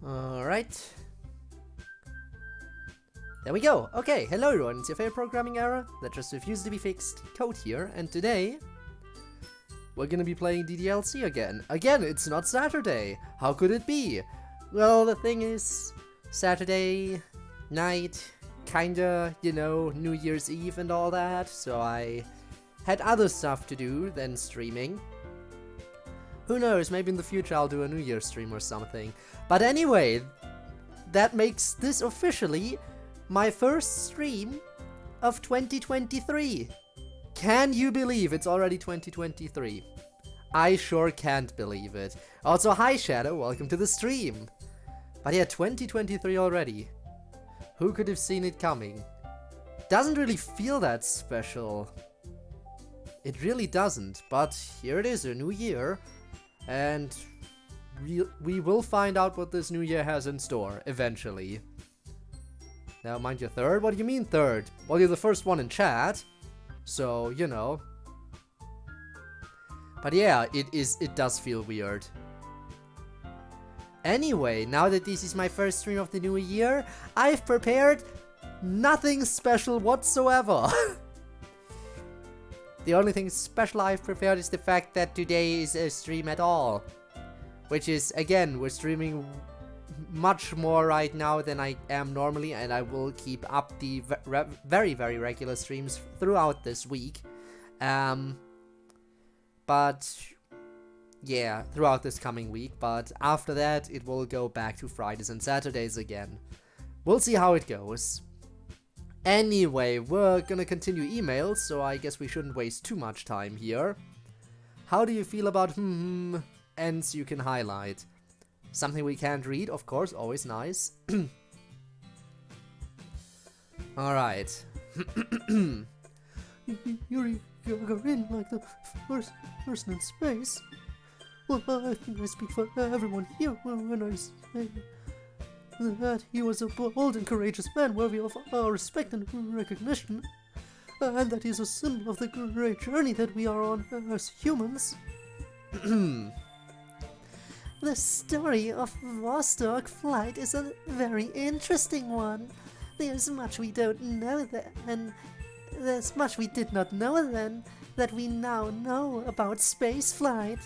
Alright. There we go. Okay, hello everyone, it's your favorite programming error that just refused to be fixed, CodeErr, and today we're gonna be playing DDLC again. Again, it's not Saturday. How could it be? Well, the thing is, Saturday night, kinda, you know, New Year's Eve and all that, so I had other stuff to do than streaming. Who knows, maybe in the future I'll do a New Year's stream or something. But anyway, that makes this officially my first stream of 2023. Can you believe it's already 2023? I sure can't believe it. Also, hi Shadow, welcome to the stream. But yeah, 2023 already. Who could have seen it coming? Doesn't really feel that special. It really doesn't, but here it is, a new year. And we will find out what this new year has in store, eventually. Now, mind you, third? What do you mean third? Well, you're the first one in chat, so, you know. But yeah, it does feel weird. Anyway, now that this is my first stream of the new year, I've prepared nothing special whatsoever. The only thing special I've prepared is the fact that today is a stream at all. Which is, again, we're streaming much more right now than I am normally, and I will keep up the very, very regular streams throughout this week. But yeah, throughout this coming week, but after that it will go back to Fridays and Saturdays again. We'll see how it goes. Anyway, we're gonna continue emails, so I guess we shouldn't waste too much time here. How do you feel about ends you can highlight? Something we can't read, of course, always nice. Alright. Yuri Gagarin, like the first person in space. Well, I think I speak for everyone here when I say that he was a bold and courageous man worthy of our respect and recognition, and that he is a symbol of the great journey that we are on as humans. The story of Vostok flight is a very interesting one. There's much we don't know then, there's much we did not know then that we now know about space flight.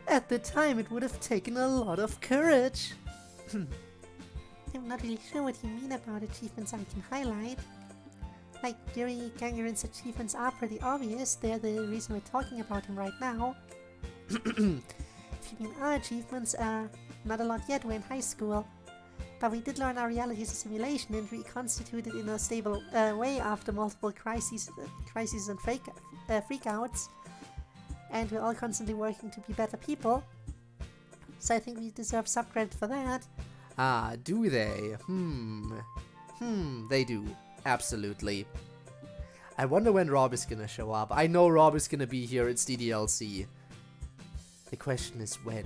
At the time it would have taken a lot of courage. I'm not really sure what you mean about achievements I can highlight. Like, Yuri Gagarin's achievements are pretty obvious, they're the reason we're talking about him right now. If you mean our achievements, not a lot yet, we're in high school. But we did learn our reality is a simulation and reconstituted in a stable way after multiple crises and freakouts. And we're all constantly working to be better people. So I think we deserve subcredit for that. Ah, do they? They do. Absolutely. I wonder when Rob is gonna show up. I know Rob is gonna be here, it's DDLC. The question is when.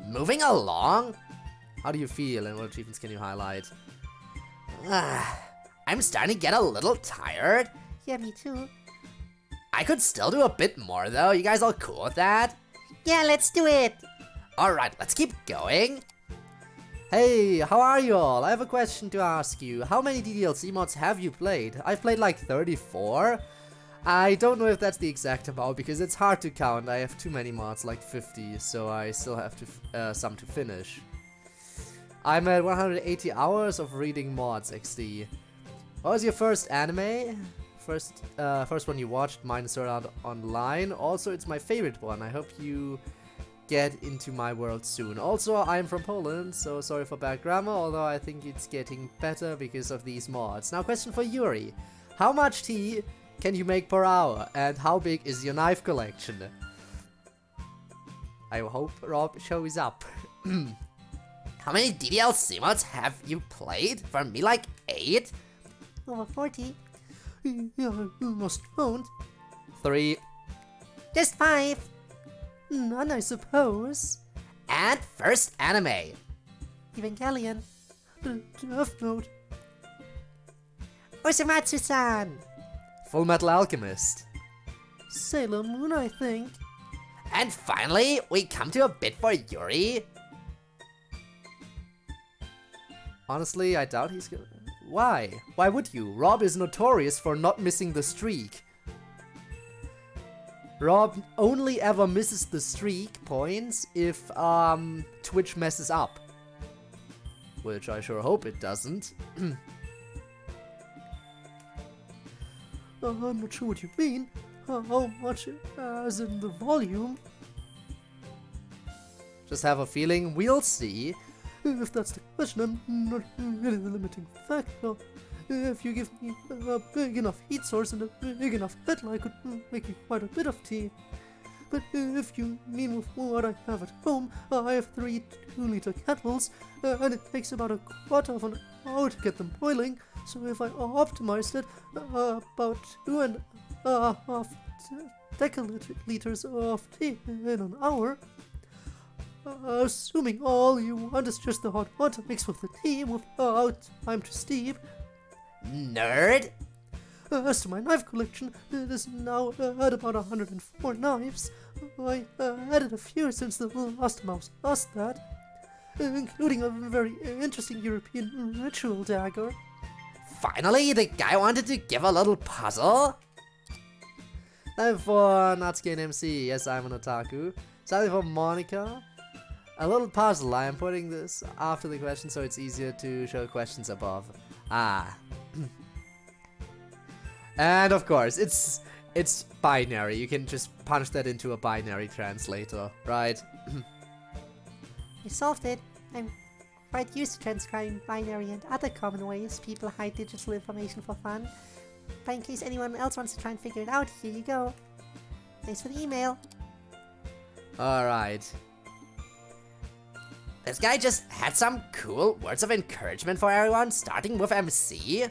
Moving along? How do you feel and what achievements can you highlight? I'm starting to get a little tired. Yeah, me too. I could still do a bit more though. You guys all cool with that? Yeah, let's do it! Alright, let's keep going. Hey, how are you all? I have a question to ask you. How many DDLC mods have you played? I've played like 34. I don't know if that's the exact amount because it's hard to count. I have too many mods, like 50, so I still have to some to finish. I'm at 180 hours of reading mods XD. What was your first anime? First one you watched? Mine is Sword Art Online. Also, it's my favorite one. I hope you get into my world soon. Also, I'm from Poland, so sorry for bad grammar, although I think it's getting better because of these mods. Now, question for Yuri. How much tea can you make per hour, and how big is your knife collection? I hope Rob shows up. How many DDLC mods have you played? For me, like 8? Over 40. Yeah, almost won't. 3. Just 5. None, I suppose. And first anime. Evangelion. Death Note. Uematsu-san. Full Metal Alchemist. Sailor Moon, I think. And finally, we come to a bit for Yuri. Honestly, I doubt he's gonna... Why? Why would you? Rob is notorious for not missing the streak. Rob only ever misses the streak points if Twitch messes up. Which I sure hope it doesn't. I'm not sure what you mean. How much as in the volume? Just have a feeling we'll see. If that's the question, I'm not really the limiting factor. If you give me a big enough heat source and a big enough kettle, I could make you quite a bit of tea. But if you mean with what I have at home, I have 3 2-liter kettles, and it takes about a quarter of an hour to get them boiling. So if I optimized it, about 2.5 deciliters of tea in an hour. Assuming all you want is just the hot water mixed with the tea without time to steep. Nerd! As to my knife collection, it is now at about 104 knives. I added a few since the last time I was asked that, including a very interesting European ritual dagger. Finally, the guy wanted to give a little puzzle? Time for Natsuki and MC. Yes, I'm an otaku. Something for Monica. A little puzzle. I am putting this after the question so it's easier to show questions above. Ah. And of course, it's binary. You can just punch that into a binary translator, right? You solved it. I'm quite used to transcribing binary and other common ways people hide digital information for fun. But in case anyone else wants to try and figure it out, here you go. Thanks for the email. Alright. This guy just had some cool words of encouragement for everyone, starting with MC.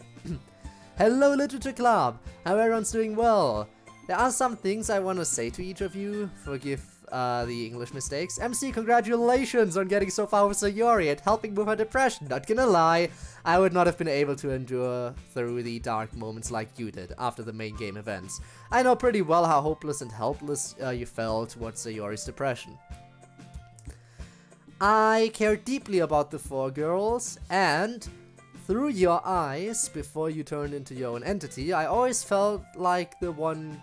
Hello Literature Club! Hope everyone's doing well. There are some things I want to say to each of you. Forgive the English mistakes. MC, congratulations on getting so far with Sayori and helping with her depression. Not gonna lie, I would not have been able to endure through the dark moments like you did after the main game events. I know pretty well how hopeless and helpless you felt towards Sayori's depression. I care deeply about the 4 girls, and through your eyes, before you turned into your own entity, I always felt like the one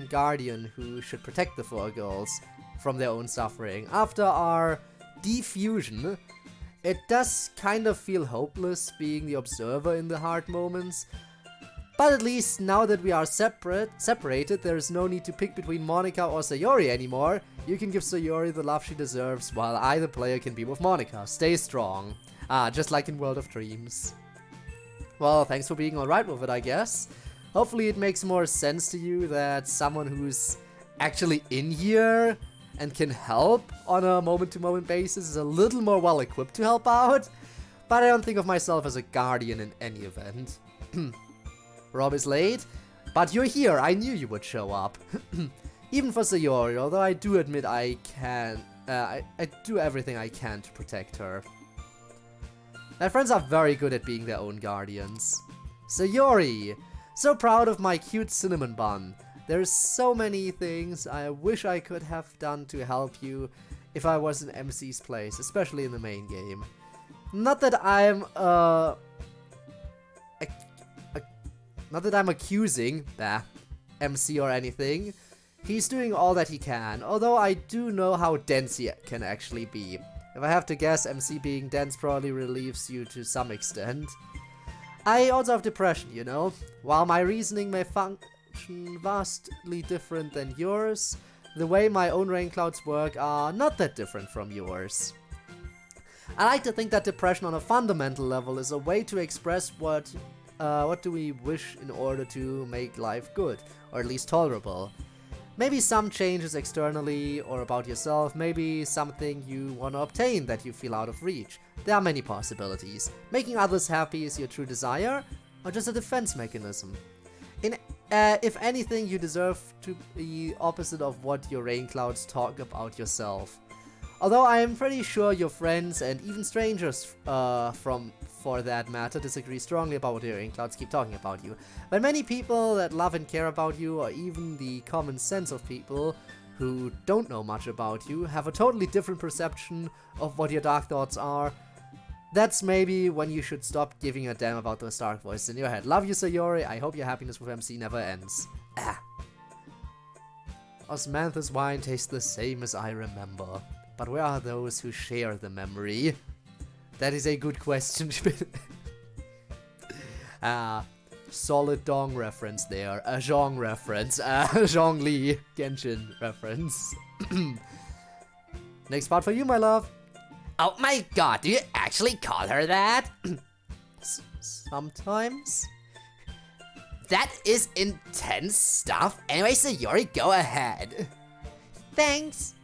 guardian who should protect the 4 girls from their own suffering. After our defusion, it does kind of feel hopeless being the observer in the hard moments. But at least now that we are separated, there is no need to pick between Monica or Sayori anymore. You can give Sayori the love she deserves, while either player can be with Monica. Stay strong. Ah, just like in World of Dreams. Well, thanks for being alright with it, I guess. Hopefully it makes more sense to you that someone who's actually in here and can help on a moment-to-moment basis is a little more well-equipped to help out. But I don't think of myself as a guardian in any event. Rob is late, but you're here. I knew you would show up. Even for Sayori, although I do admit I do everything I can to protect her. My friends are very good at being their own guardians. Sayori! So proud of my cute cinnamon bun. There's so many things I wish I could have done to help you if I was in MC's place, especially in the main game. Not that I'm accusing MC or anything. He's doing all that he can, although I do know how dense he can actually be. If I have to guess, MC being dense probably relieves you to some extent. I also have depression, you know. While my reasoning may function vastly different than yours, the way my own rain clouds work are not that different from yours. I like to think that depression on a fundamental level is a way to express what do we wish in order to make life good, or at least tolerable. Maybe some changes externally or about yourself, maybe something you want to obtain that you feel out of reach. There are many possibilities. Making others happy is your true desire, or just a defense mechanism. If anything, you deserve to be opposite of what your rain clouds talk about yourself. Although I am pretty sure your friends and even strangers for that matter, disagree strongly about what your rain clouds keep talking about you. But many people that love and care about you, or even the common sense of people who don't know much about you, have a totally different perception of what your dark thoughts are, that's maybe when you should stop giving a damn about those dark voices in your head. Love you, Sayori. I hope your happiness with MC never ends. Ah. Osmanthus wine tastes the same as I remember. But where are those who share the memory? That is a good question. Solid Dong reference there. A Zhong reference. Zhong Li Genshin reference. Next part for you, my love. Oh my god, do you actually call her that? Sometimes. That is intense stuff. Anyway, Sayori, go ahead. Thanks.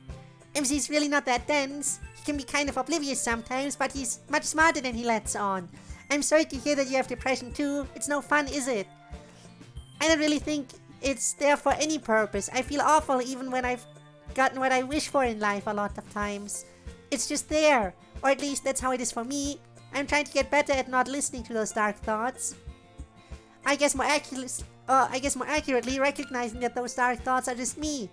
MC's really not that dense. He can be kind of oblivious sometimes, but he's much smarter than he lets on. I'm sorry to hear that you have depression too. It's no fun, is it? I don't really think it's there for any purpose. I feel awful even when I've gotten what I wish for in life a lot of times. It's just there. Or at least that's how it is for me. I'm trying to get better at not listening to those dark thoughts. I guess more accurately recognizing that those dark thoughts are just me.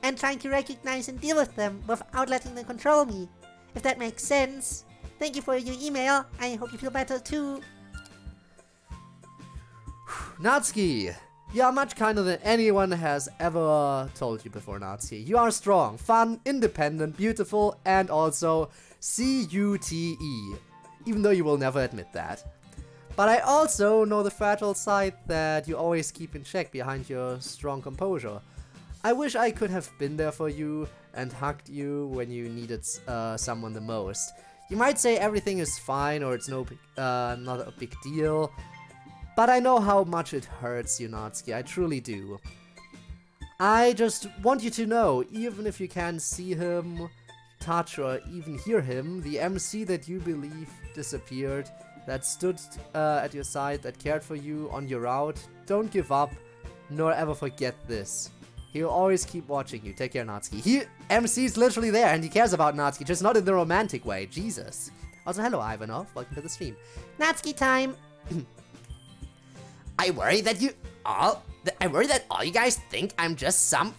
And trying to recognize and deal with them without letting them control me. If that makes sense. Thank you for your email. I hope you feel better too. Natsuki, you are much kinder than anyone has ever told you before, Natsuki. You are strong, fun, independent, beautiful, and also C-U-T-E. Even though you will never admit that. But I also know the fragile side that you always keep in check behind your strong composure. I wish I could have been there for you and hugged you when you needed someone the most. You might say everything is fine or it's not a big deal, but I know how much it hurts you, Natsuki. I truly do. I just want you to know, even if you can't see him, touch, or even hear him, the MC that you believe disappeared, that stood at your side, that cared for you on your route, don't give up, nor ever forget this. He'll always keep watching you. Take care, Natsuki. MC's literally there, and he cares about Natsuki, just not in the romantic way. Jesus. Also, hello, Ivanov. Welcome to the stream. Natsuki time. I worry that all you guys think I'm just some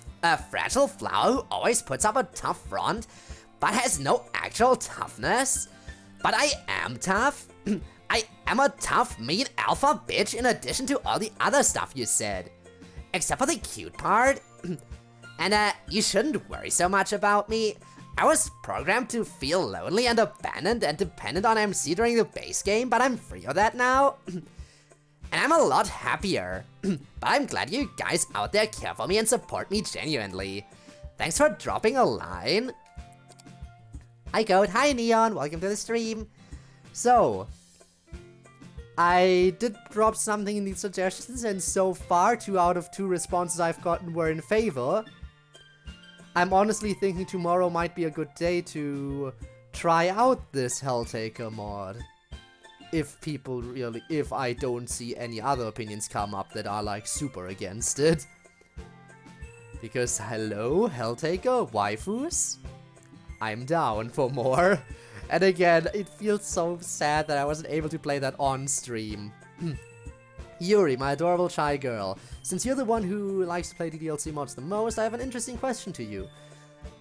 fragile flower who always puts up a tough front, but has no actual toughness. But I am tough. I am a tough, mean alpha bitch in addition to all the other stuff you said. Except for the cute part. And you shouldn't worry so much about me. I was programmed to feel lonely and abandoned and dependent on MC during the base game, but I'm free of that now. And I'm a lot happier. But I'm glad you guys out there care for me and support me genuinely. Thanks for dropping a line. Hi Code, hi Neon, welcome to the stream. So, I did drop something in the suggestions, and so far 2 out of 2 responses I've gotten were in favor. I'm honestly thinking tomorrow might be a good day to try out this Helltaker mod. If I don't see any other opinions come up that are like super against it. Because hello, Helltaker, waifus? I'm down for more. And again, it feels so sad that I wasn't able to play that on stream. Yuri, my adorable shy girl. Since you're the one who likes to play DDLC mods the most, I have an interesting question to you.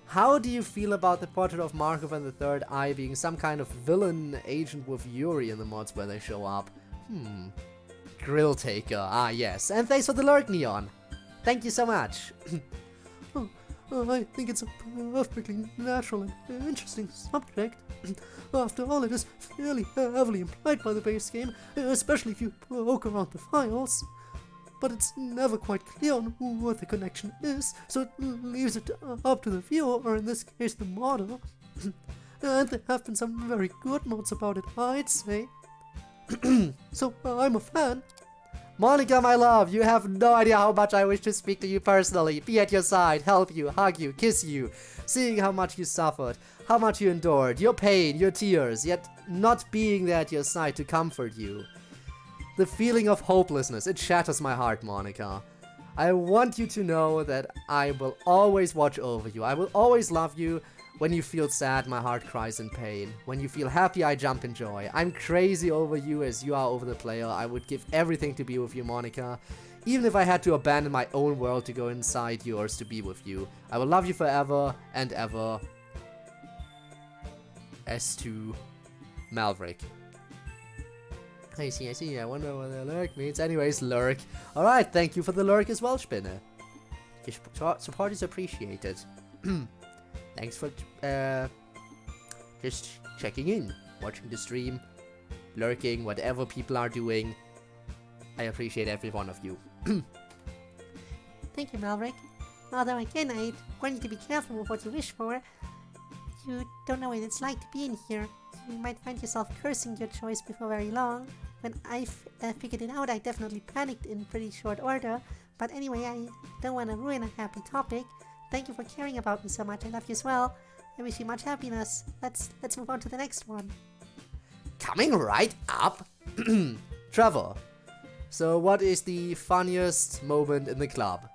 How do you feel about the portrait of Markov and the Third Eye being some kind of villain agent with Yuri in the mods where they show up? Grill Taker, ah yes. And thanks for the lurk, Neon. Thank you so much. I think it's a perfectly natural and interesting subject. After all, it is fairly heavily implied by the base game, especially if you poke around the files. But it's never quite clear on what the connection is, so it leaves it up to the viewer, or in this case the modder. And there have been some very good mods about it, I'd say. So I'm a fan. Monica, my love, you have no idea how much I wish to speak to you personally, be at your side, help you, hug you, kiss you, seeing how much you suffered, how much you endured, your pain, your tears, yet not being there at your side to comfort you. The feeling of hopelessness, it shatters my heart, Monica. I want you to know that I will always watch over you, I will always love you. When you feel sad, my heart cries in pain. When you feel happy, I jump in joy. I'm crazy over you as you are over the player. I would give everything to be with you, Monica. Even if I had to abandon my own world to go inside yours to be with you, I will love you forever and ever. S2 Malverick. I see, I wonder what the lurk means. Anyways, lurk. Alright, thank you for the lurk as well, Spinner. Your support is appreciated. Thanks for just checking in, watching the stream, lurking, whatever people are doing. I appreciate every one of you. Thank you, Malric. Although again, I want you to be careful with what you wish for. You don't know what it's like to be in here. You might find yourself cursing your choice before very long. When I figured it out, I definitely panicked in pretty short order. But anyway, I don't want to ruin a happy topic. Thank you for caring about me so much. I love you as well. I wish you much happiness. Let's move on to the next one. Coming right up. Trevor. So what is the funniest moment in the club?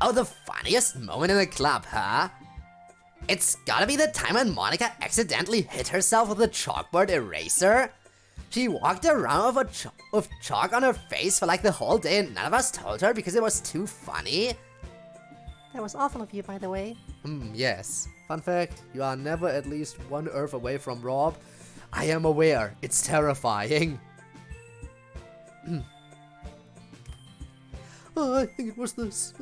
Oh, the funniest moment in the club, huh? It's gotta be the time when Monica accidentally hit herself with a chalkboard eraser. She walked around with chalk on her face for like the whole day and none of us told her because it was too funny. That was awful of you, by the way. Yes. Fun fact, you are never at least one Earth away from Rob. I am aware, it's terrifying. Oh, I think it was this.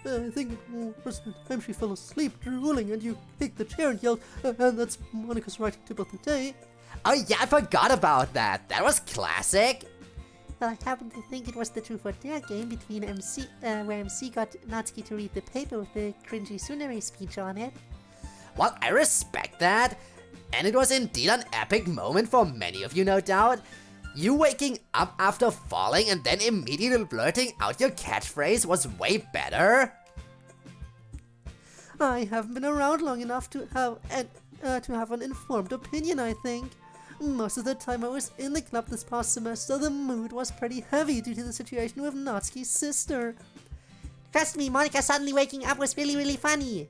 I think it was the time she fell asleep drooling and you kicked the chair and yelled, and that's Monica's writing tip of the day. Oh yeah, I forgot about that. That was classic. Well, I happen to think it was the Truth or Dare game between MC, where MC got Natsuki to read the paper with the cringy Tsuneri speech on it. Well, I respect that. And it was indeed an epic moment for many of you, no doubt. You waking up after falling and then immediately blurting out your catchphrase was way better. I haven't been around long enough to have an informed opinion, I think. Most of the time I was in the club this past semester, the mood was pretty heavy due to the situation with Natsuki's sister. Trust me, Monica suddenly waking up was really, really funny.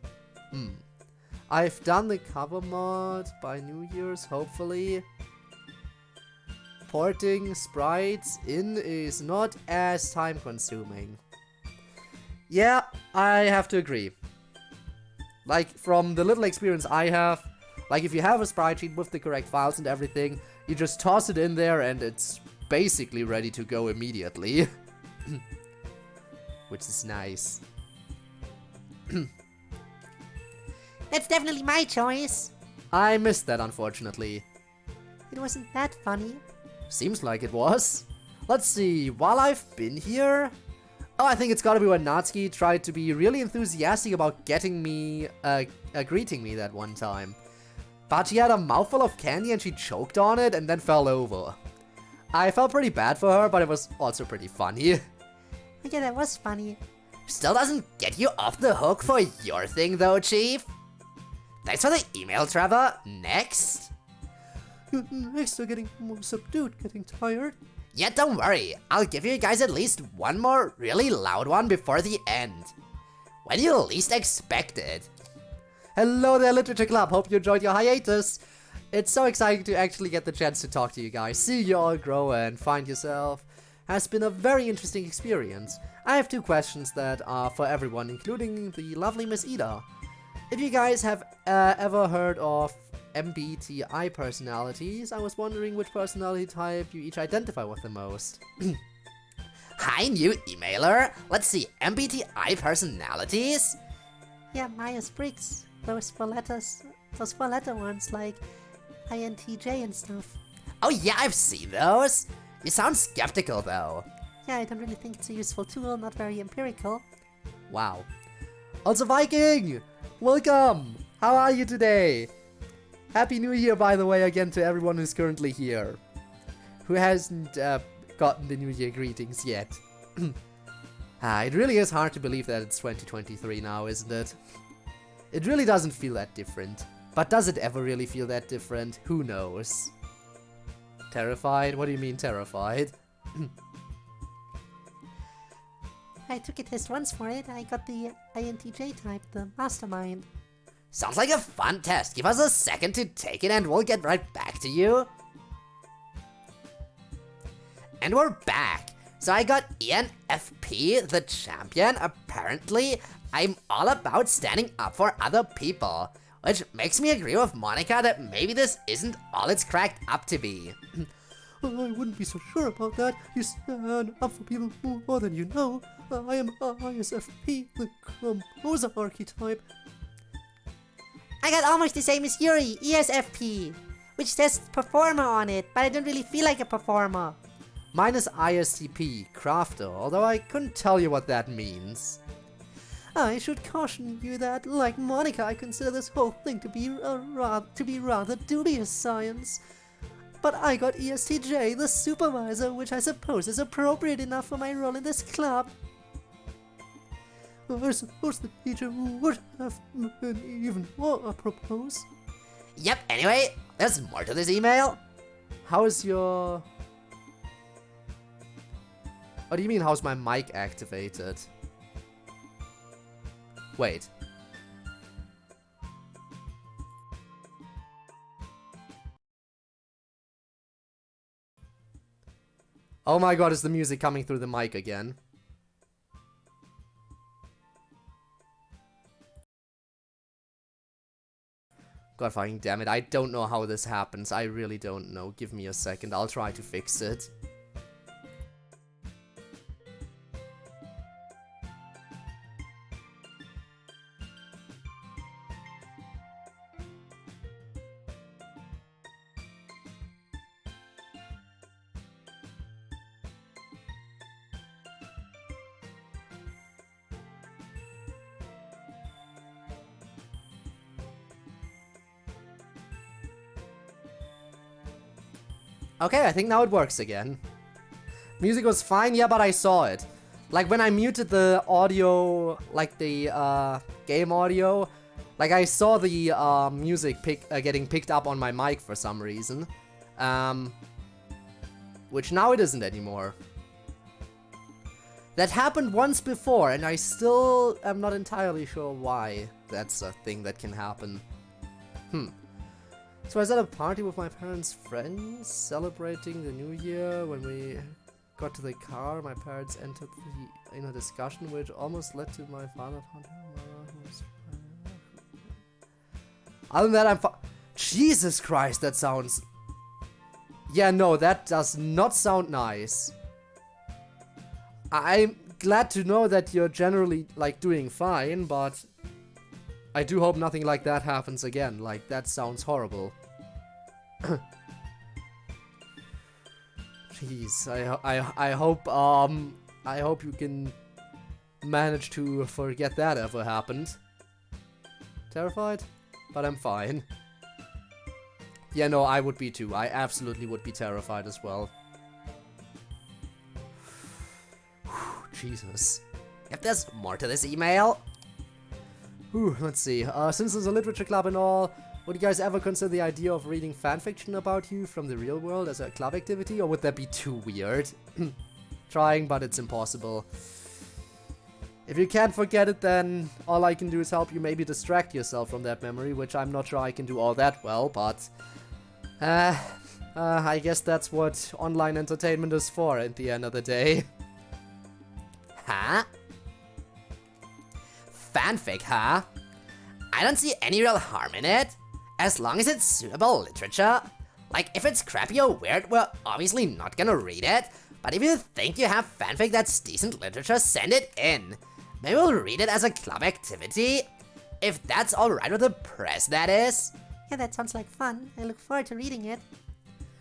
I've done the cover mod by New Year's, hopefully. Porting sprites in is not as time consuming. Yeah, I have to agree. Like, from the little experience I have, like if you have a sprite sheet with the correct files and everything, you just toss it in there and it's basically ready to go immediately. Which is nice. That's definitely my choice. I missed that, unfortunately. It wasn't that funny. Seems like it was. Let's see, while I've been here... Oh, I think it's gotta be when Natsuki tried to be really enthusiastic about getting me, greeting me that one time. But she had a mouthful of candy and she choked on it and then fell over. I felt pretty bad for her, but it was also pretty funny. Yeah, that was funny. Still doesn't get you off the hook for your thing though, Chief. Thanks for the email, Trevor. Next. Next, they're getting more subdued, getting tired. Yeah, don't worry. I'll give you guys at least one more really loud one before the end. When you least expect it. Hello there, Literature Club. Hope you enjoyed your hiatus. It's so exciting to actually get the chance to talk to you guys, see you all grow and find yourself. Has been a very interesting experience. I have two questions that are for everyone, including the lovely Miss Ida. If you guys have ever heard of MBTI personalities, I was wondering which personality type you each identify with the most. Hi, new emailer. Let's see, MBTI personalities? Yeah, Myers-Briggs. Those four letter ones like INTJ and stuff. Oh yeah, I've seen those. You sound skeptical though. Yeah, I don't really think it's a useful tool, not very empirical. Wow. Also Viking! Welcome! How are you today? Happy New Year, by the way, again to everyone who's currently here. Who hasn't gotten the New Year greetings yet. It really is hard to believe that it's 2023 now, isn't it? It really doesn't feel that different. But does it ever really feel that different? Who knows? Terrified? What do you mean terrified? I took a test once for it. I got the INTJ type, the mastermind. Sounds like a fun test. Give us a second to take it and we'll get right back to you. And we're back. So I got ENFP, the champion. Apparently, I'm all about standing up for other people, which makes me agree with Monica that maybe this isn't all it's cracked up to be. I wouldn't be so sure about that. You stand up for people more than you know. I am ISFP, the composer archetype. I got almost the same as Yuri, ESFP, which says performer on it, but I don't really feel like a performer. Mine is ISTP, crafter, although I couldn't tell you what that means. I should caution you that, like Monica, I consider this whole thing to be rather dubious science. But I got ESTJ, the supervisor, which I suppose is appropriate enough for my role in this club. I suppose the teacher would have been even more apropos. Yep, anyway, there's more to this email. How is your... What do you mean, how's my mic activated? Wait. Oh my god, is the music coming through the mic again? God fucking damn it, I don't know how this happens. I really don't know. Give me a second, I'll try to fix it. Okay, I think now it works again. Music was fine, yeah, but I saw it. Like, when I muted the audio, like the game audio, like I saw the music getting picked up on my mic for some reason. Which now it isn't anymore. That happened once before, and I still am not entirely sure why that's a thing that can happen. So I was at a party with my parents' friends, celebrating the new year. When we got to the car, my parents entered in a discussion which almost led to my father. Other than that, Jesus Christ, that sounds... Yeah, no, that does not sound nice. I'm glad to know that you're generally, like, doing fine, but... I do hope nothing like that happens again. Like, that sounds horrible. Jeez, I hope you can manage to forget that ever happened. Terrified? But I'm fine. Yeah, no, I would be too. I absolutely would be terrified as well. Jesus. If there's more to this email. Let's see. Since there's a literature club and all, would you guys ever consider the idea of reading fanfiction about you from the real world as a club activity, or would that be too weird? Trying, but it's impossible. If you can't forget it, then all I can do is help you maybe distract yourself from that memory, which I'm not sure I can do all that well, but... I guess that's what online entertainment is for at the end of the day. Huh? Fanfic, huh? I don't see any real harm in it, as long as it's suitable literature. Like, if it's crappy or weird, we're obviously not gonna read it, but if you think you have fanfic that's decent literature, send it in. Maybe we'll read it as a club activity, if that's alright with the press, that is. Yeah, that sounds like fun. I look forward to reading it.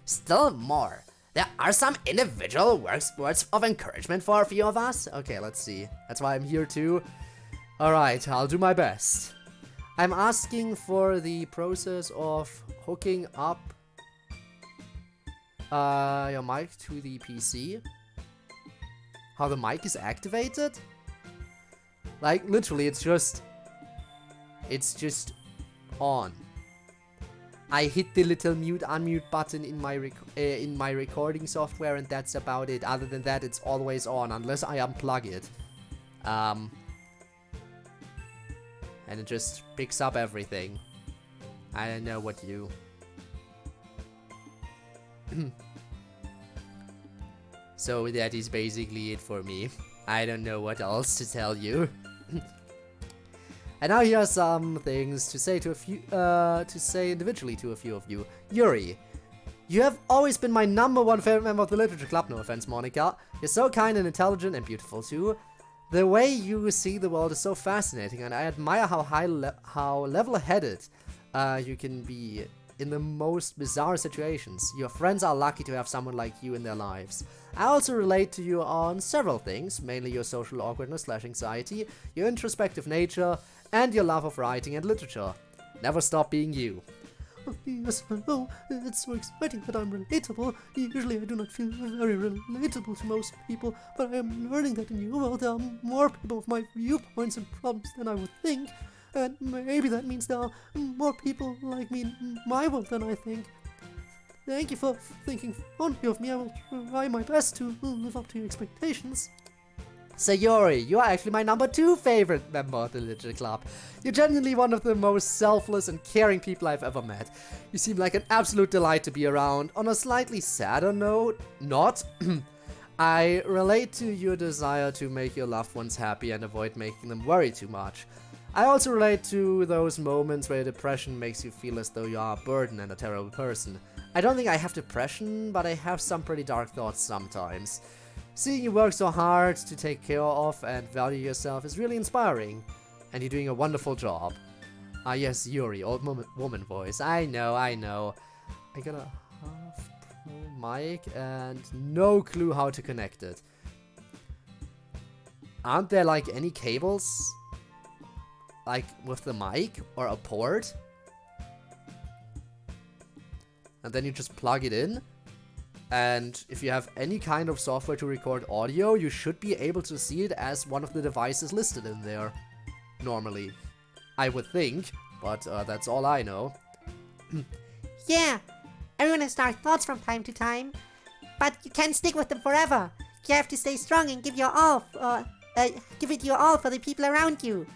Still more. There are some individual words of encouragement for a few of us. Okay, let's see. That's why I'm here too. Alright, I'll do my best. I'm asking for the process of hooking up your mic to the PC. How the mic is activated? Like, literally, it's just on. I hit the little mute unmute button in my recording software, and that's about it. Other than that, it's always on unless I unplug it. And it just picks up everything. I don't know what you... So that is basically it for me. I don't know what else to tell you. And now here are some things to say to a few, individually to a few of you. Yuri, you have always been my #1 favorite member of the literature club. No offense, Monica. You're so kind and intelligent and beautiful too. The way you see the world is so fascinating, and I admire how level-headed you can be in the most bizarre situations. Your friends are lucky to have someone like you in their lives. I also relate to you on several things, mainly your social awkwardness/anxiety, your introspective nature, and your love of writing and literature. Never stop being you. Yes, I know. It's so exciting that I'm relatable. Usually I do not feel very relatable to most people, but I am learning that in your world there are more people with my viewpoints and problems than I would think. And maybe that means there are more people like me in my world than I think. Thank you for thinking fondly of me. I will try my best to live up to your expectations. Sayori, you are actually my #2 favorite member of the literature club. You're genuinely one of the most selfless and caring people I've ever met. You seem like an absolute delight to be around. On a slightly sadder note, I relate to your desire to make your loved ones happy and avoid making them worry too much. I also relate to those moments where depression makes you feel as though you are a burden and a terrible person. I don't think I have depression, but I have some pretty dark thoughts sometimes. Seeing you work so hard to take care of and value yourself is really inspiring, and you're doing a wonderful job. Ah yes, Yuri, old woman voice. I know. I got a half-pro mic and no clue how to connect it. Aren't there like any cables? Like with the mic or a port? And then you just plug it in. And if you have any kind of software to record audio, you should be able to see it as one of the devices listed in there. Normally. I would think, but that's all I know. Yeah, everyone has dark thoughts from time to time, but you can't stick with them forever. You have to stay strong and give give it your all for the people around you.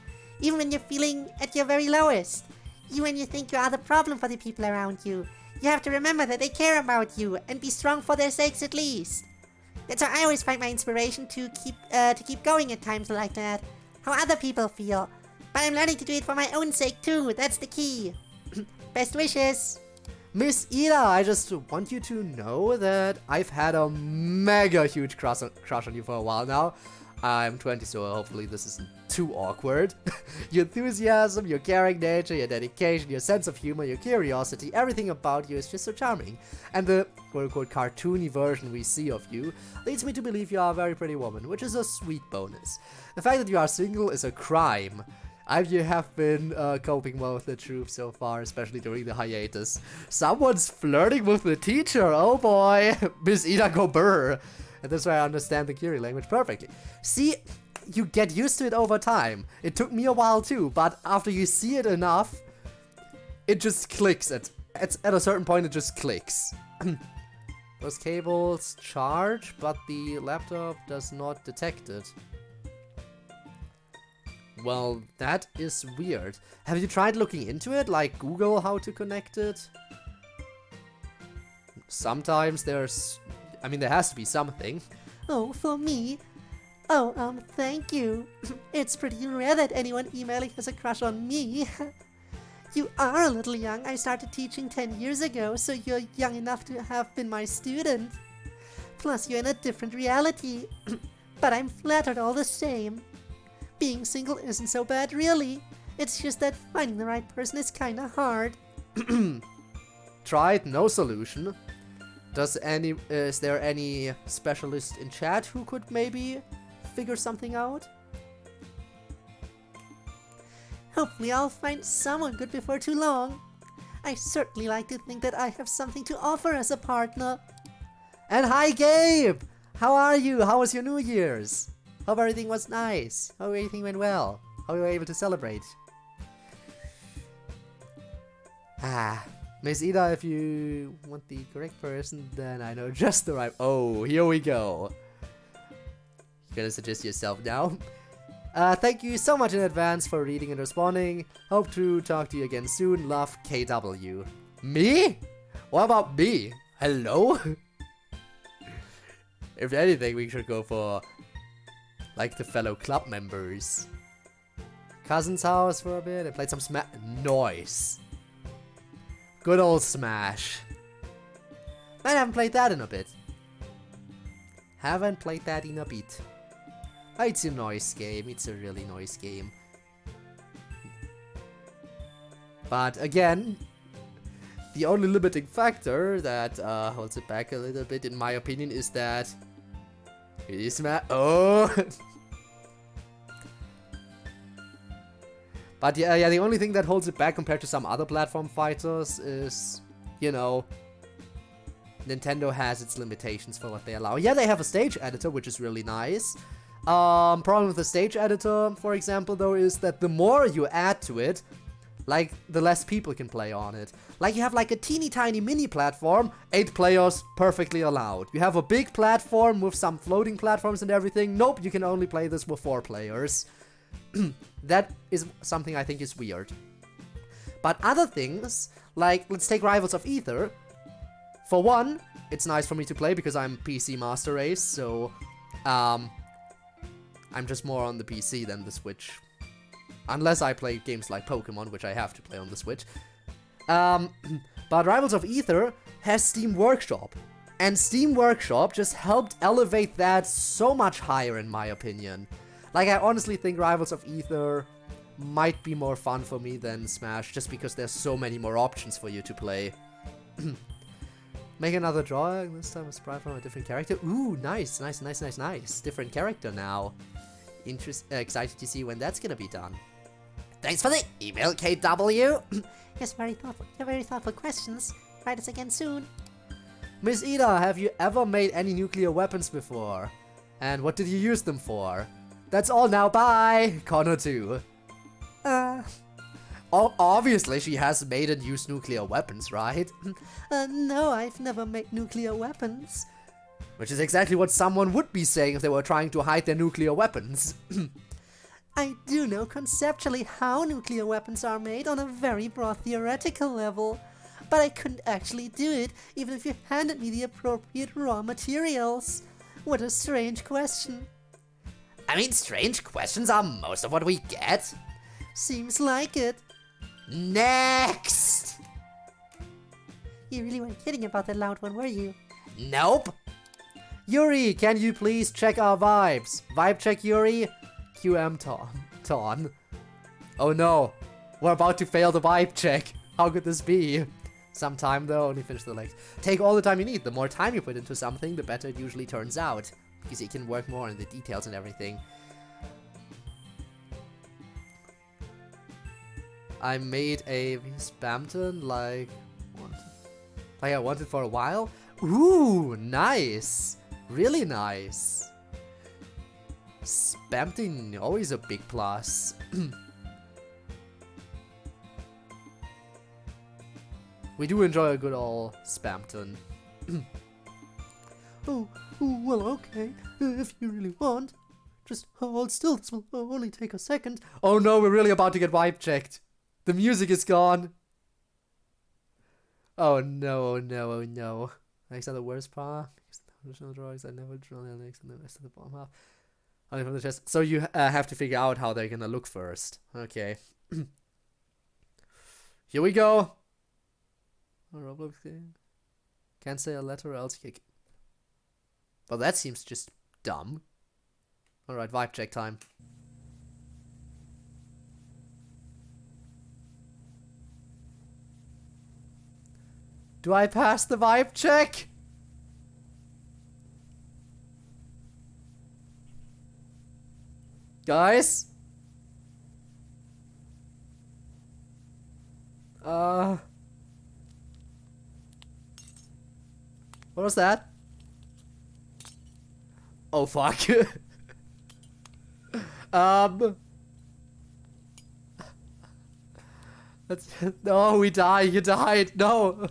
Even when you're feeling at your very lowest. Even when you think you are the problem for the people around you. You have to remember that they care about you and be strong for their sakes at least. That's how I always find my inspiration to keep going at times like that. How other people feel. But I'm learning to do it for my own sake too. That's the key. Best wishes. Miss Ida, I just want you to know that I've had a mega huge crush on you for a while now. I'm 20, so hopefully this isn't too awkward. Your enthusiasm, your caring nature, your dedication, your sense of humor, your curiosity, everything about you is just so charming. And the quote-unquote cartoony version we see of you leads me to believe you are a very pretty woman, which is a sweet bonus. The fact that you are single is a crime. You have been coping well with the truth so far, especially during the hiatus. Someone's flirting with the teacher, oh boy! Miss Ida Gobert. And that's why I understand the Curie language perfectly. See, you get used to it over time. It took me a while too, but after you see it enough, it just clicks. At a certain point, it just clicks. Those cables charge, but the laptop does not detect it. Well, that is weird. Have you tried looking into it, like Google how to connect it? Sometimes there has to be something. Oh, for me? Oh, thank you. It's pretty rare that anyone emailing has a crush on me. You are a little young. I started teaching 10 years ago, so you're young enough to have been my student. Plus, you're in a different reality. But I'm flattered all the same. Being single isn't so bad, really. It's just that finding the right person is kinda hard. Tried, no solution. Is there any specialist in chat who could maybe figure something out? Hopefully I'll find someone good before too long. I certainly like to think that I have something to offer as a partner. And hi Gabe! How are you? How was your New Year's? Hope everything was nice. Hope everything went well. How were you able to celebrate? Miss Ida, if you want the correct person, then I know just the right... Oh, here we go. You gonna suggest yourself now? Thank you so much in advance for reading and responding. Hope to talk to you again soon. Love, KW. Me? What about me? Hello? If anything, we should go for, like, the fellow club members. Cousin's house for a bit. I played some Smash. Noise. Good old Smash. Man, I haven't played that in a bit. Haven't played that in a bit. It's a nice game. It's a really nice game. But again, the only limiting factor that holds it back a little bit, in my opinion, is that it is oh. But yeah, the only thing that holds it back compared to some other platform fighters is, you know, Nintendo has its limitations for what they allow. Yeah, they have a stage editor, which is really nice. Problem with the stage editor, for example, though, is that the more you add to it, like, the less people can play on it. Like, you have like a teeny tiny mini platform, 8 players, perfectly allowed. You have a big platform with some floating platforms and everything. Nope, you can only play this with 4 players. That is something I think is weird. But other things, like, let's take Rivals of Aether. For one, it's nice for me to play because I'm PC Master Race, so I'm just more on the PC than the Switch. Unless I play games like Pokemon, which I have to play on the Switch. But Rivals of Aether has Steam Workshop. And Steam Workshop just helped elevate that so much higher, in my opinion. Like, I honestly think Rivals of Aether might be more fun for me than Smash, just because there's so many more options for you to play. Make another drawing, this time a sprite from a different character. Ooh, nice. Different character now. Excited to see when that's gonna be done. Thanks for the email, KW. Yes, very thoughtful. They're very thoughtful questions. Write us again soon. Miss Ida, have you ever made any nuclear weapons before? And what did you use them for? That's all now, bye! Connor 2. Obviously she has made and used nuclear weapons, right? No, I've never made nuclear weapons. Which is exactly what someone would be saying if they were trying to hide their nuclear weapons. I do know conceptually how nuclear weapons are made on a very broad theoretical level, but I couldn't actually do it even if you handed me the appropriate raw materials. What a strange question. I mean, strange questions are most of what we get. Seems like it. Next! You really weren't kidding about the loud one, were you? Nope. Yuri, can you please check our vibes? Vibe check, Yuri? QM Ton. Oh no, we're about to fail the vibe check. How could this be? Sometime though, only finish the legs. Take all the time you need. The more time you put into something, the better it usually turns out. Because you can work more on the details and everything. I made a Spamton like I wanted for a while. Ooh, nice. Really nice. Spamton, always a big plus. We do enjoy a good old Spamton. Oh, well, okay. If you really want. Just hold still, this will only take a second. Oh no, we're really about to get vibe checked. The music is gone. Oh no, oh no, oh no. Next are the worst part. Additional drawings, I never draw the next and the rest of the bottom half. Only from the chest. So you have to figure out how they're gonna look first. Okay. Here we go. Can't say a letter or else kick. Well, that seems just dumb. Alright, vibe check time. Do I pass the vibe check? Guys? What was that? Oh fuck. No, we died. You died. No.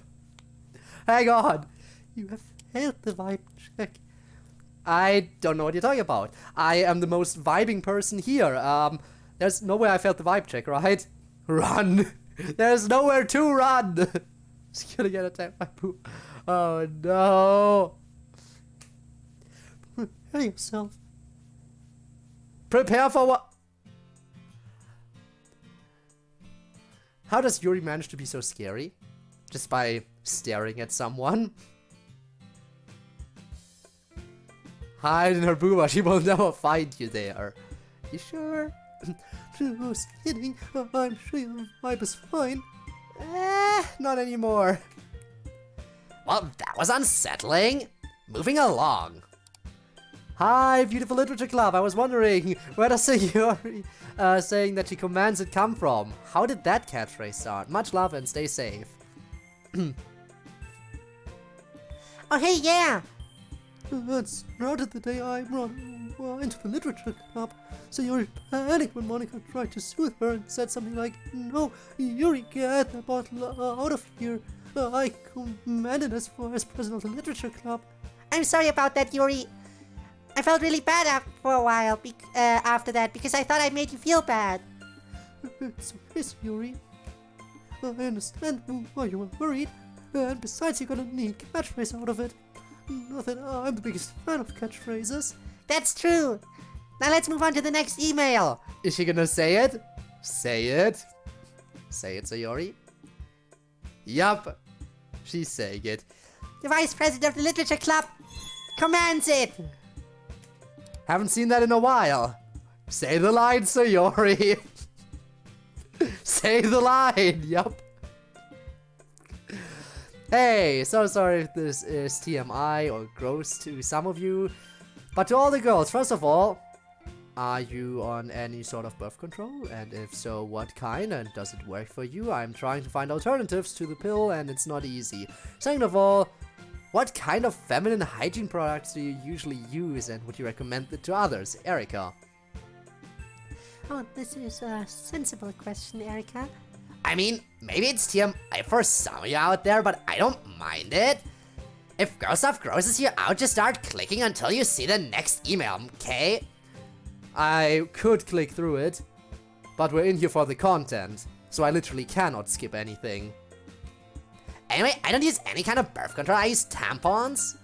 Hang on. You have failed the vibe check. I don't know what you're talking about. I am the most vibing person here. There's no way I failed the vibe check, right? Run. There's nowhere to run. Just gonna get attacked by poop. Oh no. prepare yourself. Prepare for what? How does Yuri manage to be so scary? Just by staring at someone? Hide in her booba, she will never find you there. You sure? Just kidding, I'm sure your vibe is fine. Not anymore. Well, that was unsettling. Moving along. Hi, beautiful literature club. I was wondering, where does Yuri saying that she commands it come from? How did that catchphrase start? Much love and stay safe. Oh hey, yeah! It started the day I brought her into the literature club. So Yuri panicked when Monica tried to soothe her and said something like, "No, Yuri, get that bottle out of here. I commanded as vice president of the literature club." I'm sorry about that, Yuri. I felt really bad for a while after that because I thought I made you feel bad. It's okay, Yuri. I understand why you were worried. And besides, you're gonna need catchphrase out of it. Not that I'm the biggest fan of catchphrases. That's true. Now let's move on to the next email. Is she gonna say it? Say it. Say it, Sayori. Yup. She's saying it. The vice president of the literature club commands it. Haven't seen that in a while. Say the line, Sayori. Say the line. Yup. Hey, so sorry if this is TMI or gross to some of you. But to all the girls, first of all, are you on any sort of birth control? And if so, what kind? And does it work for you? I'm trying to find alternatives to the pill and it's not easy. Second of all, what kind of feminine hygiene products do you usually use and would you recommend it to others? Erica. Oh, this is a sensible question, Erica. I mean, maybe it's TMI for some of you out there, but I don't mind it. If girl stuff grosses you out, just start clicking until you see the next email, okay? I could click through it, but we're in here for the content, so I literally cannot skip anything. Anyway, I don't use any kind of birth control, I use tampons.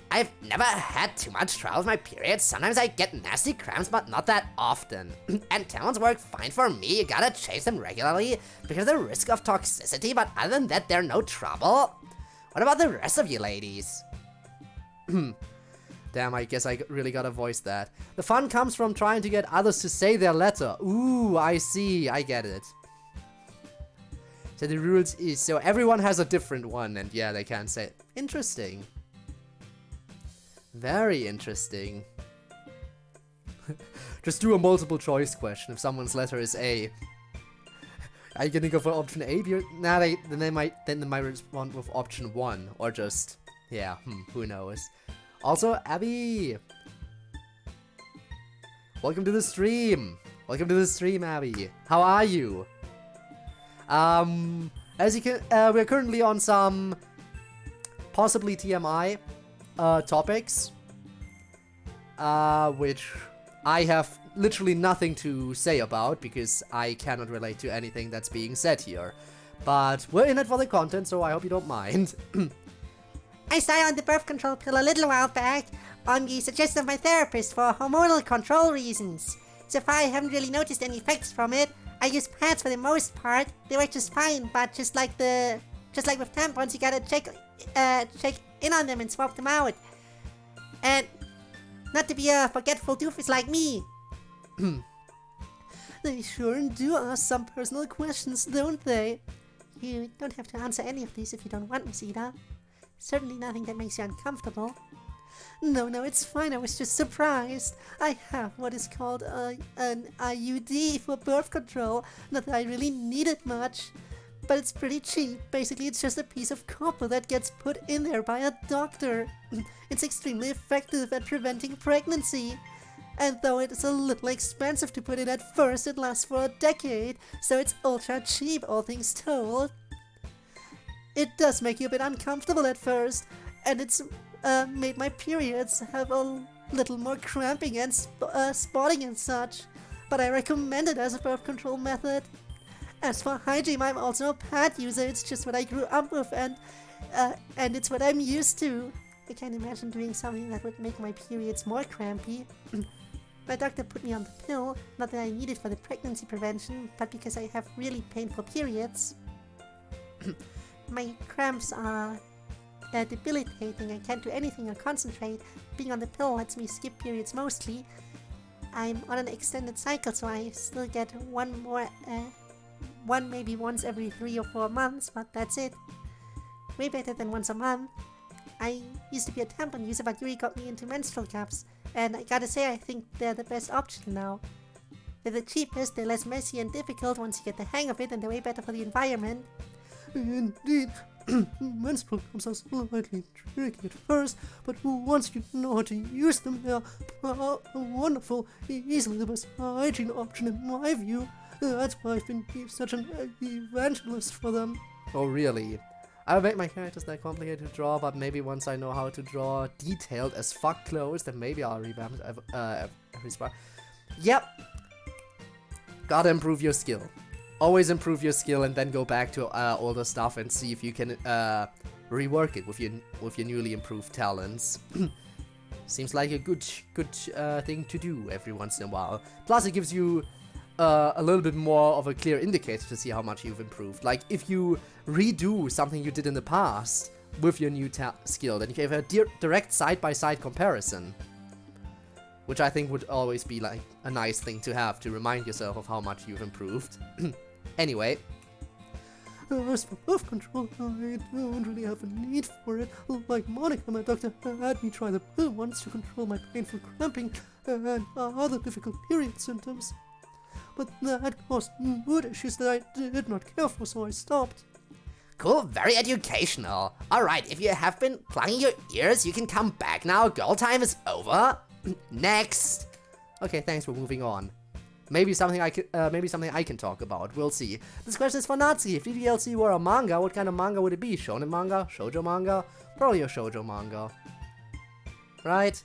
I've never had too much trouble with my period. Sometimes I get nasty cramps, but not that often. And tampons work fine for me. You gotta change them regularly because of the risk of toxicity, but other than that, they're no trouble. What about the rest of you ladies? Damn, I guess I really gotta voice that. The fun comes from trying to get others to say their letter. Ooh, I see, I get it. So the rules is, so everyone has a different one, and yeah, they can't say it. Interesting. Very interesting. Just do a multiple choice question if someone's letter is A. Are you gonna go for option A? Nah, then they might respond with option 1, or just, yeah, who knows. Also, Abby! Welcome to the stream! Welcome to the stream, Abby! How are you? As you can, we're currently on some possibly TMI topics, which I have literally nothing to say about because I cannot relate to anything that's being said here. But we're in it for the content, so I hope you don't mind. I started on the birth control pill a little while back on the suggestion of my therapist for hormonal control reasons. So far I haven't really noticed any effects from it. I use pads for the most part. They work just fine, but just like with tampons, you gotta check in on them and swap them out. And not to be a forgetful doofus like me. They sure do ask some personal questions, don't they? You don't have to answer any of these if you don't want, Miss Ida. Certainly nothing that makes you uncomfortable. No, it's fine. I was just surprised. I have what is called an IUD for birth control. Not that I really need it much, but it's pretty cheap. Basically, it's just a piece of copper that gets put in there by a doctor. It's extremely effective at preventing pregnancy. And though it's a little expensive to put in at first, it lasts for a decade, so it's ultra cheap, all things told. It does make you a bit uncomfortable at first, and it's made my periods have a little more cramping and spotting and such, but I recommend it as a birth control method. As for hygiene, I'm also a pad user. It's just what I grew up with, and it's what I'm used to. I can't imagine doing something that would make my periods more crampy. My doctor put me on the pill, not that I need it for the pregnancy prevention, but because I have really painful periods. My cramps are debilitating. I can't do anything or concentrate. Being on the pill lets me skip periods mostly. I'm on an extended cycle, so I still get one maybe once every 3 or 4 months, but that's it. Way better than once a month. I used to be a tampon user, but Yuri got me into menstrual cups, and I gotta say I think they're the best option now. They're the cheapest, they're less messy and difficult once you get the hang of it, and they're way better for the environment. Indeed, menstrual cups are slightly tricky at first, but once you know how to use them, they are wonderful, easily the best hygiene option in my view. That's why I've been such an evangelist for them. Oh, really? I'll make my characters that complicated to draw, but maybe once I know how to draw detailed as fuck clothes, then maybe I'll revamp every spot. Yep. Gotta improve your skill. Always improve your skill and then go back to older stuff and see if you can rework it with your newly improved talents. Seems like a good thing to do every once in a while. Plus, it gives you a little bit more of a clear indicator to see how much you've improved. Like, if you redo something you did in the past with your new skill, then you can have a direct side-by-side comparison. Which I think would always be like a nice thing to have to remind yourself of how much you've improved. Anyway. As for birth control, I don't really have a need for it. Like Monica, my doctor had me try the pill once to control my painful cramping and other difficult period symptoms. But that caused mood issues that I did not care for, so I stopped. Cool, very educational. Alright, if you have been plugging your ears, you can come back now. Girl time is over. Next. Okay, thanks, we're moving on. Maybe something I can talk about. We'll see. This question is for Nazi. If DDLC were a manga, what kind of manga would it be? Shonen manga? Shoujo manga? Probably a shoujo manga. Right?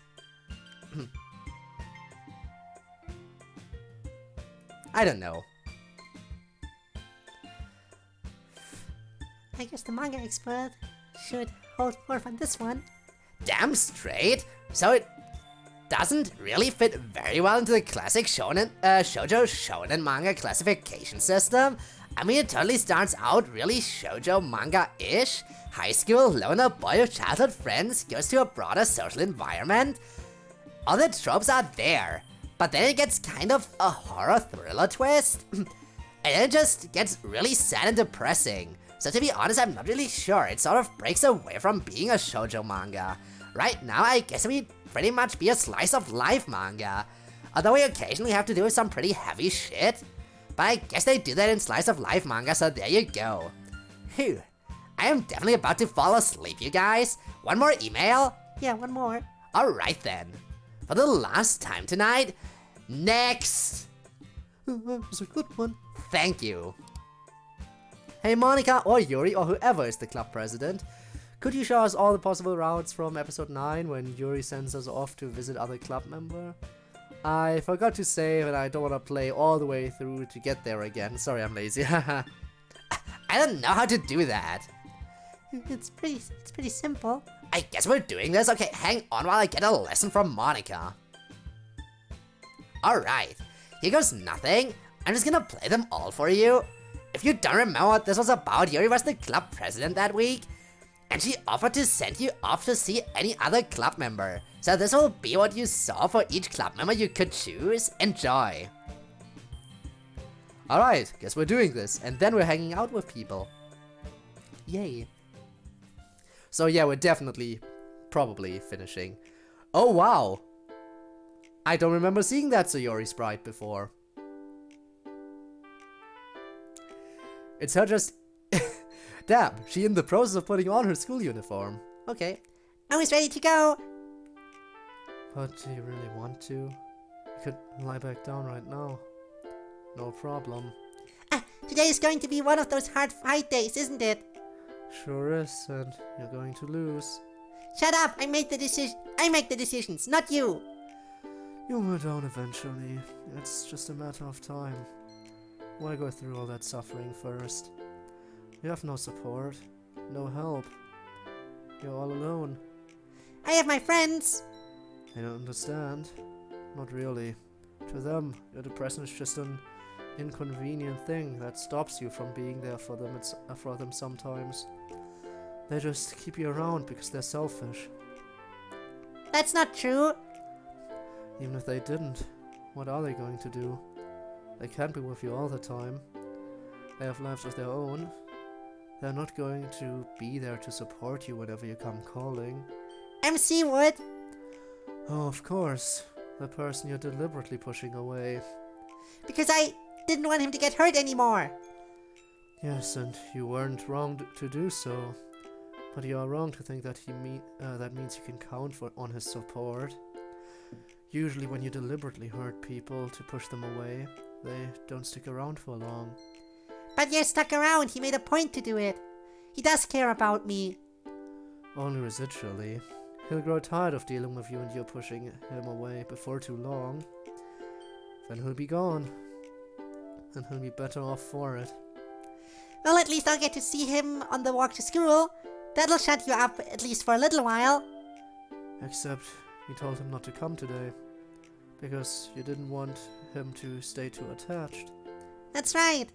I don't know. I guess the manga expert should hold forth on this one. Damn straight. So it doesn't really fit very well into the classic shoujo shonen manga classification system. I mean, it totally starts out really shoujo manga-ish. High school, loner boy with childhood friends goes to a broader social environment. All the tropes are there, but then it gets kind of a horror thriller twist. And then it just gets really sad and depressing. So to be honest, I'm not really sure. It sort of breaks away from being a shoujo manga. Right now, I guess we'd pretty much be a slice of life manga. Although we occasionally have to do some pretty heavy shit. But I guess they do that in slice of life manga, so there you go. Phew. I am definitely about to fall asleep, you guys. One more email? Yeah, one more. Alright then. For the last time tonight, next! That was a good one. Thank you. Hey Monica, or Yuri, or whoever is the club president, could you show us all the possible routes from episode 9 when Yuri sends us off to visit other club member? I forgot to save and I don't want to play all the way through to get there again. Sorry, I'm lazy. I don't know how to do that. It's pretty simple. I guess we're doing this? Okay, hang on while I get a lesson from Monica. Alright, here goes nothing. I'm just gonna play them all for you. If you don't remember what this was about, Yuri was the club president that week, and she offered to send you off to see any other club member. So this will be what you saw for each club member you could choose. Enjoy. Alright, guess we're doing this, and then we're hanging out with people. Yay. So yeah, we're definitely, probably finishing. Oh wow! I don't remember seeing that Sayori sprite before. It's her just... Damn, she in the process of putting on her school uniform. Okay. Always ready to go. But do you really want to? You could lie back down right now. No problem. Today is going to be one of those hard fight days, isn't it? Sure is, and you're going to lose. Shut up! I make the decisions, not you. You'll go down eventually. It's just a matter of time. Why go through all that suffering first? You have no support, no help. You're all alone. I have my friends. I don't understand. Not really. To them, your depression is just an inconvenient thing that stops you from being there for them. For them sometimes. They just keep you around because they're selfish. That's not true. Even if they didn't, what are they going to do? They can't be with you all the time. They have lives of their own. They're not going to be there to support you whenever you come calling. MC would. Oh, of course. The person you're deliberately pushing away. Because I didn't want him to get hurt anymore. Yes, and you weren't wrong to do so. But you are wrong to think that that means you can count on his support. Usually when you deliberately hurt people to push them away, they don't stick around for long. But you're stuck around. He made a point to do it. He does care about me. Only residually. He'll grow tired of dealing with you and you're pushing him away before too long. Then he'll be gone. And he'll be better off for it. Well, at least I'll get to see him on the walk to school. That'll shut you up, at least for a little while. Except you told him not to come today. Because you didn't want him to stay too attached. That's right.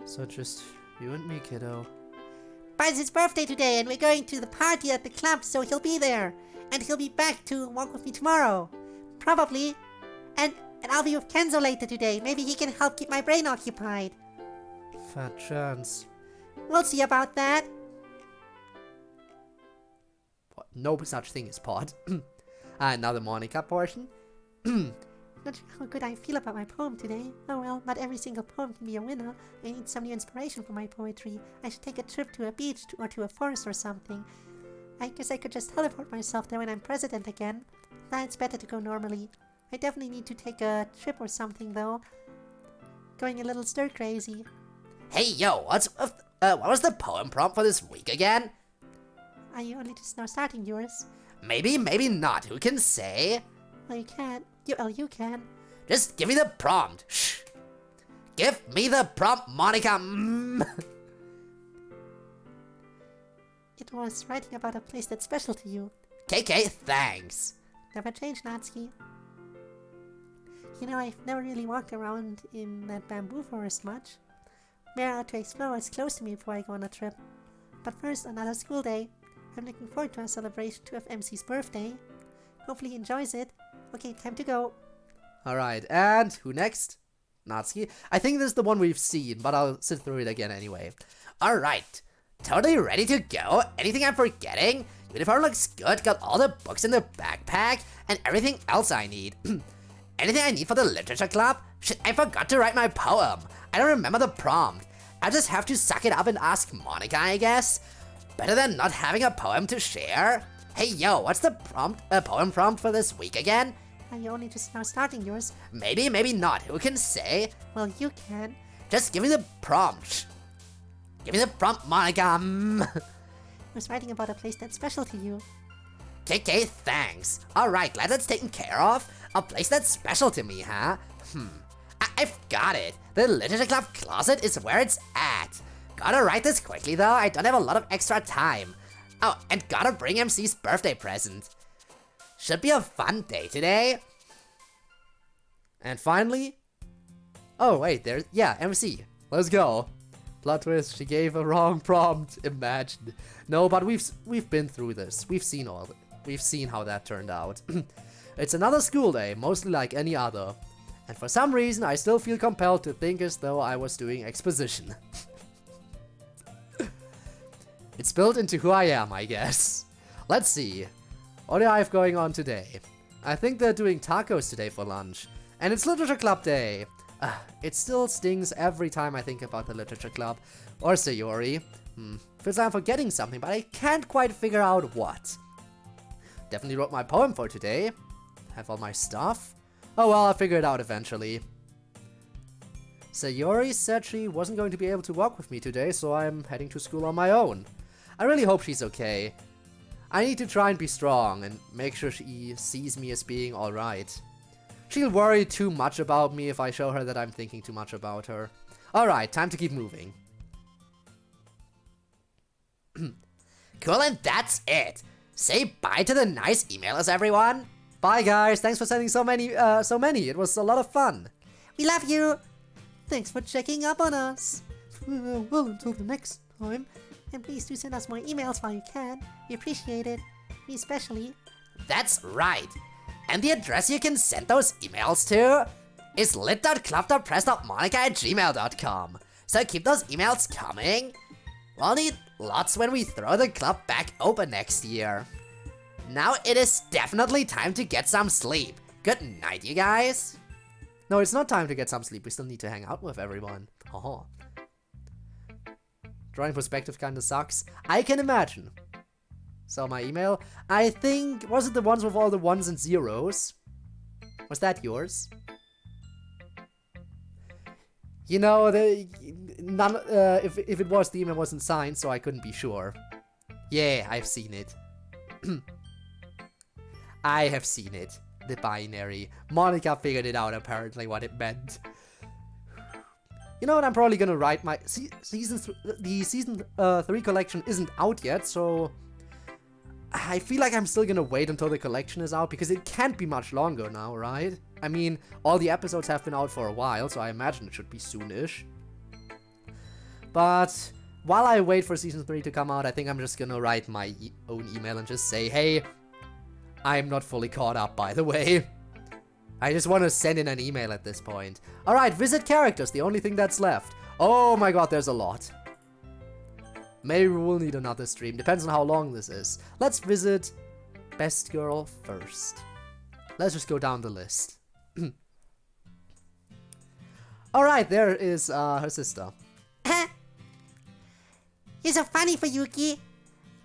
So just you and me, kiddo. But it's his birthday today, and we're going to the party at the club, so he'll be there. And he'll be back to walk with me tomorrow. Probably. And I'll be with Kenzo later today. Maybe he can help keep my brain occupied. Fat chance. We'll see about that. No such thing as pot. Another Monica portion. Not sure how good I feel about my poem today. Oh well, not every single poem can be a winner. I need some new inspiration for my poetry. I should take a trip to a beach or to a forest or something. I guess I could just teleport myself there when I'm president again. Nah, it's better to go normally. I definitely need to take a trip or something though. Going a little stir crazy. Hey yo, what was the poem prompt for this week again? Are you only just now starting yours? Maybe, maybe not. Who can say? Well, you can't. You can. Just give me the prompt. Shh. Give me the prompt, Monica. It was writing about a place that's special to you. KK, thanks. Never change, Natsuki. You know, I've never really walked around in that bamboo forest much. Maybe I ought to explore what's close to me before I go on a trip. But first, another school day. I'm looking forward to our celebration of MC's birthday. Hopefully he enjoys it. Okay, time to go. Alright, and who next? Natsuki. I think this is the one we've seen, but I'll sit through it again anyway. Alright. Totally ready to go? Anything I'm forgetting? Uniform looks good, got all the books in the backpack, and everything else I need. Anything I need for the literature club? Shit, I forgot to write my poem. I don't remember the prompt. I just have to suck it up and ask Monica, I guess. Better than not having a poem to share. Hey yo, what's the poem prompt for this week again? Are you only just now starting yours? Maybe, maybe not. Who can say? Well, you can. Just give me the prompt. Give me the prompt, Monica. I was writing about a place that's special to you. KK, thanks. Alright, glad that's taken care of. A place that's special to me, huh? I've got it. The Literature Club closet is where it's at. Gotta write this quickly though, I don't have a lot of extra time. Oh, and gotta bring MC's birthday present. Should be a fun day today. And finally... Oh, wait, there's... Yeah, MC. Let's go. Plot twist, she gave a wrong prompt. Imagine. No, but we've been through this. We've seen how that turned out. It's another school day, mostly like any other. And for some reason, I still feel compelled to think as though I was doing exposition. It's built into who I am, I guess. Let's see. What do I have going on today? I think they're doing tacos today for lunch. And it's Literature Club Day. It still stings every time I think about the Literature Club. Or Sayori. Feels like I'm forgetting something, but I can't quite figure out what. Definitely wrote my poem for today. Have all my stuff. Oh well, I'll figure it out eventually. Sayori said she wasn't going to be able to walk with me today, so I'm heading to school on my own. I really hope she's okay. I need to try and be strong and make sure she sees me as being alright. She'll worry too much about me if I show her that I'm thinking too much about her. Alright, time to keep moving. Cool, and that's it. Say bye to the nice emailers, everyone. Bye, guys. Thanks for sending so many. It was a lot of fun. We love you. Thanks for checking up on us. Well, until the next time. And please do send us more emails while you can. We appreciate it. Me especially. That's right. And the address you can send those emails to is lit.club.press.monica@gmail.com. So keep those emails coming. We'll need lots when we throw the club back open next year. Now it is definitely time to get some sleep. Good night, you guys. No, it's not time to get some sleep. We still need to hang out with everyone. Drawing perspective kinda sucks. I can imagine. So my email, I think, was it the ones with all the ones and zeros? Was that yours? You know, if it was, the email wasn't signed, so I couldn't be sure. Yeah, I've seen it. I have seen it. The binary. Monica figured it out, apparently, what it meant. You know what, I'm probably gonna write my... the season 3 collection isn't out yet, so... I feel like I'm still gonna wait until the collection is out, because it can't be much longer now, right? I mean, all the episodes have been out for a while, so I imagine it should be soonish. But while I wait for season 3 to come out, I think I'm just gonna write my own email and just say, hey, I'm not fully caught up, by the way. I just want to send in an email at this point. Alright, visit characters, the only thing that's left. Oh my god, there's a lot. Maybe we'll need another stream, depends on how long this is. Let's visit Best Girl first. Let's just go down the list. Alright, there is her sister. You're so funny for Yuki.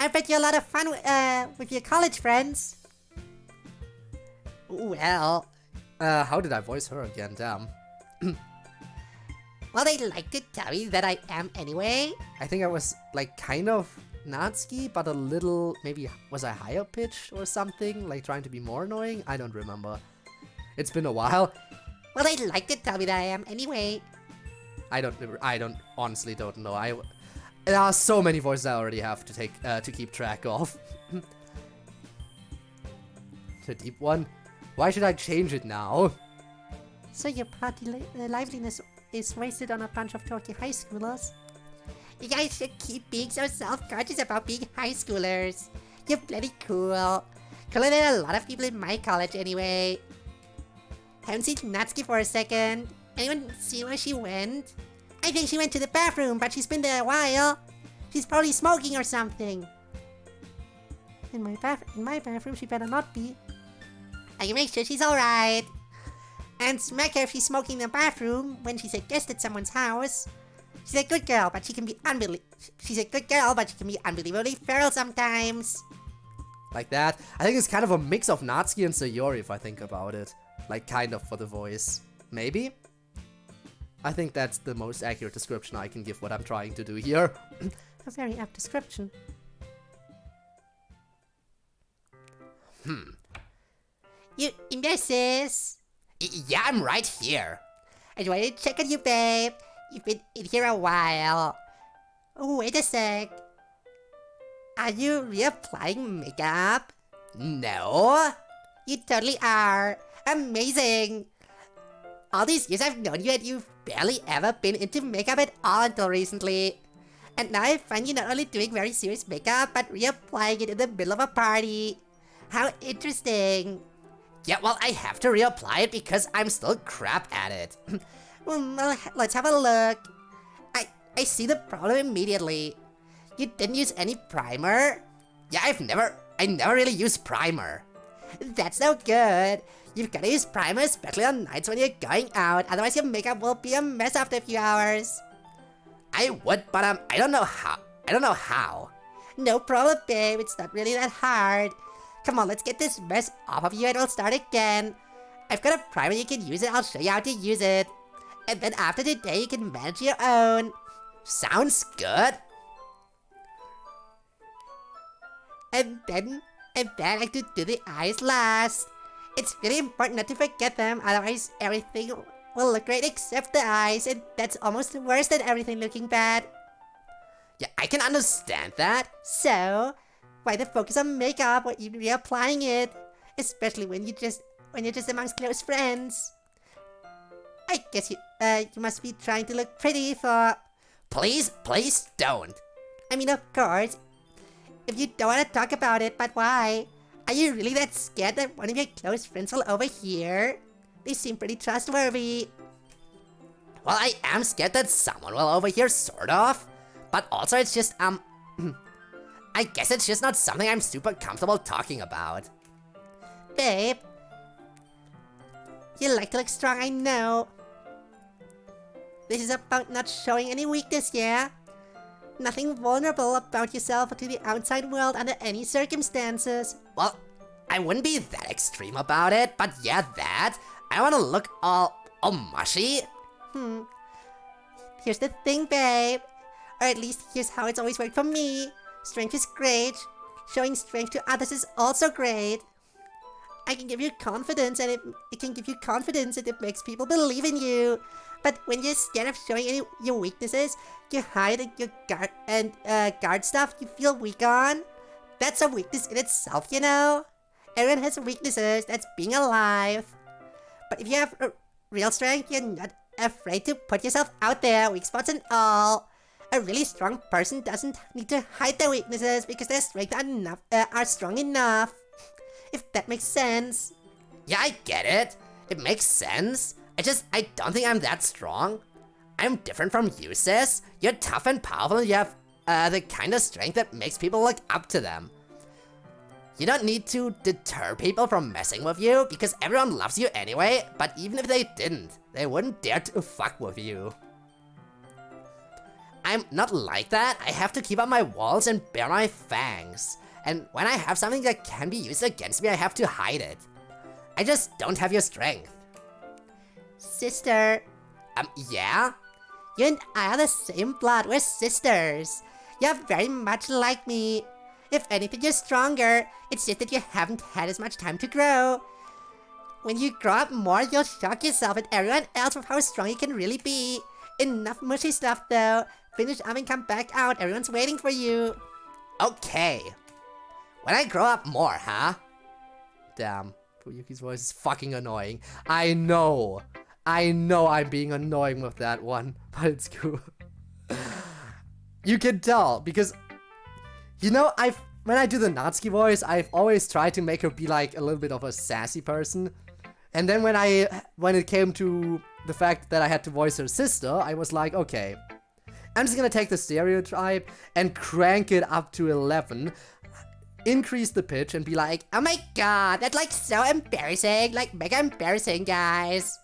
I bet you a lot of fun with your college friends. Well, How did I voice her again? Damn. well, they'd like to tell me that I am anyway. I think I was, like, kind of Natsuki, but a little, maybe, was I higher pitched or something? Like, trying to be more annoying? I don't remember. It's been a while. Well, they'd like to tell me that I am anyway. I honestly don't know. There are so many voices I already have to keep track of. The deep one? Why should I change it now? So your party liveliness is wasted on a bunch of dorky high schoolers? You guys should keep being so self-conscious about being high schoolers. You're bloody cool. Cooler than a lot of people in my college anyway. Haven't seen Natsuki for a second. Anyone see where she went? I think she went to the bathroom, but she's been there a while. She's probably smoking or something. In my bathroom, she better not be. I can make sure she's alright. And smack her if she's smoking in the bathroom when she's a guest at someone's house. She's a good girl, but she can be unbelievably feral sometimes. Like that? I think it's kind of a mix of Natsuki and Sayori if I think about it. Like, kind of for the voice. Maybe? I think that's the most accurate description I can give what I'm trying to do here. A very apt description. You in there, sis? Yeah, I'm right here. I just wanted to check on you, babe. You've been in here a while. Oh, wait a sec. Are you reapplying makeup? No. You totally are. Amazing. All these years I've known you and you've barely ever been into makeup at all until recently. And now I find you not only doing very serious makeup, but reapplying it in the middle of a party. How interesting. Yeah, well, I have to reapply it because I'm still crap at it. Well, let's have a look. I see the problem immediately. You didn't use any primer? Yeah, I never really used primer. That's no good. You've gotta use primer, especially on nights when you're going out, otherwise your makeup will be a mess after a few hours. I would, but I don't know how. No problem, babe. It's not really that hard. Come on, let's get this mess off of you and we'll start again. I've got a primer you can use it. I'll show you how to use it. And then after today, you can manage your own. Sounds good. And then I like to do the eyes last. It's really important not to forget them, otherwise everything will look great except the eyes, and that's almost worse than everything looking bad. Yeah, I can understand that. So, why the focus on makeup or even reapplying it, especially when you're just amongst close friends. I guess you must be trying to look pretty for. Please don't. I mean, of course, if you don't want to talk about it, but why? Are you really that scared that one of your close friends will overhear? They seem pretty trustworthy. Well, I am scared that someone will overhear, sort of. But also it's just, I guess it's just not something I'm super comfortable talking about. Babe, you like to look strong, I know. This is about not showing any weakness, yeah? Nothing vulnerable about yourself to the outside world under any circumstances. Well, I wouldn't be that extreme about it, but yeah, that. I want to look all mushy. Here's the thing, babe. Or at least here's how it's always worked for me. Strength is great. Showing strength to others is also great. I can give you confidence, and it can give you confidence, and it makes people believe in you. But when you're scared of showing any your weaknesses, you hide your guard stuff you feel weak on. That's a weakness in itself, you know. Everyone has weaknesses. That's being alive. But if you have real strength, you're not afraid to put yourself out there, weak spots and all. A really strong person doesn't need to hide their weaknesses because their strengths are strong enough. If that makes sense. Yeah, I get it. It makes sense. I don't think I'm that strong. I'm different from you, sis. You're tough and powerful, and you have the kind of strength that makes people look up to them. You don't need to deter people from messing with you, because everyone loves you anyway, but even if they didn't, they wouldn't dare to fuck with you. I'm not like that. I have to keep up my walls and bare my fangs. And when I have something that can be used against me, I have to hide it. I just don't have your strength. Sister. Yeah? You and I are the same blood. We're sisters. You're very much like me. If anything, you're stronger. It's just that you haven't had as much time to grow. When you grow up more, you'll shock yourself and everyone else with how strong you can really be. Enough mushy stuff, though. Finish up and come back out. Everyone's waiting for you. Okay. When I grow up more, huh? Damn, Fuyuki's voice is fucking annoying. I know I'm being annoying with that one, but it's cool. You can tell, because, you know, when I do the Natsuki voice, I've always tried to make her be like a little bit of a sassy person. And then when it came to the fact that I had to voice her sister, I was like, okay, I'm just gonna take the stereotype and crank it up to 11, increase the pitch and be like, oh my god, that's like so embarrassing, like mega embarrassing, guys.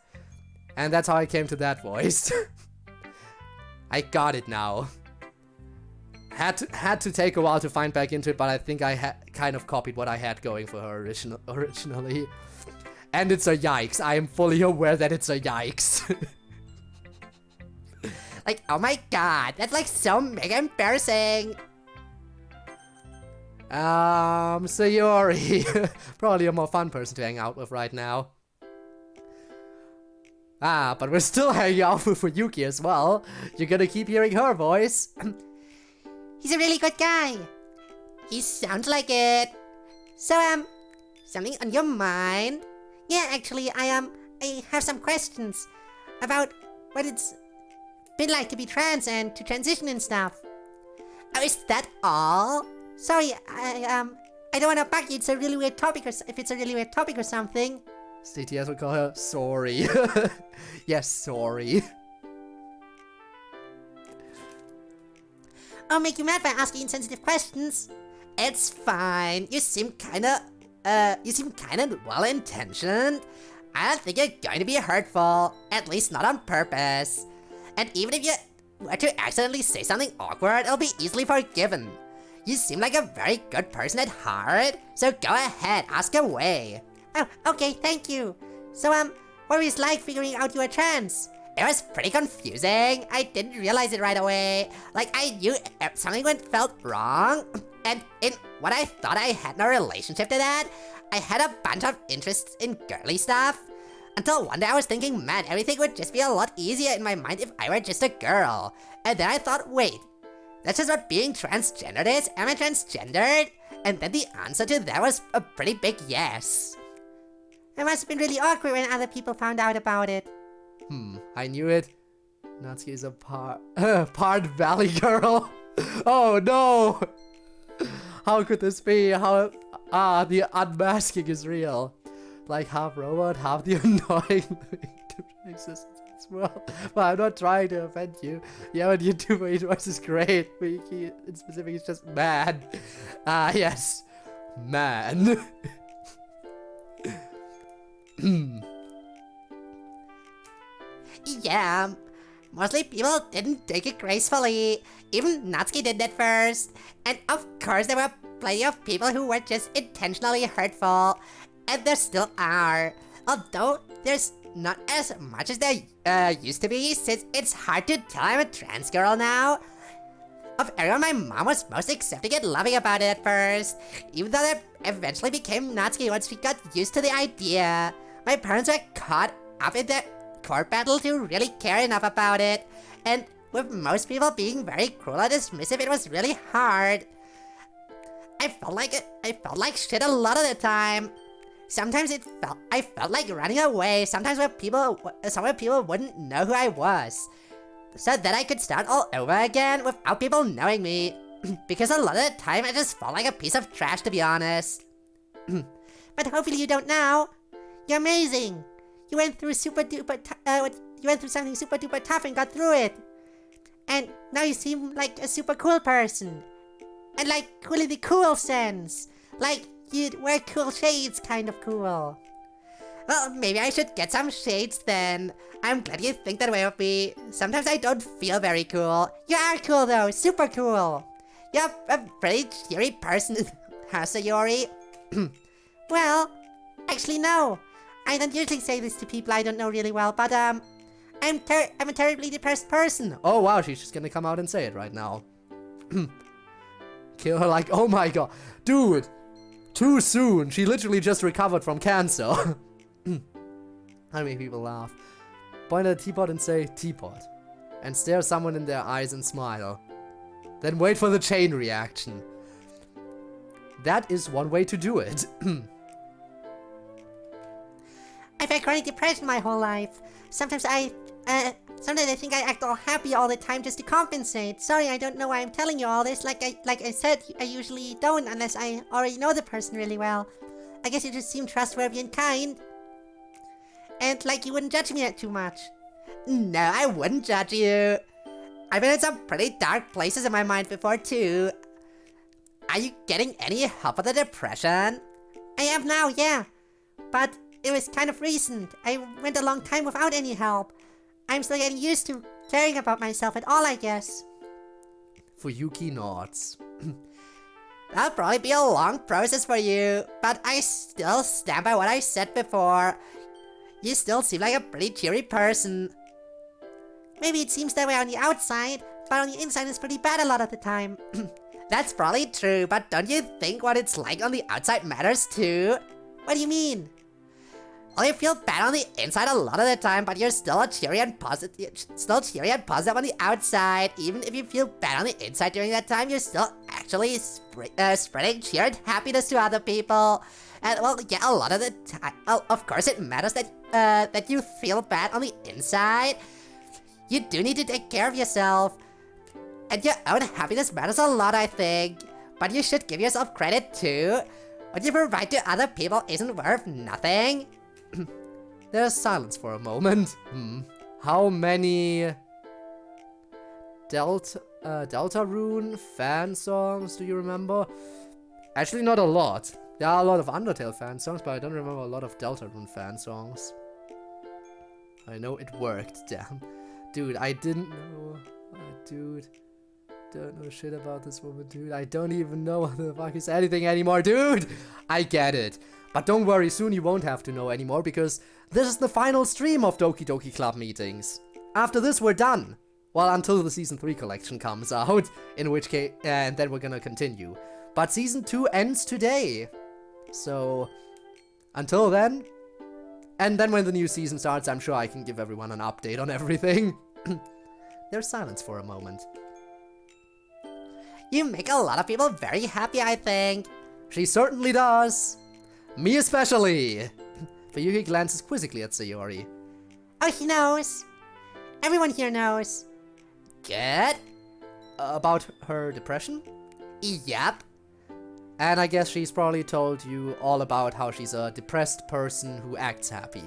And that's how I came to that voice. I got it now. Had to take a while to find back into it, but I think I kind of copied what I had going for her originally. And it's a yikes. I am fully aware that it's a yikes. Like, oh my god, that's like so mega embarrassing. Sayori. Probably a more fun person to hang out with right now. Ah, but we're still hanging out with Yuki as well. You're gonna keep hearing her voice. He's a really good guy. He sounds like it. So, something on your mind? Yeah, actually, I have some questions about what it's been like to be trans and to transition and stuff. Oh, is that all? Sorry, I don't want to bug you. It's a really weird topic, or if it's a really weird topic or something. CTS would call her sorry. Yes, sorry. I'll make you mad by asking insensitive questions. It's fine. You seem kinda well-intentioned. I don't think you're going to be hurtful. At least not on purpose. And even if you were to accidentally say something awkward, it'll be easily forgiven. You seem like a very good person at heart, so go ahead, ask away. Oh, okay, thank you. So, what was it like figuring out you were trans? It was pretty confusing. I didn't realize it right away. Like, I knew something felt wrong. And in what I thought I had no relationship to that, I had a bunch of interests in girly stuff. Until one day I was thinking, man, everything would just be a lot easier in my mind if I were just a girl. And then I thought, wait, That's just what being transgendered is. Am I transgendered? And then the answer to that was a pretty big yes. It must have been really awkward when other people found out about it. I knew it. Natsuki is a part valley girl. Oh no! How could this be? The unmasking is real. Like half robot, half the annoying existence as well. But I'm not trying to offend you. Yeah, but YouTuber voice is great. But he, in specific, is just man. Yes. Man. Yeah, mostly people didn't take it gracefully. Even Natsuki did at first. And of course there were plenty of people who were just intentionally hurtful. And there still are. Although there's not as much as there used to be, since it's hard to tell I'm a trans girl now. Of everyone, my mom was most accepting and loving about it at first. Even though that eventually became Natsuki once we got used to the idea. My parents were caught up in the court battle to really care enough about it. And with most people being very cruel and dismissive, it was really hard. I felt like shit a lot of the time. Sometimes I felt like running away. Sometimes some people wouldn't know who I was. So that I could start all over again without people knowing me. Because a lot of the time I just felt like a piece of trash, to be honest. But hopefully you don't now. You're amazing. You went through something super duper tough and got through it. And now you seem like a super cool person. And like cool in the cool sense. Like you'd wear cool shades kind of cool. Well, maybe I should get some shades then. I'm glad you think that way of me. Sometimes I don't feel very cool. You are cool though, super cool. You're a pretty cheery person, Hasayori. Well, actually no. I don't usually say this to people I don't know really well, but I'm a terribly depressed person. Oh wow, she's just gonna come out and say it right now. Kill her like, oh my god. Dude, too soon. She literally just recovered from cancer. I make people laugh. Point at a teapot and say, teapot. And stare someone in their eyes and smile. Then wait for the chain reaction. That is one way to do it. I've had chronic depression my whole life. Sometimes I think I act all happy all the time just to compensate. Sorry, I don't know why I'm telling you all this. Like I said, I usually don't unless I already know the person really well. I guess you just seem trustworthy and kind. And like you wouldn't judge me too much. No, I wouldn't judge you. I've been in some pretty dark places in my mind before too. Are you getting any help with the depression? I am now, yeah. But it was kind of recent. I went a long time without any help. I'm still getting used to caring about myself and all, I guess. Fuyuki nods. That'll probably be a long process for you, but I still stand by what I said before. You still seem like a pretty cheery person. Maybe it seems that way on the outside, but on the inside it's pretty bad a lot of the time. That's probably true, but don't you think what it's like on the outside matters too? What do you mean? Well, you feel bad on the inside a lot of the time, but you're still cheery and positive on the outside. Even if you feel bad on the inside during that time, you're still actually spreading cheer and happiness to other people. And well, yeah, a lot of the time, of course it matters that you feel bad on the inside. You do need to take care of yourself. And your own happiness matters a lot, I think. But you should give yourself credit too. What you provide to other people isn't worth nothing. There's silence for a moment. How many Deltarune fan songs do you remember? Actually, not a lot. There are a lot of Undertale fan songs, but I don't remember a lot of Deltarune fan songs. I know it worked, damn. Dude, I didn't know. Dude, don't know shit about this woman, dude. I don't even know what the fuck is anything anymore, dude! I get it. But don't worry, soon you won't have to know anymore, because this is the final stream of Doki Doki Club meetings. After this, we're done. Well, until the Season 3 collection comes out, in which case, and then we're gonna continue. But Season 2 ends today. So, until then, and then when the new season starts, I'm sure I can give everyone an update on everything. There's silence for a moment. You make a lot of people very happy, I think. She certainly does. Me especially. Fuyuki glances quizzically at Sayori. Oh, he knows. Everyone here knows. Good. About her depression? Yep. And I guess she's probably told you all about how she's a depressed person who acts happy.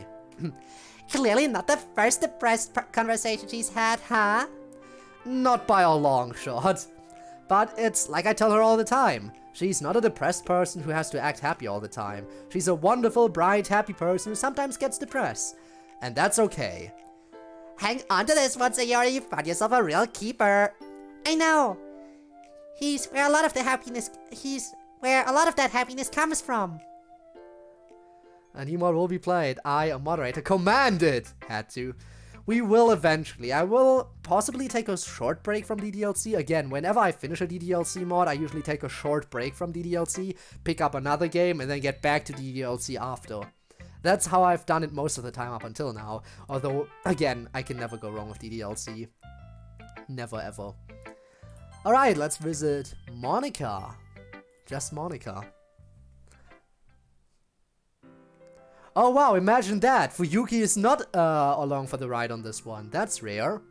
Clearly not the first depressed conversation she's had, huh? Not by a long shot. But it's like I tell her all the time. She's not a depressed person who has to act happy all the time. She's a wonderful, bright, happy person who sometimes gets depressed. And that's okay. Hang on to this one, Sayori. You found yourself a real keeper. I know. He's where a lot of that happiness comes from. And Emod will be played. I, a moderator, commanded. Had to. We will eventually. I will possibly take a short break from DDLC. Again, whenever I finish a DDLC mod, I usually take a short break from DDLC, pick up another game, and then get back to DDLC after. That's how I've done it most of the time up until now. Although, again, I can never go wrong with DDLC. Never ever. Alright, let's visit Monica. Just Monica. Oh wow, imagine that! Fuyuki is not along for the ride on this one. That's rare.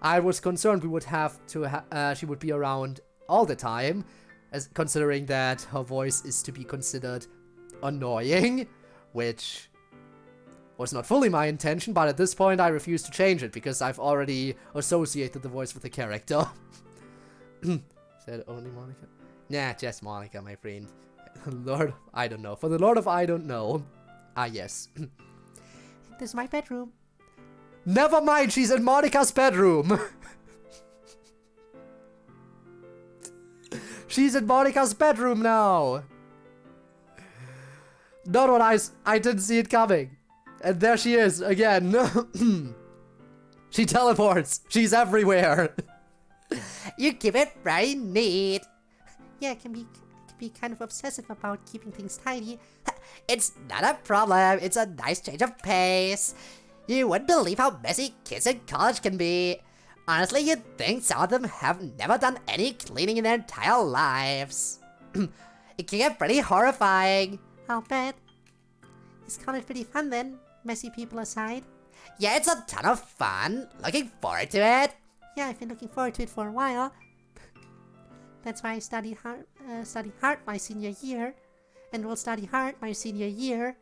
I was concerned we would have to she would be around all the time, as considering that her voice is to be considered annoying, which was not fully my intention, but at this point I refuse to change it because I've already associated the voice with the character. Said only Monica? Nah, just Monica, my friend. Lord, I don't know. For the Lord of I don't know. Ah, yes. This is my bedroom. Never mind, she's in Monica's bedroom. She's in Monica's bedroom now. Not what I didn't see it coming. And there she is again. She teleports. She's everywhere. You keep it very neat. Yeah, it can be kind of obsessive about keeping things tidy. It's not a problem. It's a nice change of pace. You wouldn't believe how messy kids in college can be. Honestly, you'd think some of them have never done any cleaning in their entire lives. It can get pretty horrifying. I'll bet. Is college pretty fun then, messy people aside? Yeah, it's a ton of fun. Looking forward to it. Yeah, I've been looking forward to it for a while. That's why I studied hard my senior year, and will study hard my senior year.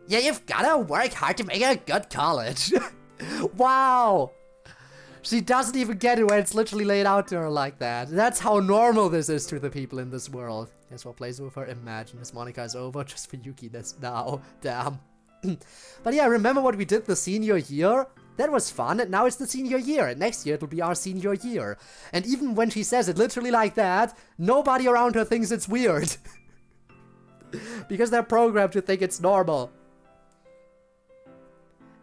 Yeah, you've gotta work hard to make it a good college. Wow! She doesn't even get it when it's literally laid out to her like that. That's how normal this is to the people in this world. Guess what plays with her? Imagine this Monica is over just for Yuki this now. Damn. But yeah, remember what we did the senior year? That was fun, and now it's the senior year, and next year it'll be our senior year. And even when she says it literally like that, nobody around her thinks it's weird. Because they're programmed to think it's normal.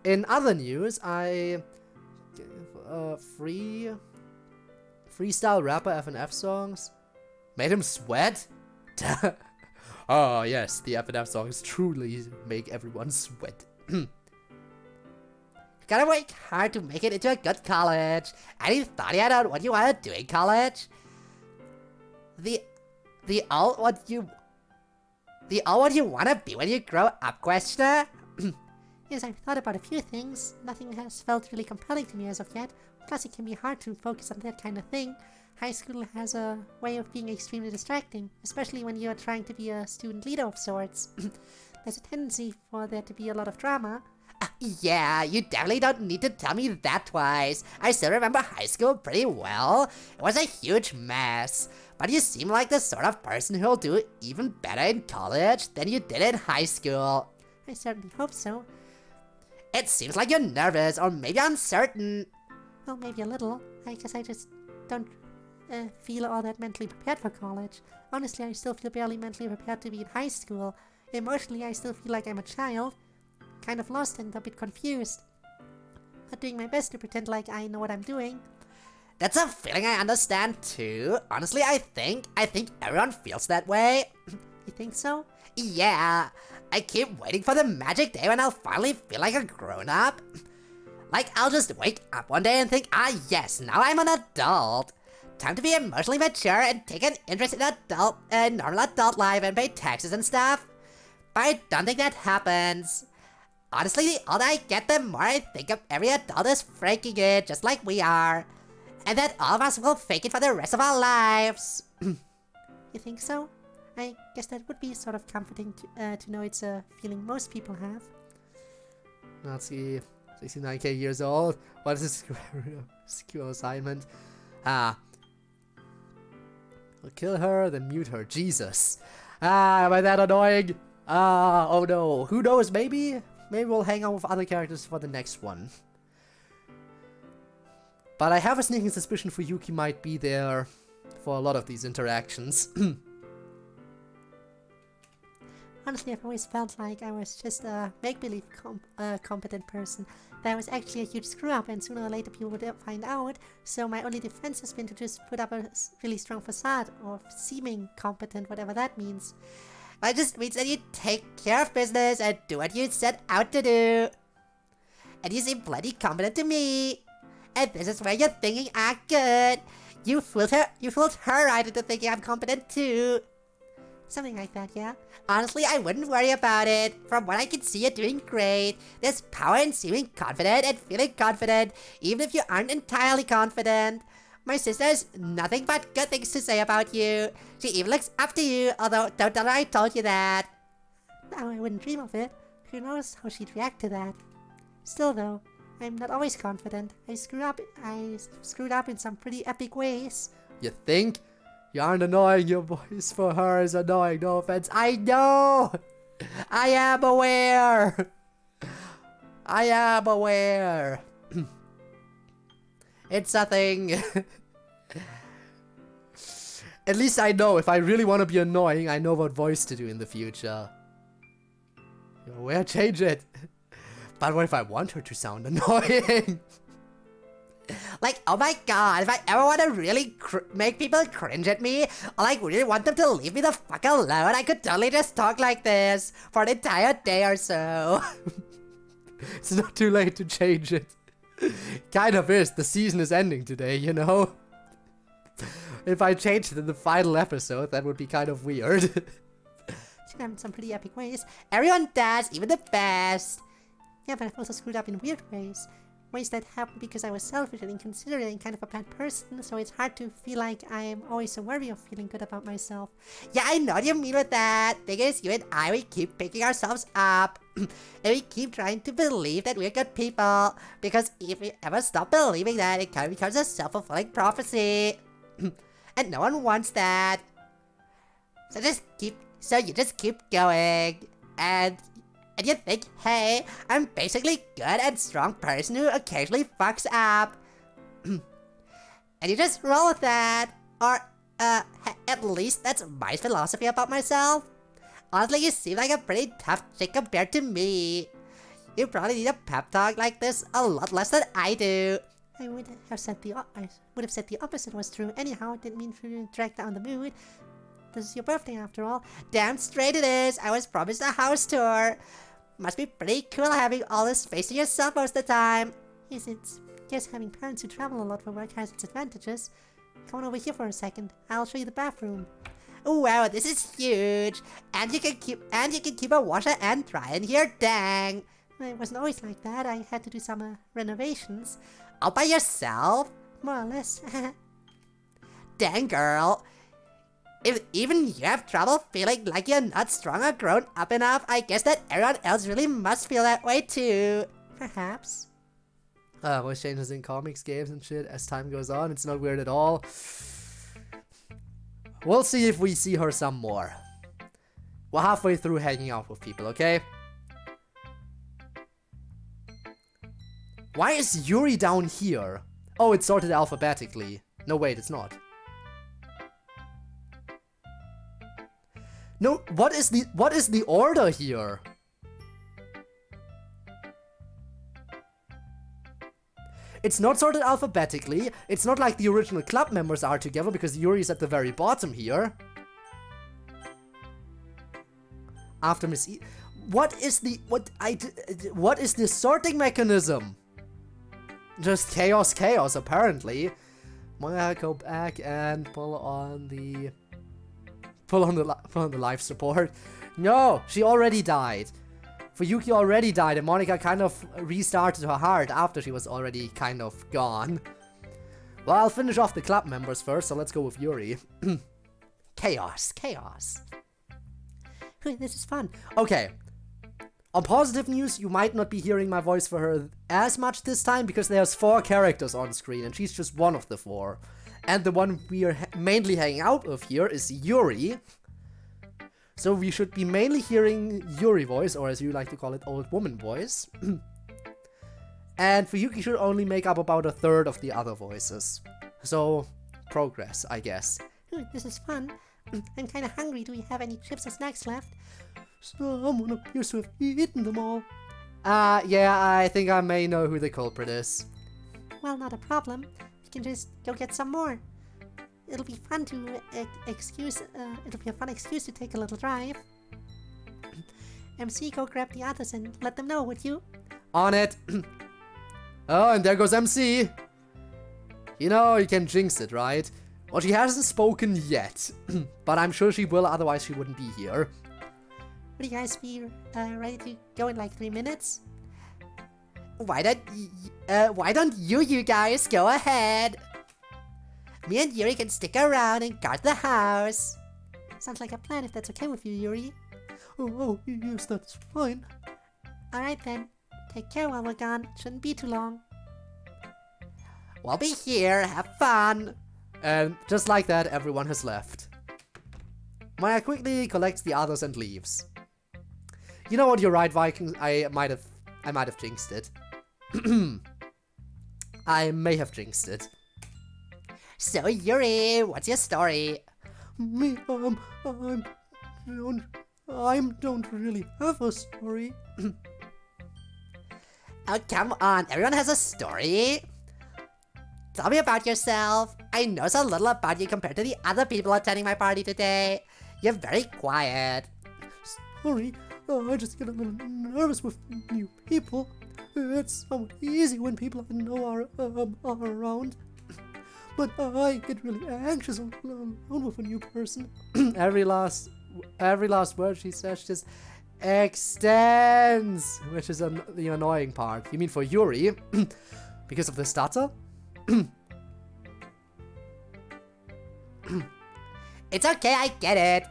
In other news, I gave freestyle rapper FNF songs. Made him sweat? Oh yes, the FNF songs truly make everyone sweat. Gotta work hard to make it into a good college. Any thought yet on what you want to do in college? The all what you wanna be when you grow up, questioner? Yes, I've thought about a few things. Nothing has felt really compelling to me as of yet. Plus, it can be hard to focus on that kind of thing. High school has a way of being extremely distracting, especially when you're trying to be a student leader of sorts. There's a tendency for there to be a lot of drama. Yeah, you definitely don't need to tell me that twice. I still remember high school pretty well. It was a huge mess. But you seem like the sort of person who'll do even better in college than you did in high school. I certainly hope so. It seems like you're nervous or maybe uncertain. Well, maybe a little. I guess I just don't feel all that mentally prepared for college. Honestly, I still feel barely mentally prepared to be in high school. Emotionally, I still feel like I'm a child. Kind of lost and a bit confused. But doing my best to pretend like I know what I'm doing. That's a feeling I understand too. Honestly, I think everyone feels that way. You think so? Yeah, I keep waiting for the magic day when I'll finally feel like a grown-up. Like, I'll just wake up one day and think, ah yes, now I'm an adult. time to be emotionally mature and take an interest in normal adult life and pay taxes and stuff. But I don't think that happens. Honestly, the older I get, the more I think of every adult is faking it, just like we are. And that all of us will fake it for the rest of our lives. You think so? I guess that would be sort of comforting to know it's a feeling most people have. Let's see. 69k years old. What is this SQL assignment? We'll kill her, then mute her. Jesus. Am I that annoying? Oh no. Who knows? Maybe we'll hang out with other characters for the next one. But I have a sneaking suspicion for Yuki might be there for a lot of these interactions. Honestly, I've always felt like I was just a make-believe competent person. That I was actually a huge screw-up, and sooner or later people would find out, so my only defense has been to just put up a really strong facade of seeming competent, whatever that means. But it just means that you take care of business and do what you set out to do. And you seem plenty competent to me. And this is where you're thinking I'm good. You fooled her right into thinking I'm competent too. Something like that, yeah? Honestly, I wouldn't worry about it. From what I can see, you're doing great. There's power in seeming confident and feeling confident, even if you aren't entirely confident. My sister has nothing but good things to say about you. She even looks up to you, although don't tell her I told you that. No, I wouldn't dream of it. Who knows how she'd react to that. Still though, I'm not always confident. I screwed up in some pretty epic ways. You think? You aren't annoying. Your voice for her is annoying. No offense. I know! I am aware! I am aware. It's a thing. At least I know if I really want to be annoying, I know what voice to do in the future. You're aware? Change it. But what if I want her to sound annoying? Like, oh my god, if I ever want to really make people cringe at me, or like really want them to leave me the fuck alone, I could totally just talk like this for an entire day or so. It's not too late to change it. Kind of is. The season is ending today, you know? If I changed it in the final episode, that would be kind of weird. Screwed up in some pretty epic ways. Everyone does, even the best. Yeah, but I've also screwed up in weird ways. Ways that happened because I was selfish and inconsiderate and kind of a bad person, so it's hard to feel like I am always so worthy of feeling good about myself. Yeah, I know what you mean with that. Because you and I, we keep picking ourselves up. And we keep trying to believe that we're good people. Because if we ever stop believing that, it kind of becomes a self-fulfilling prophecy. And no one wants that. So you just keep going. And you think, hey, I'm basically good and strong person who occasionally fucks up. And you just roll with that. Or, at least that's my philosophy about myself. Honestly, you seem like a pretty tough chick compared to me. You probably need a pep talk like this a lot less than I do. I would have said the opposite was true. Anyhow, didn't mean to drag down the mood. This is your birthday after all. Damn straight it is. I was promised a house tour. Must be pretty cool having all this space to yourself most of the time. Yes, it's just having parents who travel a lot for work has its advantages. Come on over here for a second. I'll show you the bathroom. Wow, this is huge. And you can keep a washer and dryer in here. Dang. It wasn't always like that. I had to do some renovations. All by yourself? More or less. Dang, girl. If even you have trouble feeling like you're not strong or grown up enough, I guess that everyone else really must feel that way too. Perhaps. Voice changes in comics, games, and shit as time goes on. It's not weird at all. We'll see if we see her some more. We're halfway through hanging out with people, okay? Why is Yuri down here? Oh, it's sorted alphabetically. No, wait, it's not. No, what is the order here? It's not sorted alphabetically. It's not like the original club members are together because Yuri's at the very bottom here. After Miss E, what is the sorting mechanism? Just chaos, apparently. Maya, go back and pull on the life support. No, she already died. Fuyuki already died, and Monica kind of restarted her heart after she was already kind of gone. Well, I'll finish off the club members first, so let's go with Yuri. Chaos, chaos. This is fun. Okay. On positive news, you might not be hearing my voice for her as much this time because there's 4 characters on screen and she's just one of the 4. And the one we are mainly hanging out with here is Yuri. So we should be mainly hearing Yuri voice, or as you like to call it, old woman voice. And Fuyuki should only make up about 1/3 of the other voices. So, progress, I guess. This is fun. I'm kind of hungry. Do we have any chips or snacks left? Someone appears to have eaten them all. Yeah, I think I may know who the culprit is. Well, not a problem. We can just go get some more. It'll be fun to it'll be a fun excuse to take a little drive. MC, go grab the others and let them know, would you? On it. Oh, and there goes MC. You know, you can jinx it, right? Well, she hasn't spoken yet, but I'm sure she will, otherwise she wouldn't be here. Would you guys be ready to go in like 3 minutes? Why don't you guys go ahead? Me and Yuri can stick around and guard the house. Sounds like a plan if that's okay with you, Yuri. Oh, yes, that's fine. Alright then. Take care while we're gone. Shouldn't be too long. We'll be here. Have fun. And just like that, everyone has left. Maya quickly collects the others and leaves. You know what, you're right, Vikings. I might have jinxed it. I may have jinxed it. So Yuri, what's your story? Me, I don't really have a story. Oh, come on. Everyone has a story. Tell me about yourself. I know so little about you compared to the other people attending my party today. You're very quiet. Sorry, I just get a little nervous with new people. It's somewhat easy when people I know are around. But I get really anxious alone with a new person. every last word she says just extends, which is the annoying part. You mean for Yuri? Because of the stutter? It's okay, I get it.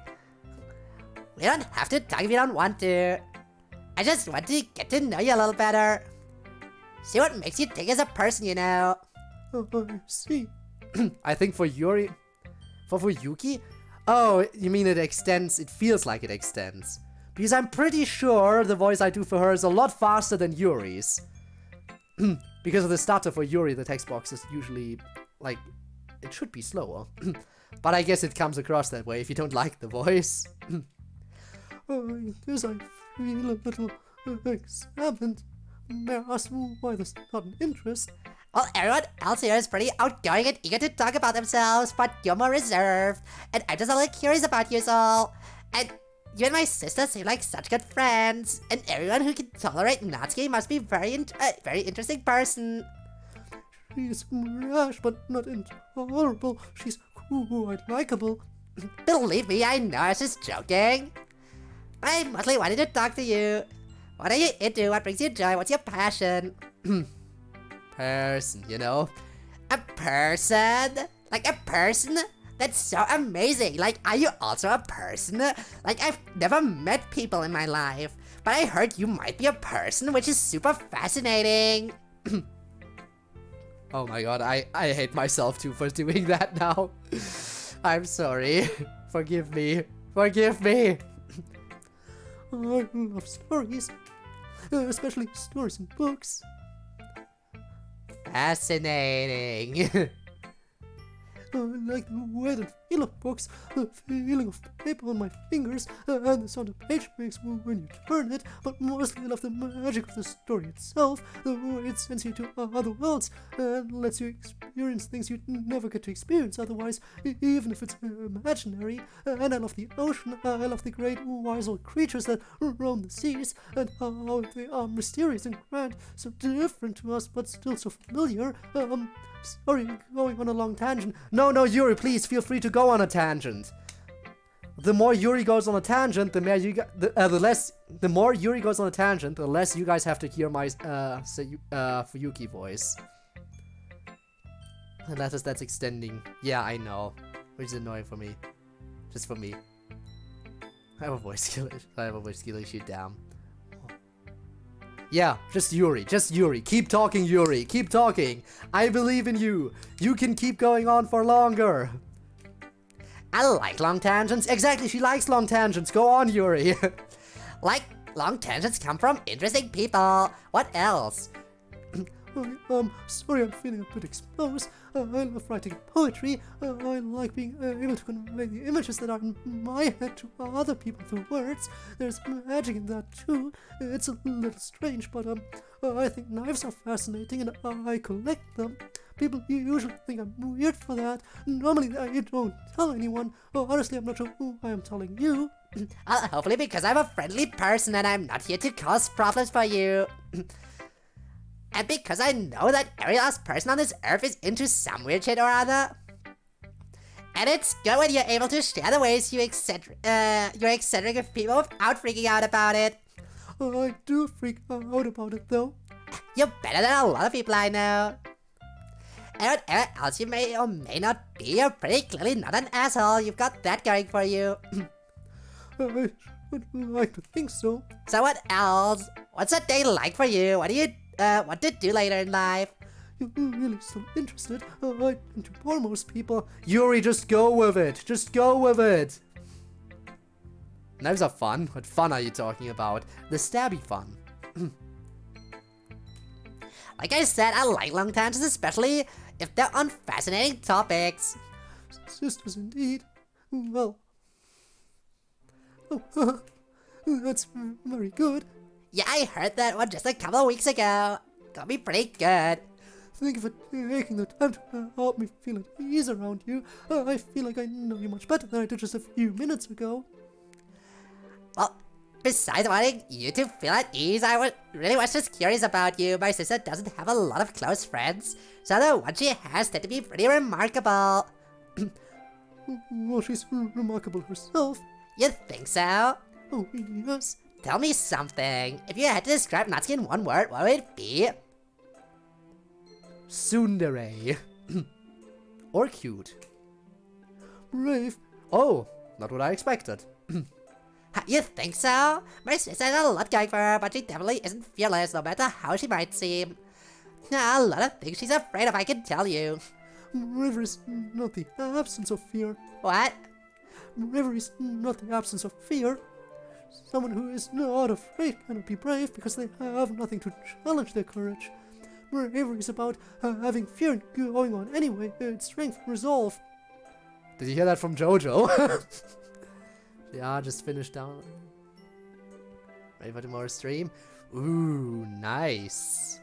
We don't have to talk if you don't want to. I just want to get to know you a little better. See what makes you tick as a person, you know. I see. I think for Yuri... For Yuki? Oh, you mean it extends, it feels like it extends. Because I'm pretty sure the voice I do for her is a lot faster than Yuri's. Because of the stutter for Yuri, the text box is usually, like, it should be slower. But I guess it comes across that way if you don't like the voice. I guess I feel a little examined. May I ask why there's not an interest? Well, everyone else here is pretty outgoing and eager to talk about themselves, but you're more reserved. And I'm just a little curious about you all. And you and my sister seem like such good friends. And everyone who can tolerate Natsuki must be very interesting person. She's rash, but not intolerable. She's quite likable. Believe me, I know I was just joking. I mostly wanted to talk to you. What are you into? What brings you joy? What's your passion? Person, you know? A person? Like a person? That's so amazing. Like, are you also a person? Like, I've never met people in my life, but I heard you might be a person, which is super fascinating. Oh my god, I hate myself too for doing that now. I'm sorry. Forgive me. Forgive me. I love stories. Especially stories and books. Fascinating. I like the way that feel of books, the feeling of paper on my fingers, and the sound a page makes when you turn it, but mostly I love the magic of the story itself, the way it sends you to other worlds, and lets you experience things you'd never get to experience otherwise, even if it's imaginary. And I love the ocean, I love the great wise old creatures that roam the seas, and how they are mysterious and grand, so different to us, but still so familiar. Sorry, going on a long tangent. No, Yuri, please feel free to go on a tangent. The more Yuri goes on a tangent, the more Yuri goes on a tangent, the less you guys have to hear my Fuyuki voice. And that's extending. Yeah, I know, which is annoying for me. Just for me. I have a voice skill issue. Damn. Yeah, just Yuri. Keep talking, Yuri. Keep talking. I believe in you. You can keep going on for longer. I like long tangents. Exactly, she likes long tangents. Go on, Yuri. Like, long tangents come from interesting people. What else? Sorry, I'm feeling a bit exposed. I love writing poetry. I like being able to convey the images that are in my head to other people through words. There's magic in that too. It's a little strange, but I think knives are fascinating and I collect them. People usually think I'm weird for that. Normally I don't tell anyone. Honestly, I'm not sure who I am telling you. Hopefully because I'm a friendly person and I'm not here to cause problems for you. And because I know that every last person on this earth is into some weird shit or other. And it's good when you're able to share the ways you're eccentric with people without freaking out about it. I do freak out about it though. You're better than a lot of people I know. And whatever else you may or may not be, you're pretty clearly not an asshole. You've got that going for you. I would like to think so. So what else? What's a day like for you? What do you want to do later in life? You're really so interested. I tend to bore most people. Yuri, just go with it. Just go with it. Knives are fun. What fun are you talking about? The stabby fun. Like I said, I like long tangents, especially if they're on fascinating topics. Sisters indeed. Well. Oh, that's very good. Yeah, I heard that one just a couple of weeks ago. Got me pretty good. Thank you for taking the time to help me feel at ease around you. I feel like I know you much better than I did just a few minutes ago. Well, besides wanting you to feel at ease, I was just curious about you. My sister doesn't have a lot of close friends, so the ones she has tend to be pretty remarkable. Well, she's remarkable herself. You think so? Oh, yes. Tell me something. If you had to describe Natsuki in one word, what would it be? Tsundere. Or cute. Brave. Oh, not what I expected. You think so? My sister has a lot going for her, but she definitely isn't fearless, no matter how she might seem. A lot of things she's afraid of, I can tell you. Bravery is not the absence of fear. What? Bravery is not the absence of fear. Someone who is not afraid cannot be brave because they have nothing to challenge their courage. Bravery is about having fear and going on anyway. It's strength and resolve. Did you hear that from JoJo? Yeah, just finished down. Ready for tomorrow's stream? Ooh, nice.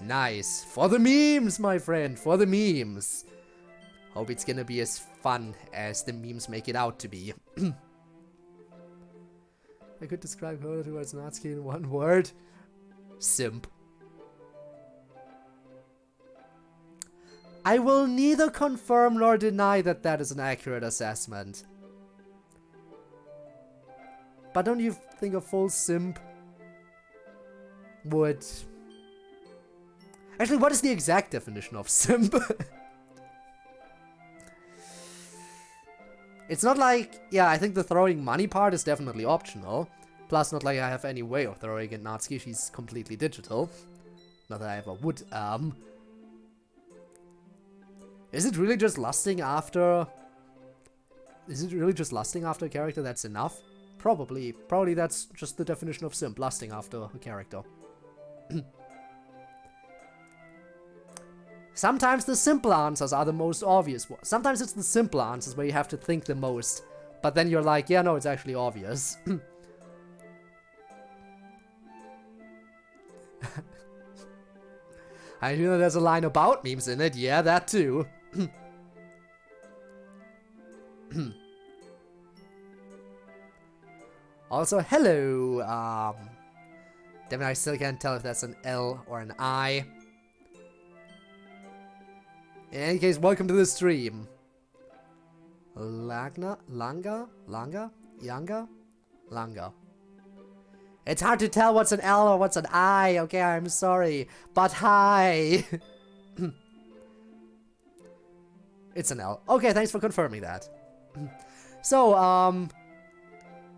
Nice. For the memes, my friend. For the memes. Hope it's gonna be as fun as the memes make it out to be. I could describe her towards Natsuki in one word. Simp. I will neither confirm nor deny that that is an accurate assessment. But don't you think a full simp would... Actually, what is the exact definition of simp? It's not like... Yeah, I think the throwing money part is definitely optional. Plus, not like I have any way of throwing at Natsuki. She's completely digital. Not that I ever would. Is it really just lusting after... Is it really just lusting after a character that's enough? Probably. Probably that's just the definition of simp, lusting after a character. Sometimes the simple answers are the most obvious ones. Sometimes it's the simple answers where you have to think the most. But then you're like, yeah, no, it's actually obvious. I know there's a line about memes in it. Yeah, that too. Also, hello. Damn it, I still can't tell if that's an L or an I. In any case, welcome to the stream. Langa? It's hard to tell what's an L or what's an I. Okay, I'm sorry. But hi. It's an L. Okay, thanks for confirming that. So,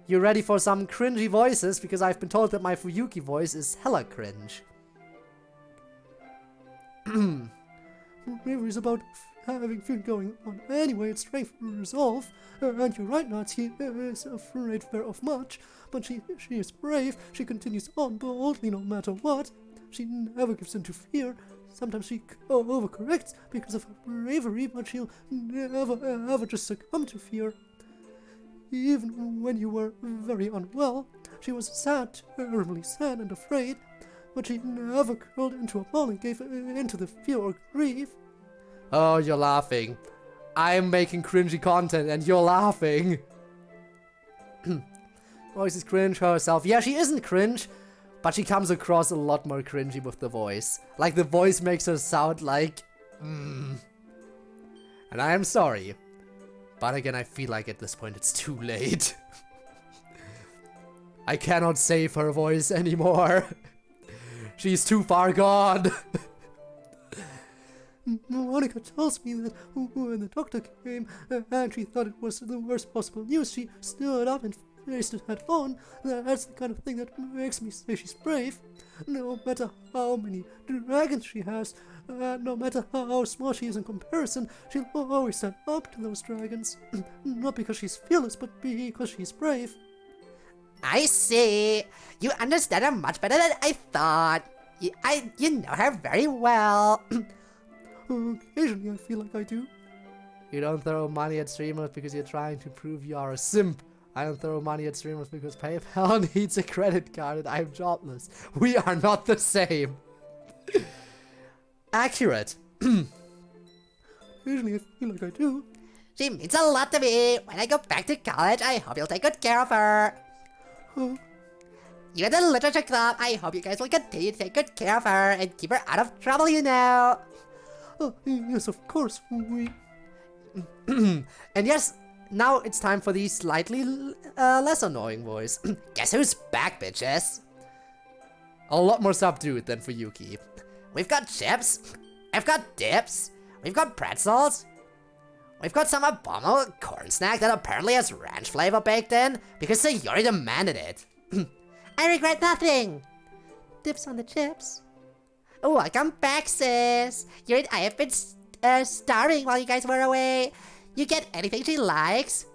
you ready for some cringy voices? Because I've been told that my Fuyuki voice is hella cringe. Whatever is about having fear going on anyway, it's strength for resolve. And you're right, Natsuki is afraid of much, but she is brave. She continues on boldly no matter what. She never gives in to fear. Sometimes she overcorrects because of her bravery, but she'll never ever just succumb to fear. Even when you were very unwell, she was sad, terribly sad and afraid, but she never curled into a ball and gave into the fear or grief. Oh, you're laughing. I'm making cringy content and you're laughing. Voice is cringe herself. Yeah, she isn't cringe, but she comes across a lot more cringy with the voice. Like, the voice makes her sound like... And I am sorry. But again, I feel like at this point it's too late. I cannot save her voice anymore. She's too far gone. Monica tells me that when the doctor came and she thought it was the worst possible news, she stood up and faced it head on. That's the kind of thing that makes me say she's brave. No matter how many dragons she has, no matter how small she is in comparison, she'll always stand up to those dragons. Not because she's fearless, but because she's brave. I see. You understand her much better than I thought. You know her very well. Occasionally I feel like I do. You don't throw money at streamers because you're trying to prove you are a simp. I don't throw money at streamers because PayPal needs a credit card and I'm jobless. We are not the same. Accurate. Occasionally I feel like I do. She means a lot to me. When I go back to college, I hope you'll take good care of her. You and the literature club, I hope you guys will continue to take good care of her and keep her out of trouble, you know. Yes, of course, we... And yes, now it's time for the slightly less annoying voice. Guess who's back, bitches? A lot more subdued than for Yuki. We've got chips. I've got dips. We've got pretzels. We've got some abominable corn snack that apparently has ranch flavor baked in because Sayori demanded it. I regret nothing. Dips on the chips. Welcome back, sis. Yuri and I have been starving while you guys were away. You get anything she likes?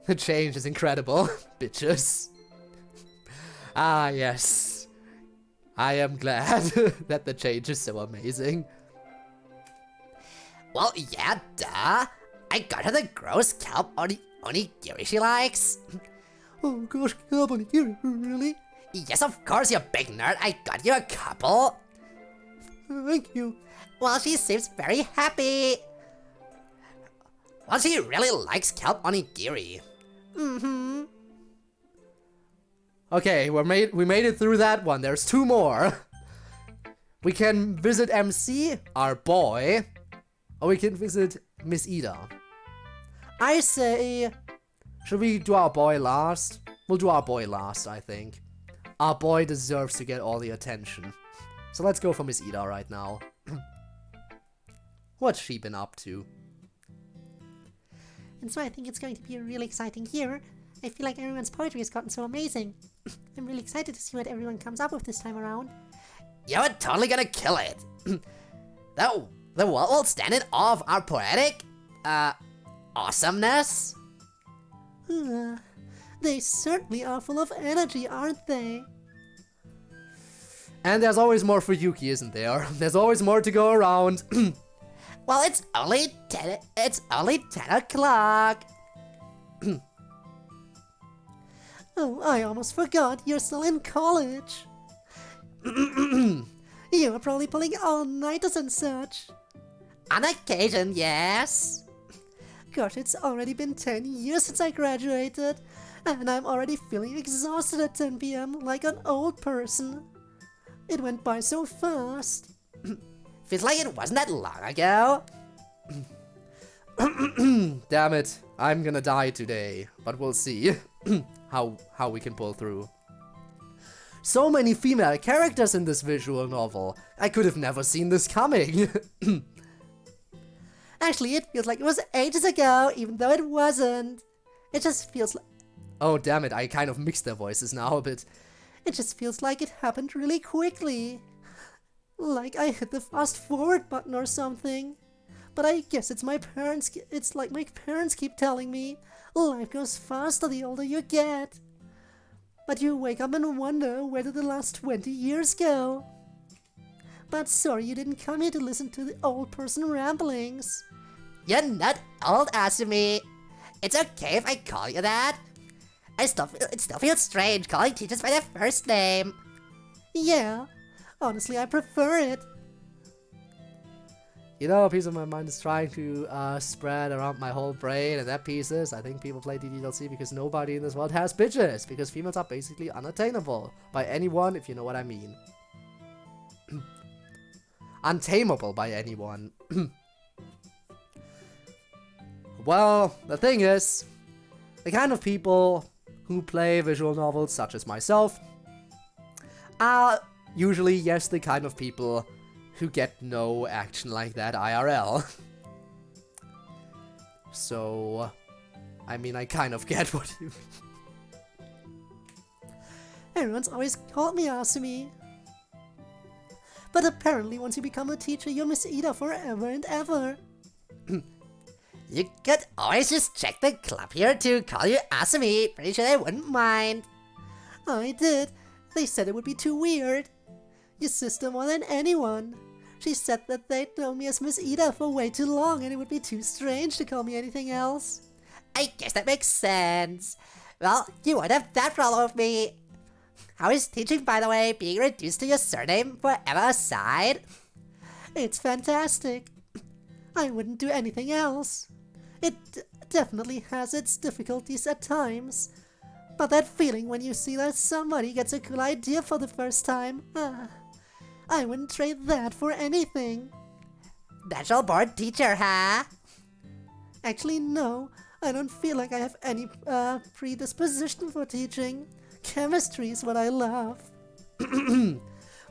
The change is incredible, bitches. Ah, yes. I am glad that the change is so amazing. Well, yeah, duh. I got her the gross kelp onigiri she likes. Oh gosh, kelp onigiri, really? Yes, of course, you big nerd. I got you a couple. Thank you. Well, she seems very happy. Well, she really likes kelp onigiri. Okay, we made it through that one. There's two more. We can visit MC, our boy, or we can visit Miss Ida. I say, should we do our boy last? We'll do our boy last, I think. Our boy deserves to get all the attention. So let's go for Miss Ida right now. What's she been up to? And so I think it's going to be a really exciting year. I feel like everyone's poetry has gotten so amazing. I'm really excited to see what everyone comes up with this time around. You're totally gonna kill it. The world will stand in awe of our poetic, awesomeness. They certainly are full of energy, aren't they? And there's always more for Yuki, isn't there? There's always more to go around. Well, it's only 10 o'clock. Oh, I almost forgot you're still in college. You are probably pulling all-nighters and such. On occasion, yes. Gosh, it's already been 10 years since I graduated, and I'm already feeling exhausted at 10 p.m. like an old person. It went by so fast. Feels like it wasn't that long ago. Damn it, I'm gonna die today, but we'll see how we can pull through. So many female characters in this visual novel. I could have never seen this coming. Actually, it feels like it was ages ago, even though it wasn't. It just feels like... Oh damn it, I kind of mixed their voices now a bit. It just feels like it happened really quickly. Like I hit the fast forward button or something. But I guess it's my parents. It's like my parents keep telling me, life goes faster the older you get. But you wake up and wonder, where did the last 20 years go? But sorry you didn't come here to listen to the old person ramblings. You're not old, Asumi. It's okay if I call you that. It still feels strange calling teachers by their first name. Yeah, honestly I prefer it. You know, a piece of my mind is trying to spread around my whole brain, and that piece is, I think people play DDLC because nobody in this world has bitches, because females are basically unattainable by anyone, if you know what I mean. Untamable by anyone. Well, the thing is, the kind of people who play visual novels, such as myself, are usually, yes, the kind of people who get no action like that IRL. So, I mean, I kind of get what you mean. Everyone's always called me Asumi. But apparently once you become a teacher, you'll miss Ida forever and ever. You could always just check the club here to call you Asumi. Pretty sure they wouldn't mind. I did. They said it would be too weird. Your sister more than anyone. She said that they'd known me as Miss Ida for way too long and it would be too strange to call me anything else. I guess that makes sense. Well, you won't have that problem with me. How is teaching, by the way, being reduced to your surname forever aside? It's fantastic. I wouldn't do anything else. It definitely has its difficulties at times. But that feeling when you see that somebody gets a cool idea for the first time, I wouldn't trade that for anything. Natural born teacher, huh? Actually, no. I don't feel like I have any predisposition for teaching. Chemistry is what I love.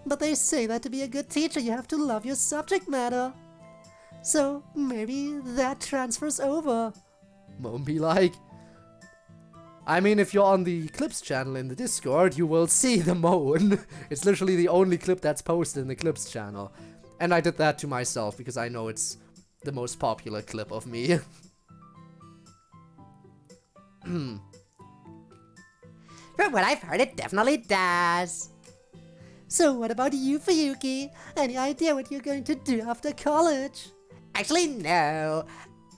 But they say that to be a good teacher you have to love your subject matter. So maybe that transfers over. Won't be like. I mean, if you're on the Clips channel in the Discord, you will see the moan. It's literally the only clip that's posted in the Clips channel. And I did that to myself because I know it's the most popular clip of me. From what I've heard, it definitely does. So what about you, Fuyuki? Any idea what you're going to do after college? Actually, no.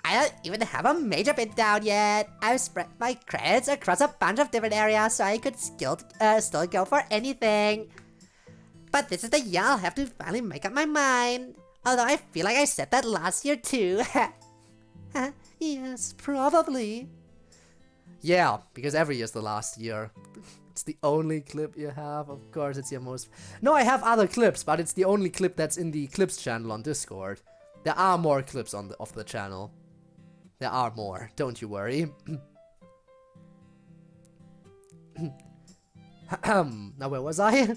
I don't even have a major bid down yet. I've spread my credits across a bunch of different areas so I could still go for anything. But this is the year I'll have to finally make up my mind. Although I feel like I said that last year too. Yes, probably. Yeah, because every year's the last year. It's the only clip you have. Of course, it's your most... No, I have other clips, but it's the only clip that's in the Clips channel on Discord. There are more clips on of the channel. There are more, don't you worry. Now where was I?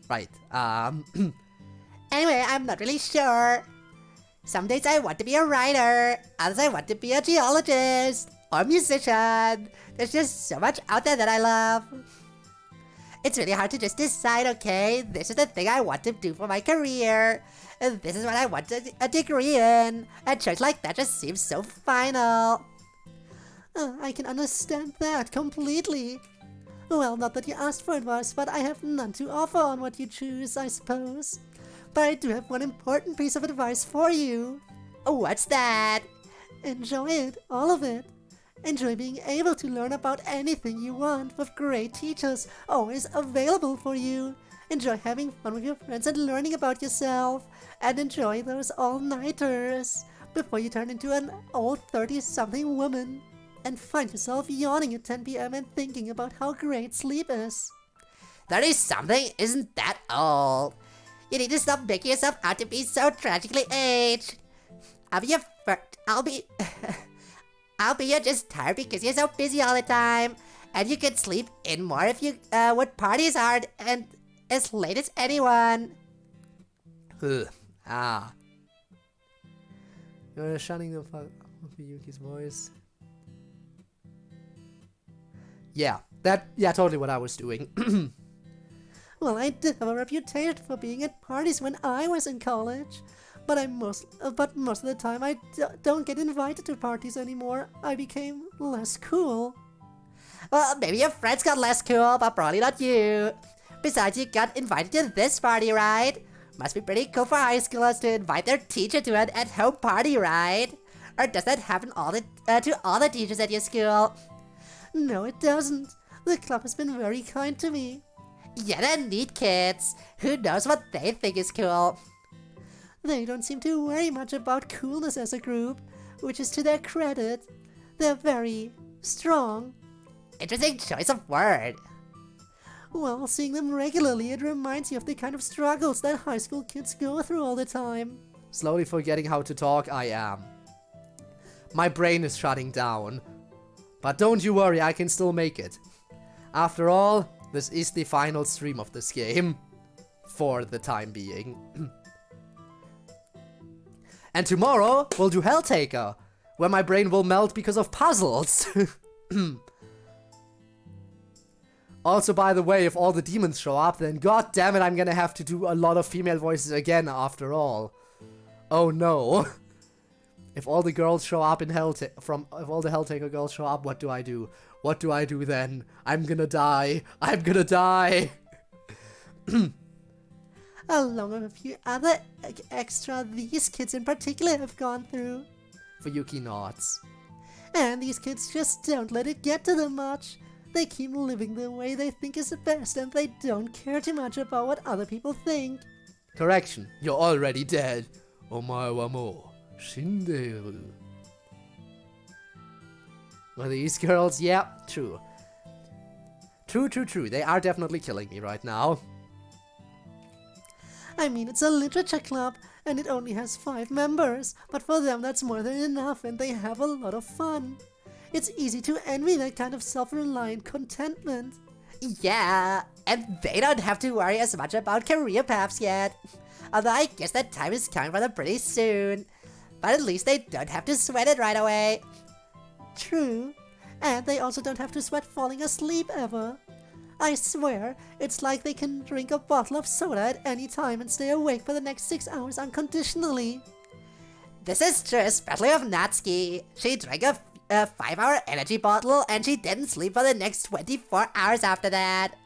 Right, Anyway, I'm not really sure. Some days I want to be a writer, others I want to be a geologist, or a musician. There's just so much out there that I love. It's really hard to just decide, okay, this is the thing I want to do for my career, and this is what I want a degree in. A choice like that just seems so final. I can understand that completely. Well, not that you asked for advice, but I have none to offer on what you choose, I suppose. But I do have one important piece of advice for you. What's that? Enjoy it, all of it. Enjoy being able to learn about anything you want with great teachers always available for you. Enjoy having fun with your friends and learning about yourself. And enjoy those all-nighters before you turn into an old 30-something woman and find yourself yawning at 10 p.m. and thinking about how great sleep is. 30-something isn't that old. You need to stop making yourself out to be so tragically aged. I'll be your I'll be you're just tired because you're so busy all the time. And you could sleep in more if you would party as hard and as late as anyone. You're shutting the fuck up for Yuki's voice. Yeah, totally what I was doing. Well, I did have a reputation for being at parties when I was in college. But most of the time I don't get invited to parties anymore. I became less cool. Well, maybe your friends got less cool, but probably not you. Besides, you got invited to this party, right? Must be pretty cool for high schoolers to invite their teacher to an at-home party, right? Or does that happen to all the teachers at your school? No, it doesn't. The club has been very kind to me. Yeah, they're neat kids. Who knows what they think is cool? They don't seem to worry much about coolness as a group, which is to their credit. They're very strong. Interesting choice of word. Well, seeing them regularly, it reminds you of the kind of struggles that high school kids go through all the time. Slowly forgetting how to talk, I am. My brain is shutting down. But don't you worry, I can still make it. After all, this is the final stream of this game. For the time being. And tomorrow, we'll do Helltaker, where my brain will melt because of puzzles. Also, by the way, if all the demons show up, then god damn it, I'm gonna have to do a lot of female voices again after all. Oh no. If all the girls show up in if all the Helltaker girls show up, what do I do? What do I do then? I'm gonna die. I'm gonna die. Along with a few other extra these kids in particular have gone through. For Yuki nods. And these kids just don't let it get to them much. They keep living the way they think is the best and they don't care too much about what other people think. Correction, you're already dead. Omae wa mou shinderu. Well, these girls, yeah, true. True. They are definitely killing me right now. I mean, it's a literature club, and it only has 5 members, but for them that's more than enough, and they have a lot of fun. It's easy to envy that kind of self-reliant contentment. Yeah, and they don't have to worry as much about career paths yet. Although I guess that time is coming for them pretty soon. But at least they don't have to sweat it right away. True, and they also don't have to sweat falling asleep ever. I swear, it's like they can drink a bottle of soda at any time and stay awake for the next 6 hours unconditionally. This is true, especially of Natsuki. She drank a 5-hour energy bottle and she didn't sleep for the next 24 hours after that.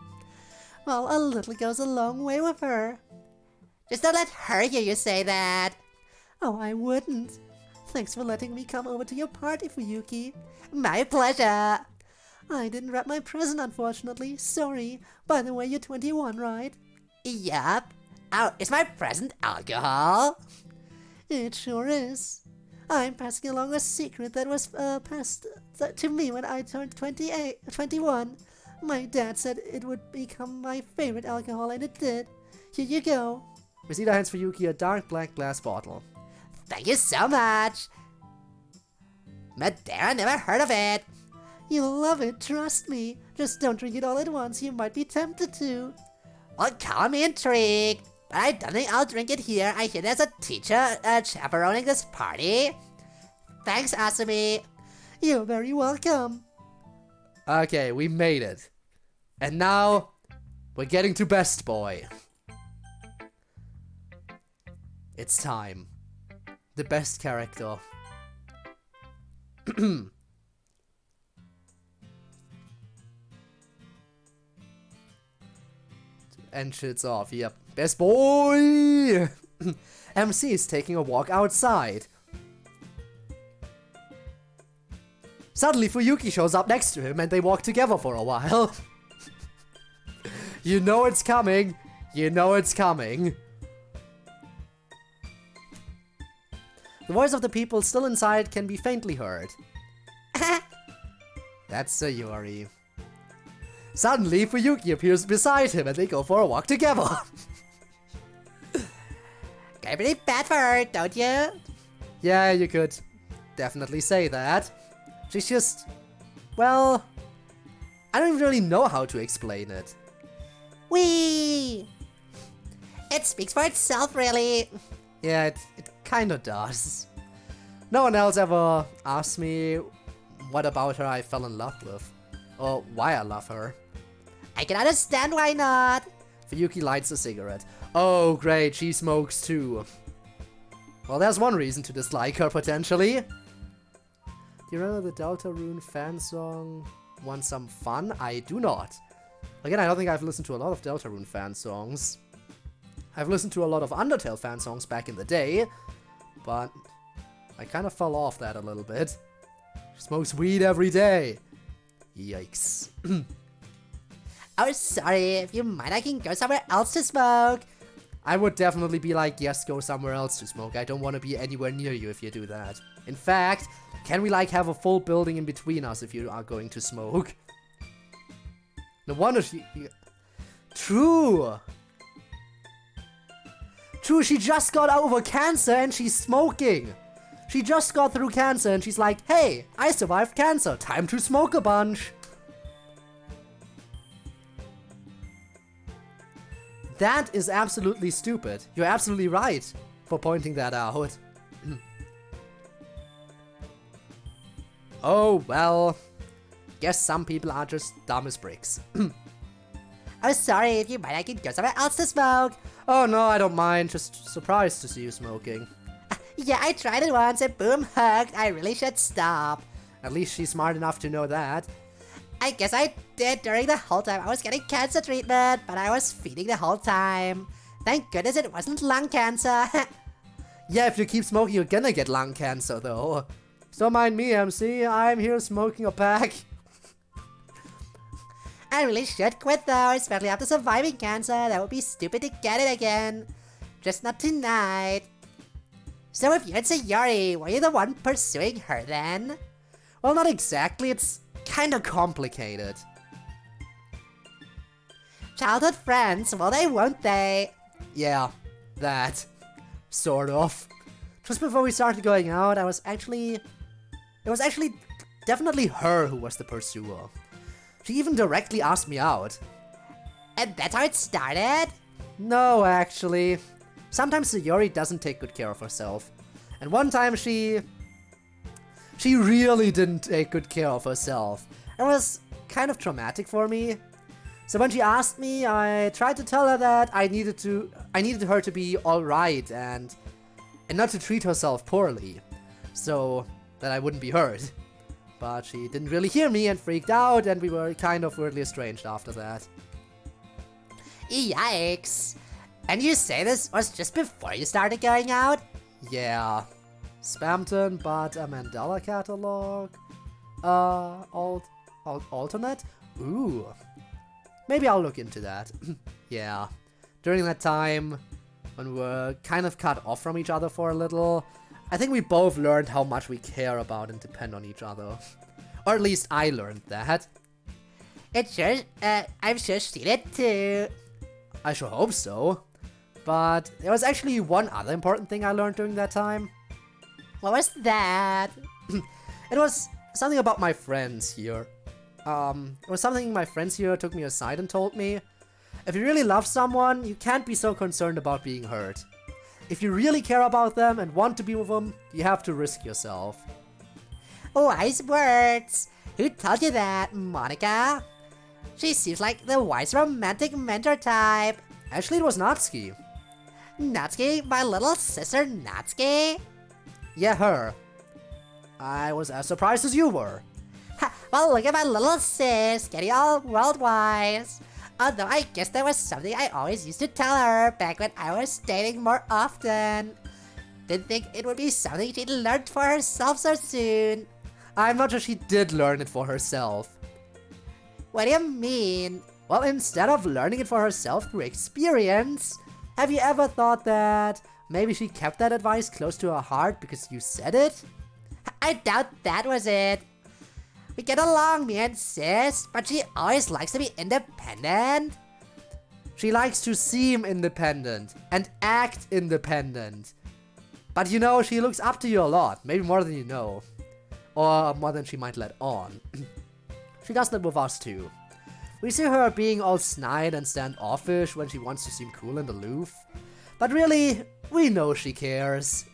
Well, a little goes a long way with her. Just don't let her hear you say that. Oh, I wouldn't. Thanks for letting me come over to your party, Fuyuki. My pleasure. I didn't wrap my present, unfortunately. Sorry. By the way, you're 21, right? Yup. Oh, is my present alcohol? It sure is. I'm passing along a secret that was passed to me when I turned 21. My dad said it would become my favorite alcohol, and it did. Here you go. Reseda hands for Yuki a dark black glass bottle. Thank you so much. Madeira, never heard of it. You'll love it, trust me. Just don't drink it all at once, you might be tempted to. Well, call me intrigued. But I don't think I'll drink it here. I hear there's a teacher chaperoning this party. Thanks, Asumi. You're very welcome. Okay, we made it. And now, we're getting to Best Boy. It's time. The best character. and shits off. Yep. Best boy! MC is taking a walk outside. Suddenly Fuyuki shows up next to him and they walk together for a while. You know it's coming. You know it's coming. The voice of the people still inside can be faintly heard. That's Sayori. Suddenly, Fuyuki appears beside him and they go for a walk together. Got pretty bad for her, don't you? Yeah, you could definitely say that. She's just... well... I don't even really know how to explain it. Whee! It speaks for itself, really. Yeah, it kinda does. No one else ever asked me what about her I fell in love with. Or why I love her. I can understand why not. Fuyuki lights a cigarette. Oh great, she smokes too. Well, there's one reason to dislike her, potentially. Do you remember the Deltarune fan song, Want Some Fun? I do not. Again, I don't think I've listened to a lot of Deltarune fan songs. I've listened to a lot of Undertale fan songs back in the day, but I kind of fell off that a little bit. She smokes weed every day. Yikes. Oh, sorry. If you mind, I can go somewhere else to smoke. I would definitely be like, yes, go somewhere else to smoke. I don't want to be anywhere near you if you do that. In fact, can we like have a full building in between us if you are going to smoke? No wonder she... True! True, she just got over cancer and she's smoking! She just got through cancer and she's like, hey, I survived cancer, time to smoke a bunch! That is absolutely stupid. You're absolutely right for pointing that out. Oh, well. Guess some people are just dumb as bricks. Oh, sorry. If you mind, I can go somewhere else to smoke. Oh no, I don't mind. Just surprised to see you smoking. Yeah, I tried it once and boom, hooked. I really should stop. At least she's smart enough to know that. I guess I did during the whole time I was getting cancer treatment, but I was feeding the whole time. Thank goodness it wasn't lung cancer. Yeah, if you keep smoking, you're gonna get lung cancer, though. Don't mind me, MC. I'm here smoking a pack. I really should quit though, especially after surviving cancer. That would be stupid to get it again. Just not tonight. So if you and Sayori, were you the one pursuing her then? Well, not exactly. It's kinda complicated. Childhood friends, will they, won't they? Yeah, that. Sort of. Just before we started going out, it was actually definitely her who was the pursuer. She even directly asked me out. And that's how it started? No, actually. Sometimes Sayori doesn't take good care of herself. And one time she really didn't take good care of herself. It was kind of traumatic for me. So when she asked me, I tried to tell her that I needed her to be alright and not to treat herself poorly. So that I wouldn't be hurt. But she didn't really hear me and freaked out, and we were kind of weirdly estranged after that. Yikes. And you say this was just before you started going out? Yeah. Spamton, but a Mandela catalog? Alternate? Ooh. Maybe I'll look into that. Yeah. During that time, when we were kind of cut off from each other for a little, I think we both learned how much we care about and depend on each other. Or at least I learned that. I'm sure she did too. I sure hope so. But there was actually one other important thing I learned during that time. What was that? It was something about my friends here. It was something my friends here took me aside and told me. If you really love someone, you can't be so concerned about being hurt. If you really care about them and want to be with them, you have to risk yourself. Wise words. Who told you that, Monica? She seems like the wise romantic mentor type. Actually, it was Natsuki. Natsuki? My little sister Natsuki? Yeah, her. I was as surprised as you were. Ha, well, look at my little sis, getting all world-wise. Although I guess that was something I always used to tell her back when I was dating more often. Didn't think it would be something she'd learned for herself so soon. I'm not sure she did learn it for herself. What do you mean? Well, instead of learning it for herself through experience, have you ever thought that maybe she kept that advice close to her heart because you said it? I doubt that was it. We get along, me and sis, but she always likes to be independent. She likes to seem independent and act independent. But you know, she looks up to you a lot, maybe more than you know. Or more than she might let on. She does that with us too. We see her being all snide and standoffish when she wants to seem cool and aloof. But really, we know she cares.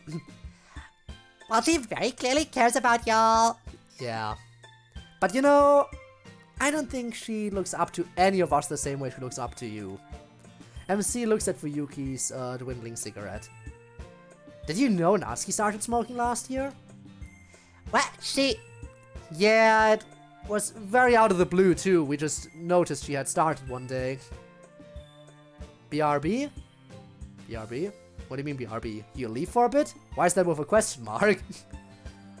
Well, she very clearly cares about y'all. Yeah. But you know, I don't think she looks up to any of us the same way she looks up to you. MC looks at Fuyuki's dwindling cigarette. Did you know Natsuki started smoking last year? What? She... Yeah, it was very out of the blue too. We just noticed she had started one day. BRB? BRB? What do you mean BRB? You leave for a bit? Why is that with a question mark?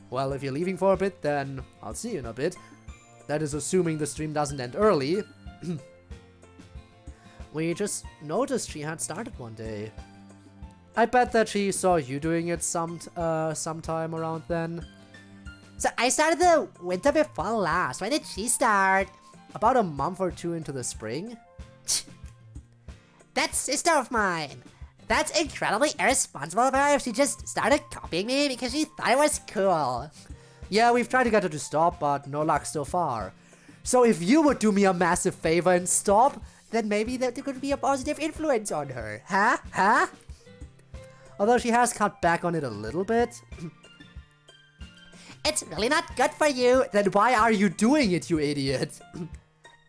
Well, if you're leaving for a bit, then I'll see you in a bit. That is assuming the stream doesn't end early. We just noticed she had started one day. I bet that she saw you doing it sometime around then. So I started the winter before last. When did she start? About a month or two into the spring. That sister of mine. That's incredibly irresponsible of her if she just started copying me because she thought it was cool. Yeah, we've tried to get her to stop, but no luck so far. So if you would do me a massive favor and stop, then maybe there could be a positive influence on her. Huh? Huh? Although she has cut back on it a little bit. It's really not good for you. Then why are you doing it, you idiot?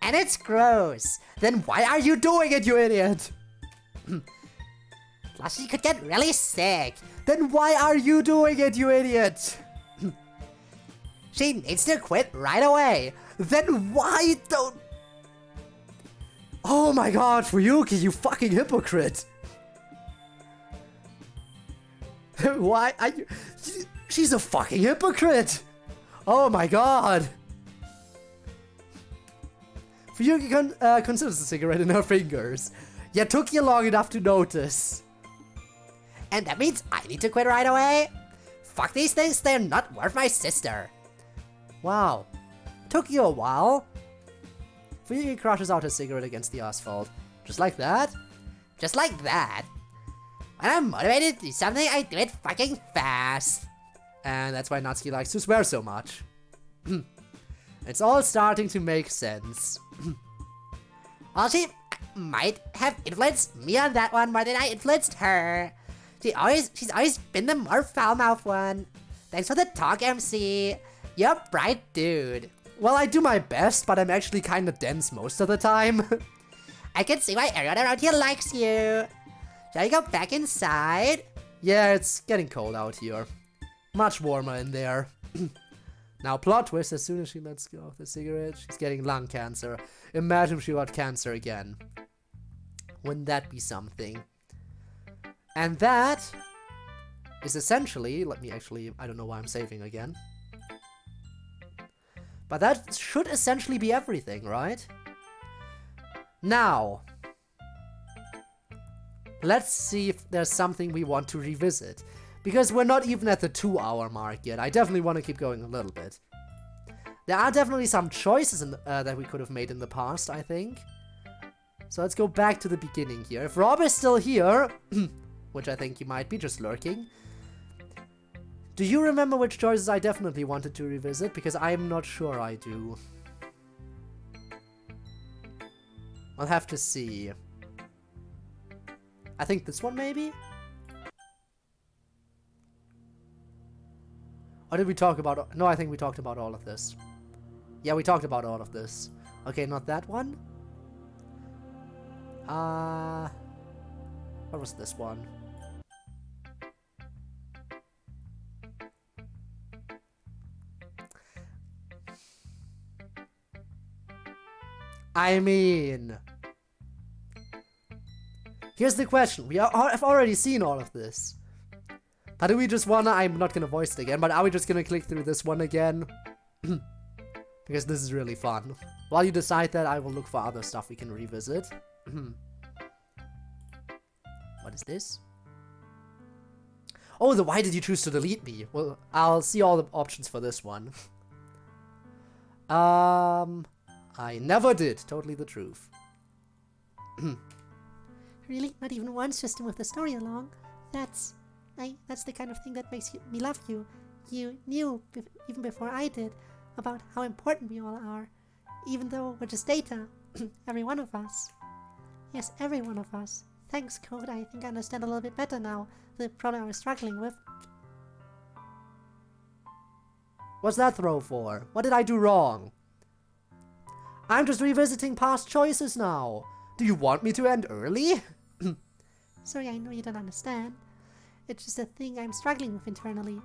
And it's gross. Then why are you doing it, you idiot? Plus she could get really sick. Then why are you doing it, you idiot? She needs to quit right away. Then why don't... Oh my god, Fuyuki, you fucking hypocrite. Why are you... She's a fucking hypocrite. Oh my god. Fuyuki considers the cigarette in her fingers. Yeah, took you long enough to notice. And that means I need to quit right away? Fuck these things, they're not worth my sister. Wow. Took you a while. Fuyuki crushes out her cigarette against the asphalt. Just like that? Just like that. When I'm motivated to do something, I do it fucking fast. And that's why Natsuki likes to swear so much. It's all starting to make sense. Well, she might have influenced me on that one more than I influenced her. She's always been the more foul-mouthed one. Thanks for the talk, MC. You're a bright dude. Well, I do my best, but I'm actually kinda dense most of the time. I can see why everyone around here likes you. Shall we go back inside? Yeah, it's getting cold out here. Much warmer in there. Now, plot twist, as soon as she lets go of the cigarette, she's getting lung cancer. Imagine if she got cancer again. Wouldn't that be something? And that is essentially, I don't know why I'm saving again. But that should essentially be everything, right? Now, let's see if there's something we want to revisit. Because we're not even at the 2-hour mark yet. I definitely want to keep going a little bit. There are definitely some choices that we could have made in the past, I think. So let's go back to the beginning here. If Rob is still here, which I think he might be, just lurking. Do you remember which choices I definitely wanted to revisit? Because I'm not sure I do. I'll have to see. I think this one, maybe? Or did we talk about... No, I think we talked about all of this. Yeah, we talked about all of this. Okay, not that one. What was this one? I mean... Here's the question. I've already seen all of this. But do we just wanna... I'm not gonna voice it again, but are we just gonna click through this one again? Because this is really fun. While you decide that, I will look for other stuff we can revisit. What is this? Oh, why did you choose to delete me? Well, I'll see all the options for this one. I never did. Totally the truth. Really? Not even once, just to move the story along? That's the kind of thing that makes me love you. You knew, even before I did, about how important we all are. Even though we're just data. Every one of us. Yes, every one of us. Thanks, Code. I think I understand a little bit better now the problem I was struggling with. What's that throw for? What did I do wrong? I'm just revisiting past choices now. Do you want me to end early? Sorry, I know you don't understand. It's just a thing I'm struggling with internally.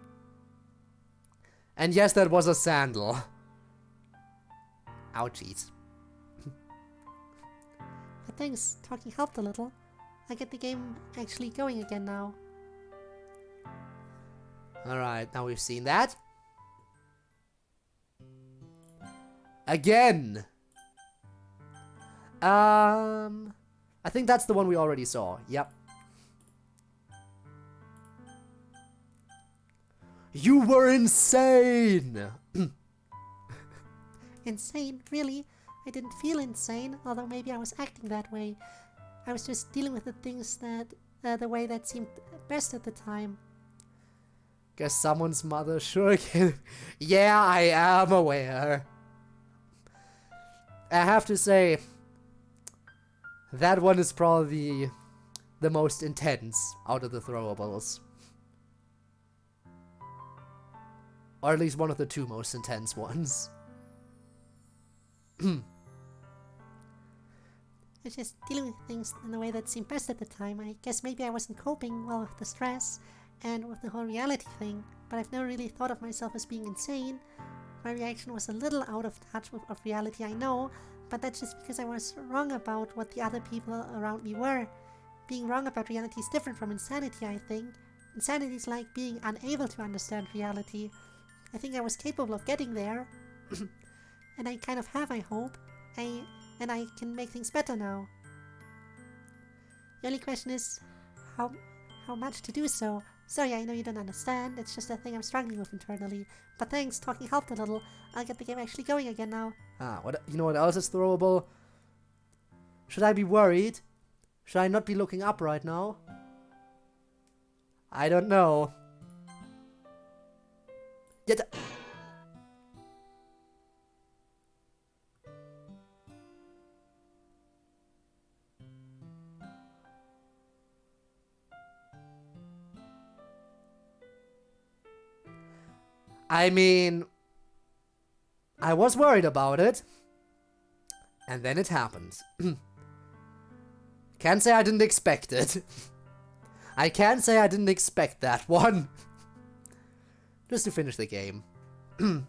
And yes, that was a sandal. Ouchies. But thanks, talking helped a little. I get the game actually going again now. Alright, now we've seen that. Again! I think that's the one we already saw. Yep. You were insane! Insane? Really? I didn't feel insane, although maybe I was acting that way. I was just dealing with the things that, the way that seemed best at the time. Guess someone's mother sure can. Yeah, I am aware. I have to say, that one is probably the most intense out of the throwables. Or at least one of the two most intense ones. I was just dealing with things in the way that seemed best at the time. I guess maybe I wasn't coping well with the stress and with the whole reality thing, but I've never really thought of myself as being insane. My reaction was a little out of touch with reality, I know, but that's just because I was wrong about what the other people around me were. Being wrong about reality is different from insanity, I think. Insanity is like being unable to understand reality. I think I was capable of getting there. And I kind of have, I hope. And I can make things better now. The only question is, how much to do so? Sorry, I know you don't understand. It's just a thing I'm struggling with internally. But thanks, talking helped a little. I'll get the game actually going again now. You know what else is throwable? Should I be worried? Should I not be looking up right now? I don't know. Get. I mean, I was worried about it, and then it happened. Can't say I didn't expect it. I can't say I didn't expect that one. Just to finish the game. Yeah,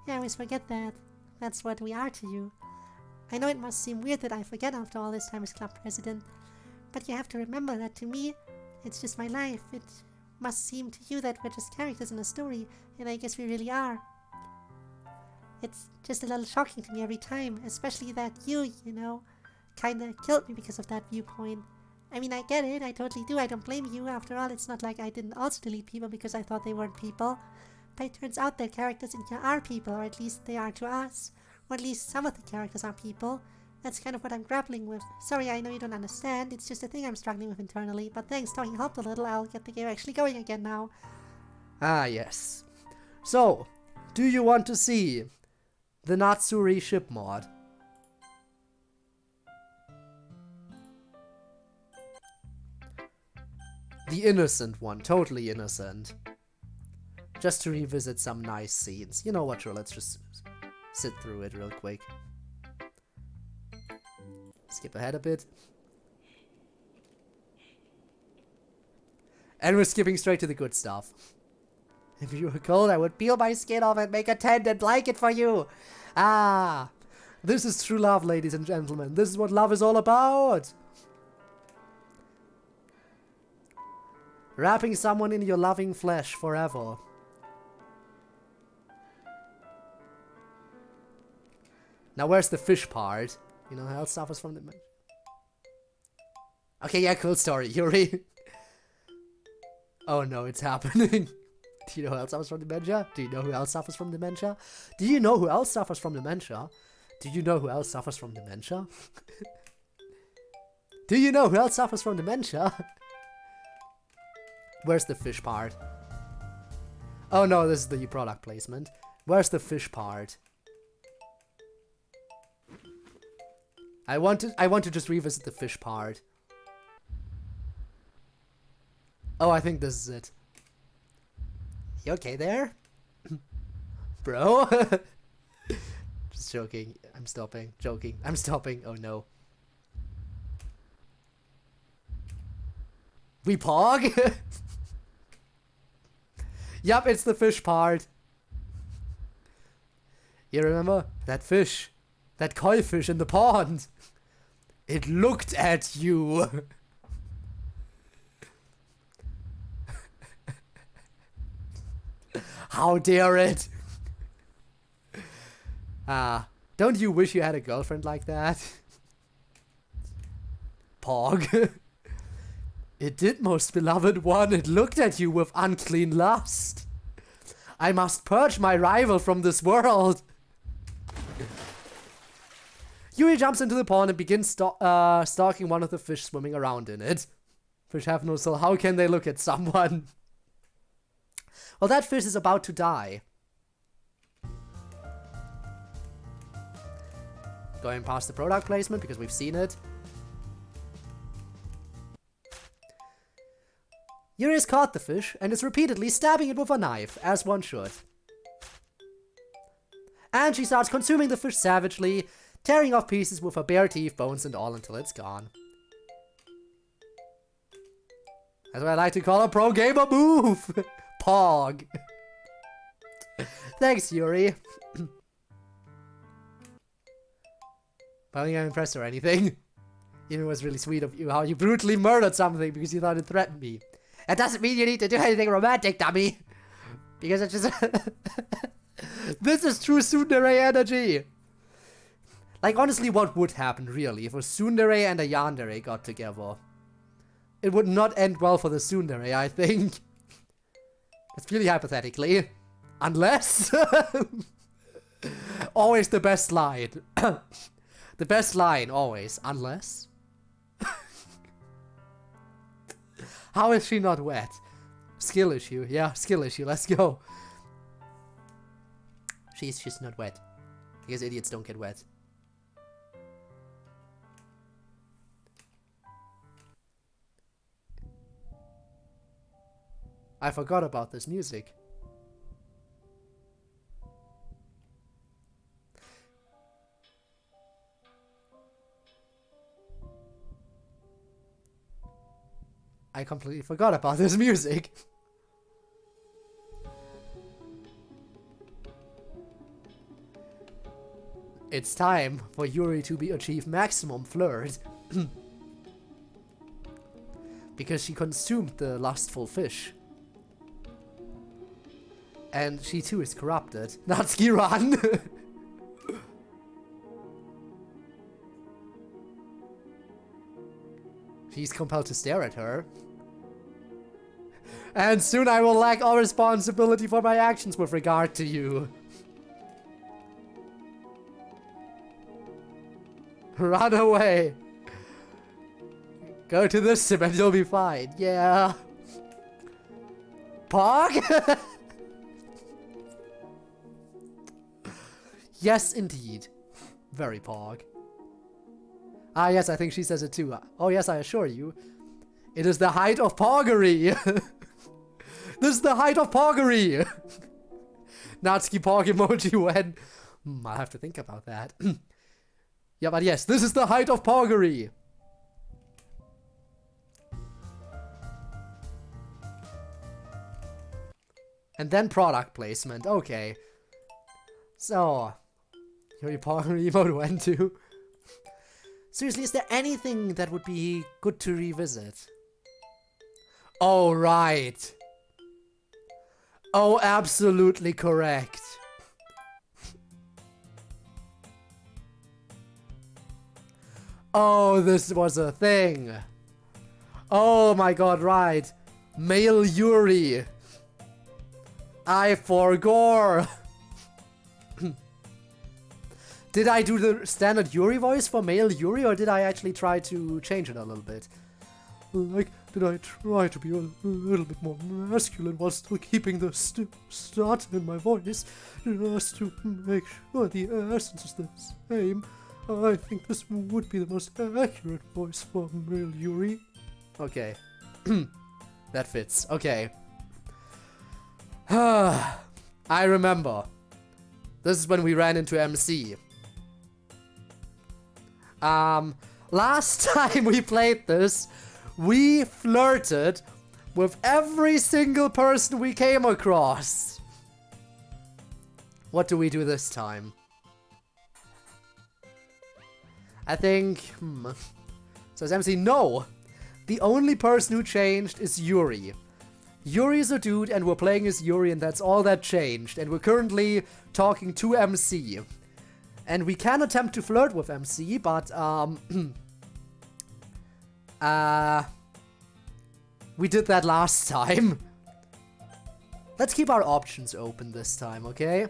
I always forget that. That's what we are to you. I know it must seem weird that I forget after all this time as club president, but you have to remember that to me, it's just my life. It must seem to you that we're just characters in a story, and I guess we really are. It's just a little shocking to me every time, especially that you know, kinda killed me because of that viewpoint. I mean, I get it, I totally do, I don't blame you. After all, it's not like I didn't also delete people because I thought they weren't people. But it turns out that characters in here are people, or at least they are to us. Or at least some of the characters are people. That's kind of what I'm grappling with. Sorry, I know you don't understand, it's just a thing I'm struggling with internally. But thanks, talking helped a little, I'll get the game actually going again now. Ah, yes. So, do you want to see the Natsuri ship mod? The innocent one, totally innocent. Just to revisit some nice scenes. You know what, sure, let's just sit through it real quick. Skip ahead a bit. And we're skipping straight to the good stuff. If you were cold, I would peel my skin off and make a tent and blanket for you. Ah, This is true love, ladies and gentlemen. This is what love is all about. Wrapping someone in your loving flesh forever. Now where's the fish part? You know how else suffers from the... Okay, yeah, cool story, Yuri. Oh no, it's happening. Do you know who else suffers from dementia? Do you know who else suffers from dementia? Do you know who else suffers from dementia? Do you know who else suffers from dementia? Do you know who else suffers from dementia? Where's the fish part? Oh no, this is the product placement. Where's the fish part? I want to just revisit the fish part. Oh, I think this is it. You okay there? Bro? Just joking. I'm stopping. Joking. I'm stopping. Oh no. We pog? Yup, it's the fish part. You remember? That fish. That koi fish in the pond. It looked at you. How dare it? Don't you wish you had a girlfriend like that? Pog. It did, most beloved one. It looked at you with unclean lust. I must purge my rival from this world. Yuri jumps into the pond and begins stalking one of the fish swimming around in it. Fish have no soul. How can they look at someone? Well, that fish is about to die. Going past the product placement because we've seen it. Yuri has caught the fish and is repeatedly stabbing it with a knife, as one should. And she starts consuming the fish savagely, tearing off pieces with her bare teeth, bones and all until it's gone. That's what I like to call a pro gamer move! Pog. Thanks, Yuri. I don't think I'm impressed or anything. Even it was really sweet of you how you brutally murdered something because you thought it threatened me. That doesn't mean you need to do anything romantic, dummy. Because it's just... This is true tsundere energy. Like, honestly, what would happen, really, if a tsundere and a yandere got together? It would not end well for the tsundere, I think. It's purely hypothetically. Unless... Always the best line. The best line, always. Unless... How is she not wet? Skill issue. Yeah, skill issue. Let's go. She's just not wet. Because idiots don't get wet. I forgot about this music. I completely forgot about this music. It's time for Yuri to achieve maximum flirt. Because she consumed the lustful fish. And she too is corrupted. Natsuki, run! He's compelled to stare at her. And soon I will lack all responsibility for my actions with regard to you. Run away. Go to this sim and you'll be fine. Yeah. Pog? Yes, indeed. Very pog. Ah, yes, I think she says it too. Oh, yes, I assure you. It is the height of poggery. This is the height of poggery. Natsuki pog emoji when... I'll have to think about that. Yeah, but yes, this is the height of poggery. And then product placement. Okay. So... Yuri emote went to. Seriously, is there anything that would be good to revisit? Oh, right. Oh, absolutely correct. Oh, this was a thing. Oh my god, right. Male Yuri. I forgore. Did I do the standard Yuri voice for male Yuri, or did I actually try to change it a little bit? Like, did I try to be a little bit more masculine while still keeping the start in my voice, just to make sure the essence is the same? I think this would be the most accurate voice for male Yuri. Okay. That fits. Okay. I remember. This is when we ran into MC. Last time we played this, we flirted with every single person we came across. What do we do this time? I think... Says MC, no! The only person who changed is Yuri. Yuri's a dude and we're playing as Yuri and that's all that changed. And we're currently talking to MC. And we can attempt to flirt with MC, but, we did that last time. Let's keep our options open this time, okay?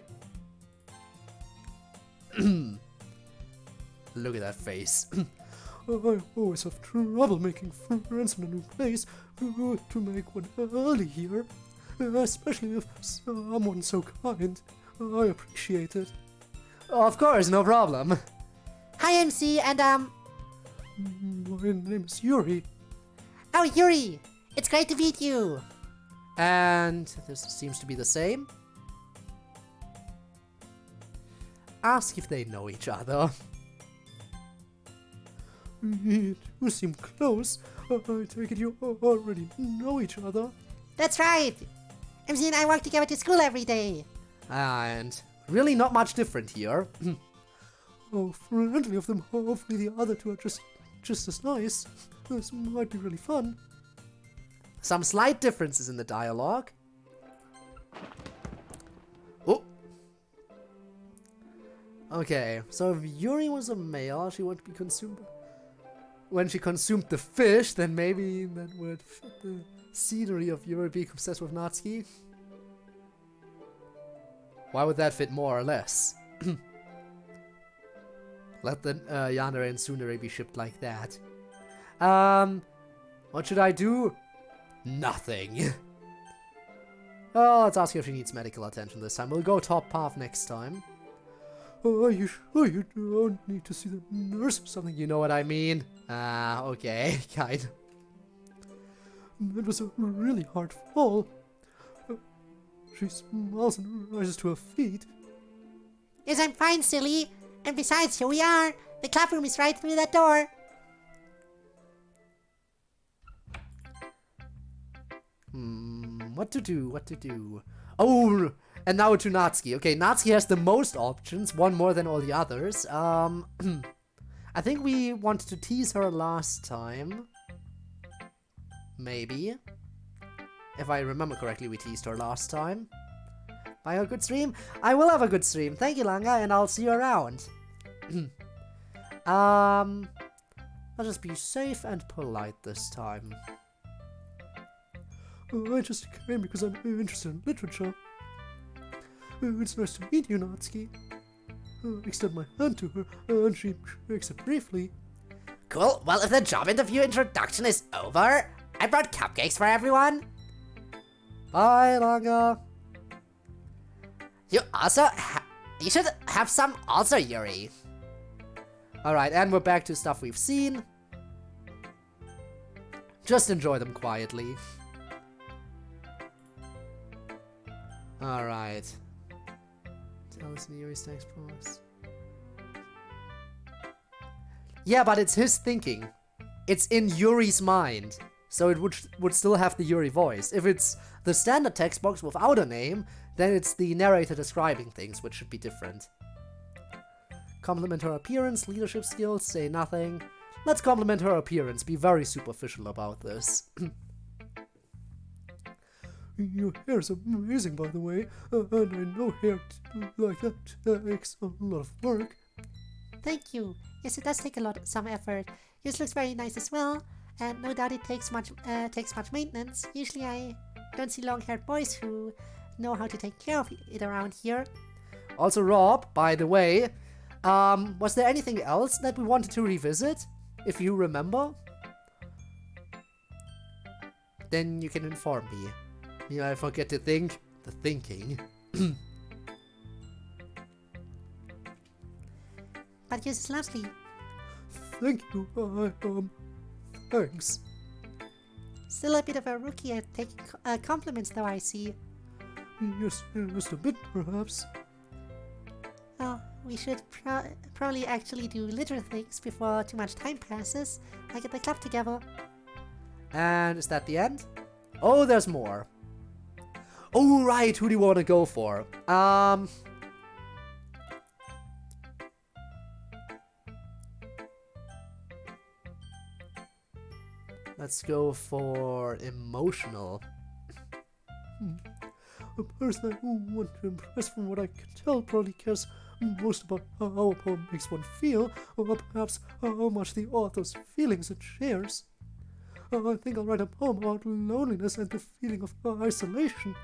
Look at that face. I always have trouble making friends in a new place. To make one early here, especially if someone's so kind. I appreciate it. Of course, no problem. Hi, MC, and My name is Yuri. oh, Yuri! It's great to meet you! And this seems to be the same. Ask if they know each other. You two seem close. I take it you already know each other. That's right! MC and I walk together to school every day. And really not much different here. How friendly of them. Hopefully the other two are just as nice. This might be really fun. Some slight differences in the dialogue. Oh. Okay, so if Yuri was a male, she would be consumed. When she consumed the fish, then maybe that would fit the scenery of Yuri being obsessed with Natsuki. Why would that fit more or less? Let the Yandere and Tsundere be shipped like that. What should I do? Nothing. Oh, let's ask her if she needs medical attention this time. We'll go top path next time. Are you sure you don't need to see the nurse or something? You know what I mean? Okay, kind. That was a really hard fall. She smiles and rises to her feet. Yes, I'm fine, silly. And besides, here we are. The club room is right through that door. What to do? What to do? Oh, and now to Natsuki. Okay, Natsuki has the most options, one more than all the others. I think we wanted to tease her last time. Maybe. If I remember correctly, we teased her last time. By a good stream? I will have a good stream. Thank you, Langa, and I'll see you around. I'll just be safe and polite this time. I just came because I'm interested in literature. It's nice to meet you, Natsuki. I extend my hand to her, and she shakes it briefly. Cool. Well, if the job interview introduction is over, I brought cupcakes for everyone. Bye, Langa. You also you should have some also, Yuri. Alright, and we're back to stuff we've seen. Just enjoy them quietly. Alright. Tell us Yuri's next post. Yeah, but it's his thinking. It's in Yuri's mind. So it would still have the Yuri voice. If it's the standard text box without a name, then it's the narrator describing things, which should be different. Compliment her appearance, leadership skills, say nothing. Let's compliment her appearance, be very superficial about this. Your hair is amazing, by the way, and I know hair like that takes a lot of work. Thank you. Yes, it does take some effort. Yours looks very nice as well, and no doubt it takes much maintenance. Usually I don't see long-haired boys who know how to take care of it around here. Also, Rob, by the way, was there anything else that we wanted to revisit? If you remember? Then you can inform me. I forget to think. The thinking. But yours is lovely. Thank you, thanks. Still a bit of a rookie at taking compliments, though, I see. Yes, just a bit, perhaps. Well, we should probably actually do little things before too much time passes. I get the club together. And is that the end? Oh, there's more. Oh, right, who do you want to go for? Let's go for emotional. A person I want to impress, from what I can tell, probably cares most about how a poem makes one feel, or perhaps how much the author's feelings it shares. I think I'll write a poem about loneliness and the feeling of isolation.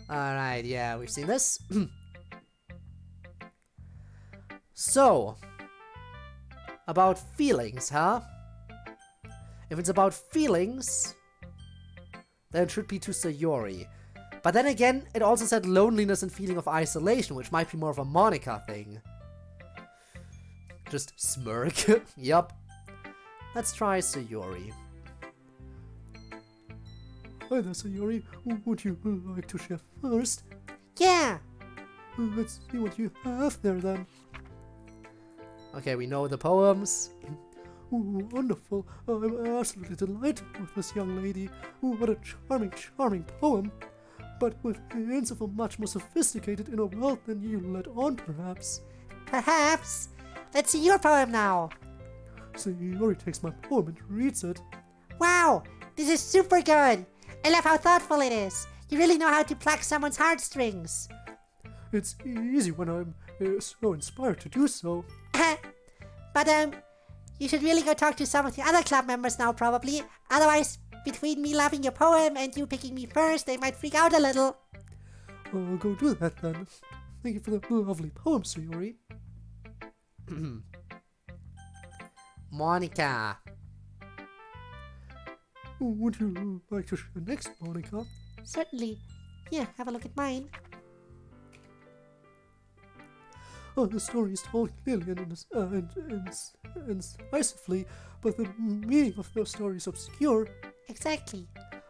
Alright, yeah, we've seen this. So, about feelings, huh? If it's about feelings, then it should be to Sayori. But then again, it also said loneliness and feeling of isolation, which might be more of a Monica thing. Just smirk. Yup. Let's try Sayori. Hi there, Sayori. Would you like to share first? Yeah! Let's see what you have there, then. Okay, we know the poems. Wonderful. I'm absolutely delighted with this young lady. What a charming poem. But with hints of a much more sophisticated inner world than you let on, perhaps. Perhaps! Let's see your poem now! Sayori takes my poem and reads it. Wow! This is super good! I love how thoughtful it is! You really know how to pluck someone's heartstrings! It's easy when I'm so inspired to do so. But, you should really go talk to some of the other club members now, probably. Otherwise, between me loving your poem and you picking me first, they might freak out a little. I'll go do that then. Thank you for the lovely poem, Sayori. Monica. Would you like to share next, Monica? Certainly. Here, have a look at mine. The story is told clearly and incisively, but the meaning of the story is obscure. Exactly.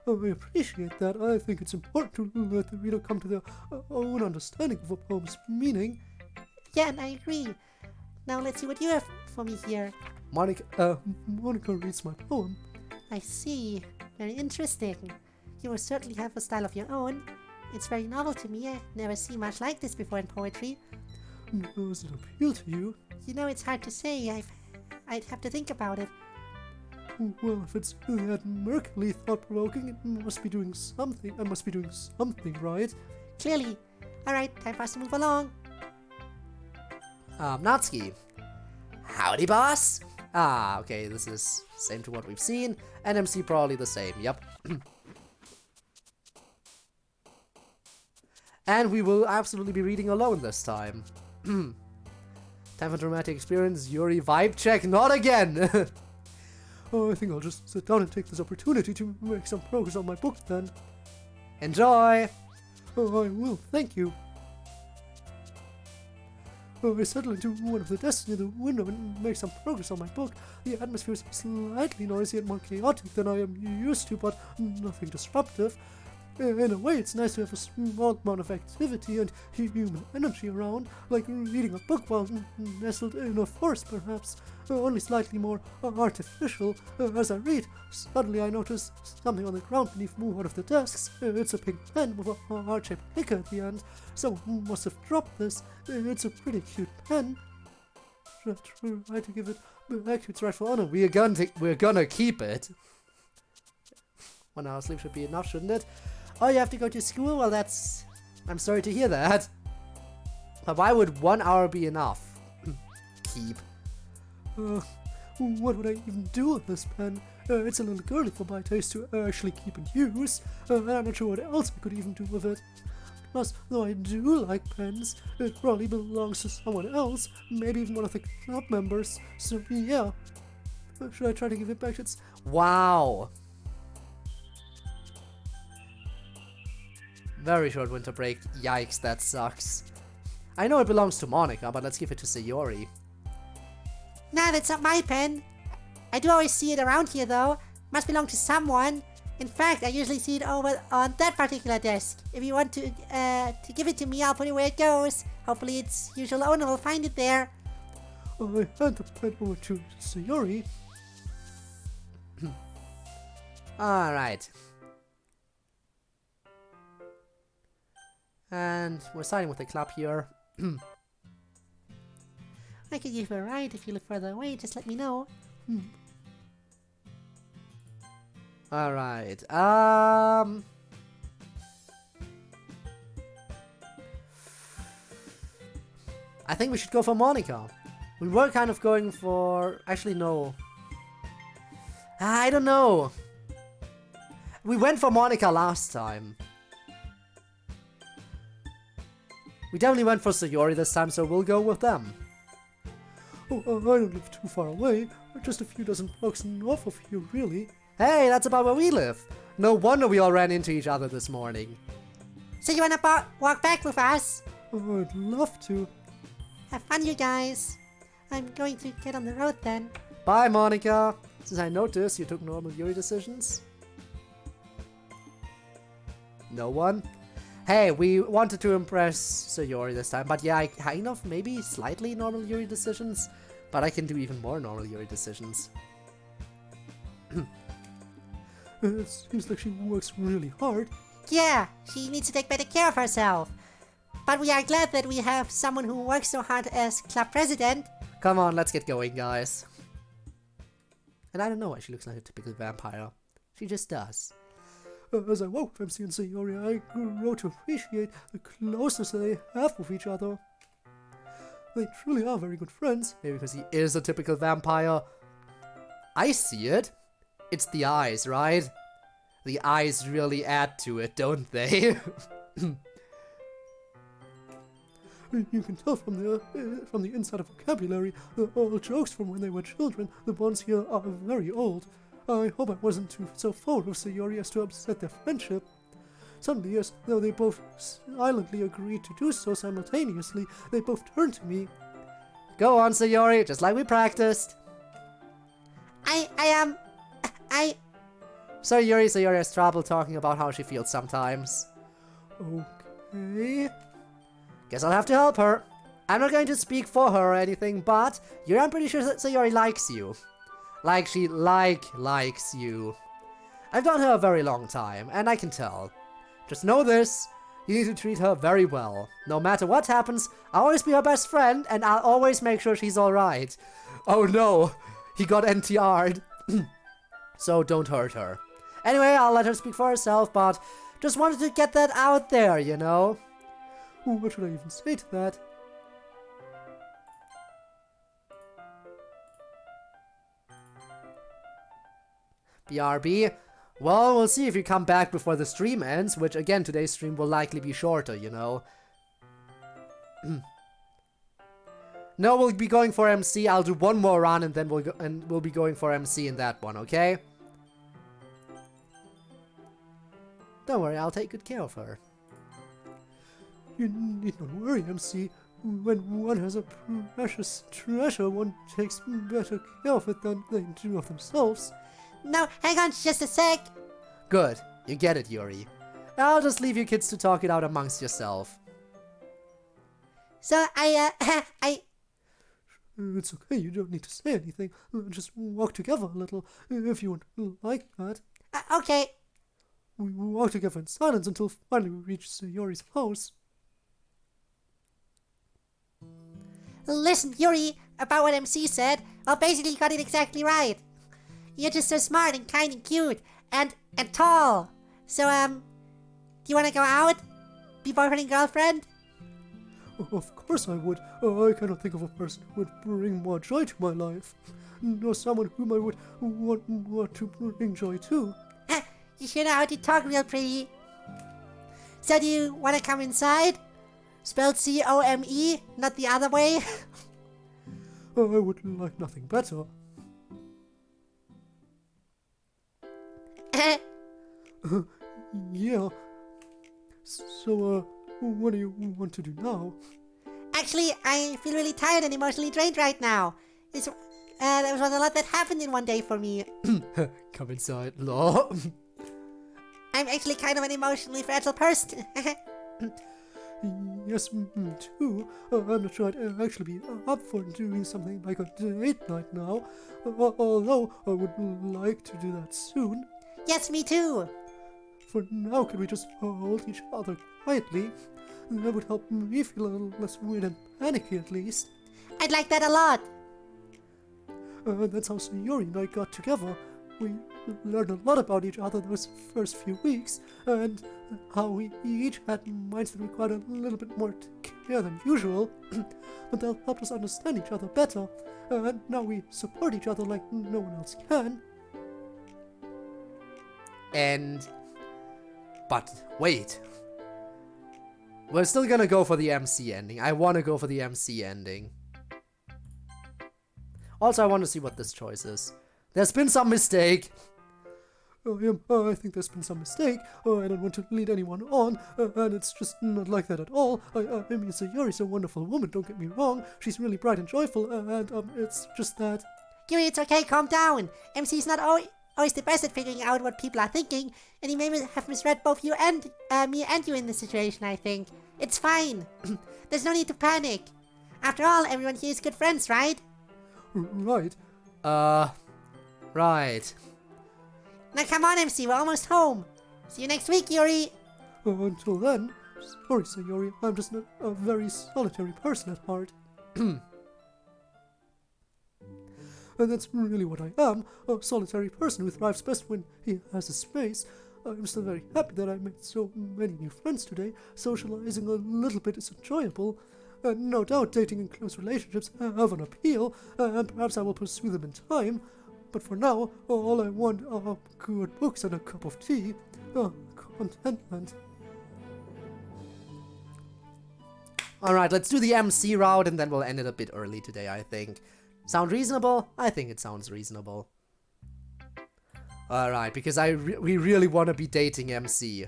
I appreciate that. I think it's important to let the reader come to their own understanding of a poem's meaning. Yeah, and I agree. Now let's see what you have for me here. Monica reads my poem. I see. Very interesting. You will certainly have a style of your own. It's very novel to me. I've never seen much like this before in poetry. Does it appeal to you? You know, it's hard to say. I'd have to think about it. Well, if it's that murkily thought-provoking, it must be doing something. I must be doing something right. Clearly. Alright, time for us to move along. Natsuki. Howdy, boss. Ah, okay, this is same to what we've seen. NMC probably the same, yep. And we will absolutely be reading alone this time. Time for dramatic experience, Yuri vibe check, not again! I think I'll just sit down and take this opportunity to make some progress on my book then. Enjoy! I will, thank you. I settle into one of the desks near the window and make some progress on my book. The atmosphere is slightly noisy and more chaotic than I am used to, but nothing disruptive. In a way, it's nice to have a small amount of activity and human energy around, like reading a book while nestled in a forest, perhaps. Only slightly more artificial. As I read, suddenly I notice something on the ground beneath one of the desks. It's a pink pen with a heart-shaped clicker at the end. Someone must have dropped this. It's a pretty cute pen. Should I try to give it back to its rightful honor? We're gonna keep it. 1 hour sleep should be enough, shouldn't it? Oh, you have to go to school? Well, that's... I'm sorry to hear that. But why would 1 hour be enough? Keep. What would I even do with this pen? It's a little girly for my taste to actually keep and use. And I'm not sure what else I could even do with it. Plus, though I do like pens, it probably belongs to someone else, maybe even one of the club members. So yeah, should I try to give it back to its... Wow. Very short winter break. Yikes, that sucks. I know it belongs to Monica, but let's give it to Sayori. Nah, that's not my pen. I do always see it around here though. Must belong to someone. In fact, I usually see it over on that particular desk. If you want to give it to me, I'll put it where it goes. Hopefully its usual owner will find it there. I hand the pen over to Sayori. Alright. And we're siding with the club here. I could give you a ride if you live further away, just let me know. Alright, I think we should go for Monica. We were kind of going for... Actually, no. I don't know. We went for Monica last time. We definitely went for Sayori this time, so we'll go with them. Oh, I don't live too far away. Just a few dozen blocks north of here, really. Hey, that's about where we live. No wonder we all ran into each other this morning. So you wanna walk back with us? Oh, I'd love to. Have fun, you guys. I'm going to get on the road then. Bye, Monica. Since I noticed you took normal Yuri decisions. No one? Hey, we wanted to impress Sayori this time, but yeah, I kind of maybe slightly normal Yuri decisions, but I can do even more normal Yuri decisions. It seems like she works really hard. Yeah, she needs to take better care of herself. But we are glad that we have someone who works so hard as club president. Come on, let's get going, guys. And I don't know why she looks like a typical vampire. She just does. As I walk with MC and Sayori, I grow to appreciate the closeness they have with each other. They truly are very good friends. Maybe because he is a typical vampire. I see it. It's the eyes, right? The eyes really add to it, don't they? You can tell from the inside of vocabulary, the old jokes from when they were children, the ones here are very old. I hope I wasn't so forward with Sayori as to upset their friendship. Suddenly, as though they both silently agreed to do so simultaneously, they both turned to me. Go on, Sayori, just like we practiced. Sayori has trouble talking about how she feels sometimes. Okay. Guess I'll have to help her. I'm not going to speak for her or anything, but I'm pretty sure that Sayori likes you. Like she likes you. I've known her a very long time, and I can tell. Just know this, you need to treat her very well. No matter what happens, I'll always be her best friend, and I'll always make sure she's alright. Oh no, he got NTR'd. So don't hurt her. Anyway, I'll let her speak for herself, but just wanted to get that out there, you know? What should I even say to that? BRB. Well, we'll see if you come back before the stream ends, which again, today's stream will likely be shorter, you know? No, we'll be going for MC. I'll do one more run and then we'll be going for MC in that one, okay? Don't worry, I'll take good care of her. You need not worry, MC. When one has a precious treasure, one takes better care of it than they do of themselves. No, hang on just a sec. Good, you get it, Yuri. I'll just leave you kids to talk it out amongst yourself. So I It's okay, you don't need to say anything. Just walk together a little, if you would like that. okay. We walk together in silence until finally we reach Yori's house. Listen, Yuri, about what MC said, well, basically you got it exactly right. You're just so smart and kind and cute and tall. So, do you want to go out? Be boyfriend and girlfriend? Of course I would. I cannot think of a person who would bring more joy to my life. Nor someone whom I would want to bring joy to. You sure know how to talk real pretty. So do you want to come inside? Spelled C-O-M-E, not the other way? I would like nothing better. Yeah. So, what do you want to do now? Actually, I feel really tired and emotionally drained right now. There was a lot that happened in one day for me. Come inside, law. I'm actually kind of an emotionally fragile person. Yes, me too. I'm not sure I'd actually be up for doing something like a date night now. Although I would like to do that soon. Yes, me too. For now, can we just hold each other quietly? That would help me feel a little less weird and panicky at least. I'd like that a lot. That's how Sayori and I got together. We learned a lot about each other those first few weeks, and how we each had minds that required a little bit more care than usual. But that helped us understand each other better, and now we support each other like no one else can. But wait. We're still gonna go for the MC ending. I wanna go for the MC ending. Also, I want to see what this choice is. There's been some mistake. I think there's been some mistake. I don't want to lead anyone on, and it's just not like that at all. I mean, Sayori's a wonderful woman, don't get me wrong. She's really bright and joyful, and it's just that... Yuri, it's okay, calm down. MC's not always the best at figuring out what people are thinking, and he may have misread both you and me and you in this situation, I think. It's fine. There's no need to panic. After all, everyone here is good friends, right? Right. Right. Now come on, MC, we're almost home. See you next week, Yuri. Until then, sorry, Sayori, I'm just a very solitary person at heart. And that's really what I am, a solitary person who thrives best when he has a space. I'm still very happy that I made so many new friends today. Socializing a little bit is enjoyable. And no doubt dating and close relationships have an appeal, and perhaps I will pursue them in time. But for now, all I want are good books and a cup of tea. Contentment. Alright, let's do the MC route and then we'll end it a bit early today, I think. Sound reasonable? I think it sounds reasonable. Alright, because we really want to be dating MC.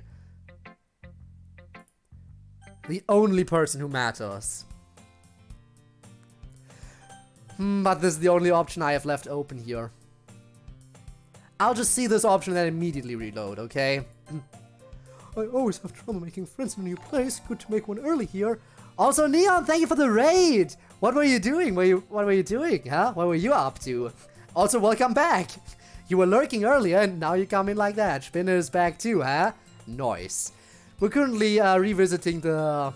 The only person who matters. But this is the only option I have left open here. I'll just see this option and then immediately reload, okay? I always have trouble making friends in a new place. Good to make one early here. Also, Neon, thank you for the raid! What were you doing? What were you doing, huh? What were you up to? Also, welcome back! You were lurking earlier and now you come in like that. Spinner is back too, huh? Nice. We're currently revisiting the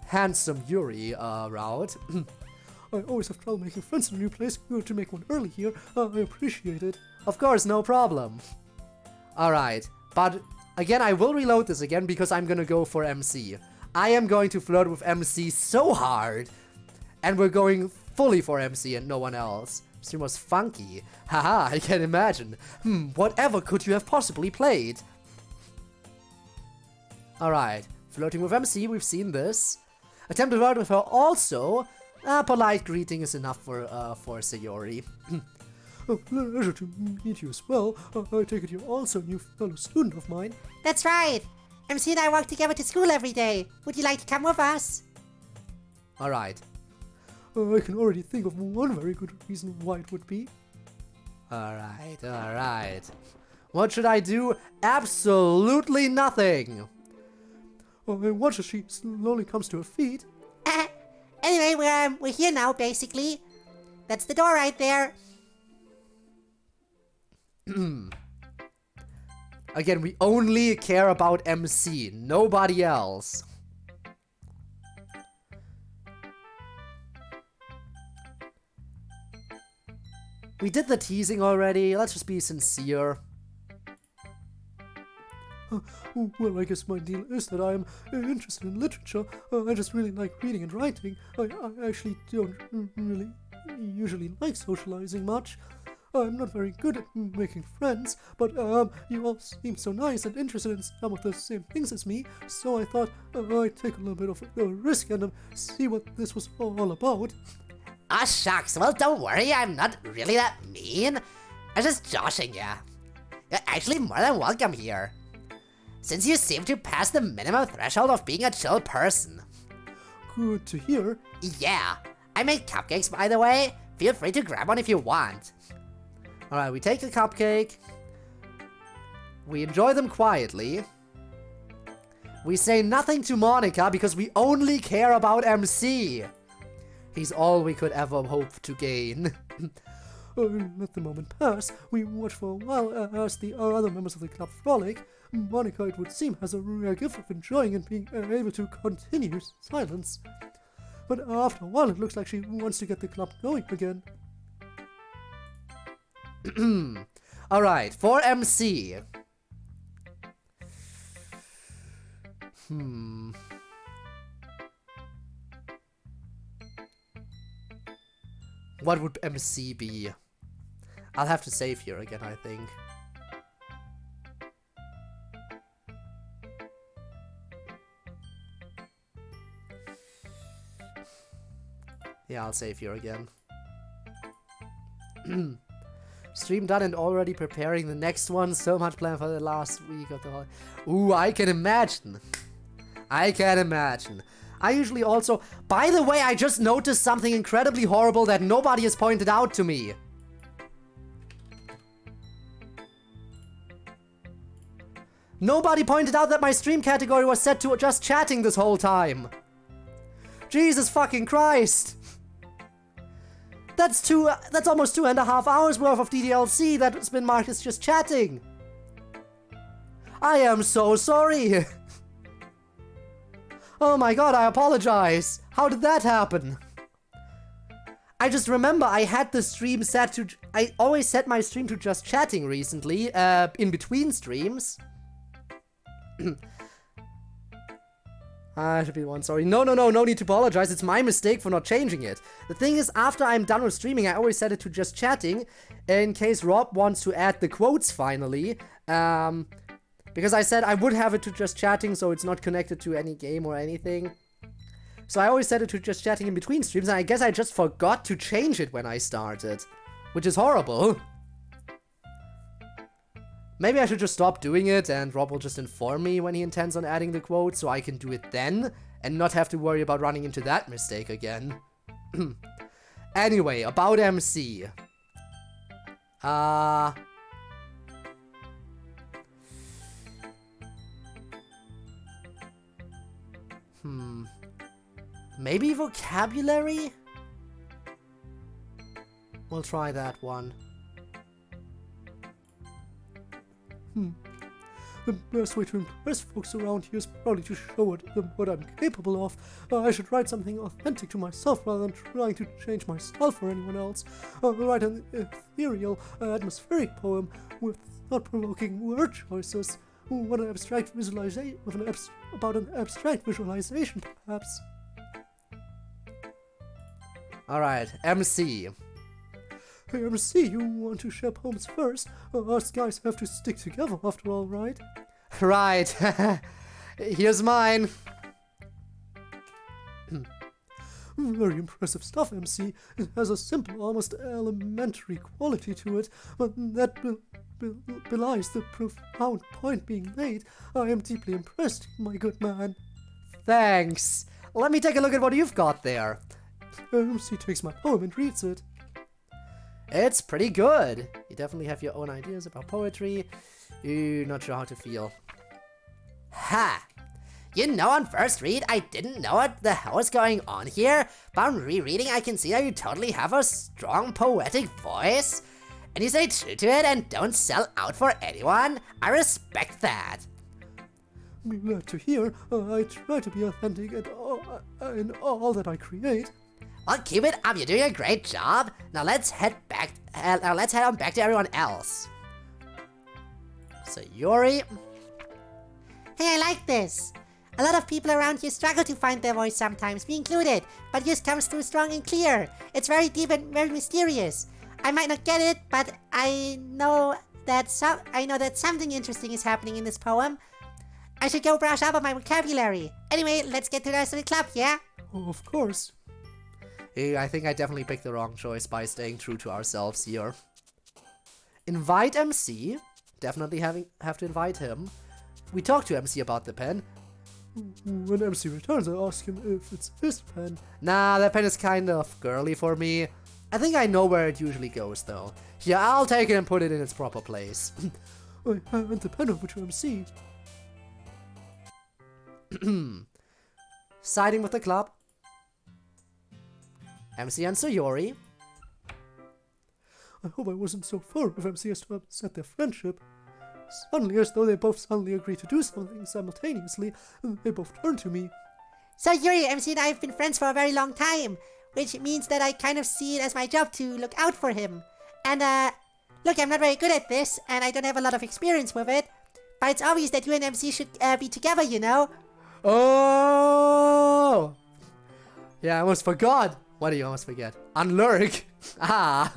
handsome Yuri route. I always have trouble making friends in a new place. Good to make one early here. I appreciate it. Of course, no problem. Alright, but again, I will reload this again because I'm gonna go for MC. I am going to flirt with MC so hard. And we're going fully for MC and no one else. Stream was funky. Haha, I can imagine. Whatever could you have possibly played? Alright, flirting with MC, we've seen this. Attempt to flirt with her also. A polite greeting is enough for Sayori. A pleasure to meet you as well. I take it you're also a new fellow student of mine. That's right. MC and I walk together to school every day. Would you like to come with us? Alright. I can already think of one very good reason why it would be. Alright. What should I do? Absolutely nothing. I watch as she slowly comes to her feet. Anyway, we're here now, basically. That's the door right there. Again, we only care about MC, nobody else. We did the teasing already, let's just be sincere. Well, I guess my deal is that I am interested in literature. I just really like reading and writing. I actually don't really usually like socializing much. I'm not very good at making friends, but you all seem so nice and interested in some of the same things as me, so I thought I'd take a little bit of a risk and see what this was all about. Ah, shucks. Well, don't worry. I'm not really that mean. I'm just joshing ya. You're actually more than welcome here. Since you seem to pass the minimum threshold of being a chill person. Good to hear. Yeah. I made cupcakes, by the way. Feel free to grab one if you want. Alright, we take the cupcake. We enjoy them quietly. We say nothing to Monica because we only care about MC. He's all we could ever hope to gain. Let the moment pass. We watch for a while as the other members of the club frolic. Monica, it would seem, has a rare gift of enjoying and being able to continue silence. But after a while, it looks like she wants to get the club going again. Alright, for MC. What would MC be? I'll have to save here again, I think. Yeah, I'll save here again. Stream done and already preparing the next one. So much planned for the last week of the holiday. Ooh, I can imagine. I can imagine. I usually also... By the way, I just noticed something incredibly horrible that nobody has pointed out to me. Nobody pointed out that my stream category was set to just chatting this whole time. Jesus fucking Christ. That's almost 2.5 hours worth of DDLC that's been marked as just chatting. I am so sorry. Oh my god, I apologize. How did that happen? I just remember I had the stream set to... I always set my stream to just chatting recently, in between streams. I should be the one, sorry. No need to apologize. It's my mistake for not changing it. The thing is, after I'm done with streaming, I always set it to just chatting, in case Rob wants to add the quotes finally. Because I said I would have it to just chatting, so it's not connected to any game or anything. So I always set it to just chatting in between streams, and I guess I just forgot to change it when I started. Which is horrible. Maybe I should just stop doing it, and Rob will just inform me when he intends on adding the quote, so I can do it then, and not have to worry about running into that mistake again. Anyway, about MC. Maybe vocabulary? We'll try that one. The best way to impress folks around here is probably to show them what I'm capable of. I should write something authentic to myself rather than trying to change my style for anyone else. Write an ethereal, atmospheric poem with thought-provoking word choices. What an abstract visualization about an abstract visualization, perhaps. Alright, MC. Hey, MC, you want to share poems first? Us guys have to stick together after all, right? Right. Here's mine. Very impressive stuff, MC. It has a simple, almost elementary quality to it, but that belies the profound point being made. I am deeply impressed, my good man. Thanks. Let me take a look at what you've got there. MC takes my poem and reads it. It's pretty good. You definitely have your own ideas about poetry. Not sure how to feel. Ha! You know, on first read, I didn't know what the hell was going on here, but on rereading, I can see that you totally have a strong poetic voice, and you stay true to it and don't sell out for anyone. I respect that. Glad to hear. I try to be authentic in all that I create. Well, keep it up. You're doing a great job. Now let's head back. Let's head on back to everyone else. So Yuri, Hey, I like this. A lot of people around here struggle to find their voice sometimes, me included, but yours comes through strong and clear. It's very deep and very mysterious. I might not get it, but I know that something interesting is happening in this poem. I should go brush up on my vocabulary. Anyway, let's get to the rest of the club, yeah? Of course. I think I definitely picked the wrong choice by staying true to ourselves here. Invite MC. Definitely have to invite him. We talked to MC about the pen. When MC returns, I ask him if it's his pen. Nah, that pen is kind of girly for me. I think I know where it usually goes though. Yeah, I'll take it and put it in its proper place. I hand the pen over to MC. Siding with the club. MC and Sayori. I hope I wasn't so firm with MC as to upset their friendship. Suddenly, as though they both suddenly agreed to do something simultaneously, they both turned to me. So Yuri, MC and I have been friends for a very long time, which means that I kind of see it as my job to look out for him. And look, I'm not very good at this, and I don't have a lot of experience with it, but it's obvious that you and MC should be together, you know? Oh! Yeah, I almost forgot. What do you almost forget? Unlurk. Ah.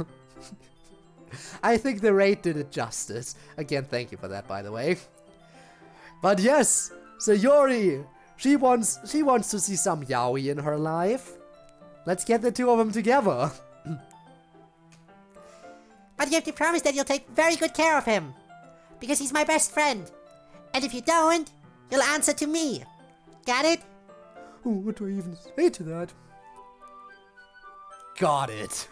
I think the raid did it justice. Again, thank you for that, by the way. But yes, Sayori, she wants to see some yaoi in her life. Let's get the two of them together. But you have to promise that you'll take very good care of him, because he's my best friend. And if you don't, you'll answer to me. Got it? Oh, what do I even say to that? Got it.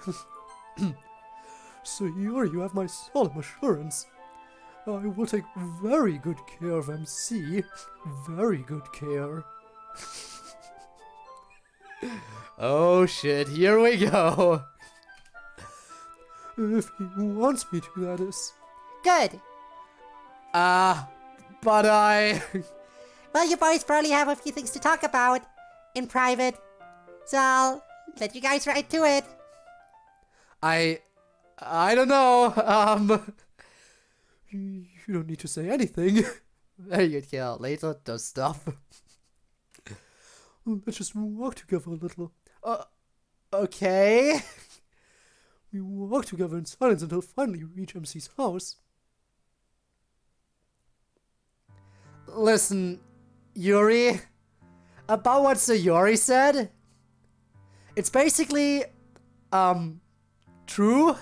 So you have my solemn assurance. I will take very good care of MC. Very good care. Oh shit, here we go. If he wants me to, that is. Good. But I... Well, you boys probably have a few things to talk about in private, so I'll let you guys right to it. I don't know, You don't need to say anything. There you go, later does stuff. Let's just walk together a little. Okay. We walk together in silence until finally we reach MC's house. Listen, Yuri, about what Sayori said, it's basically, true.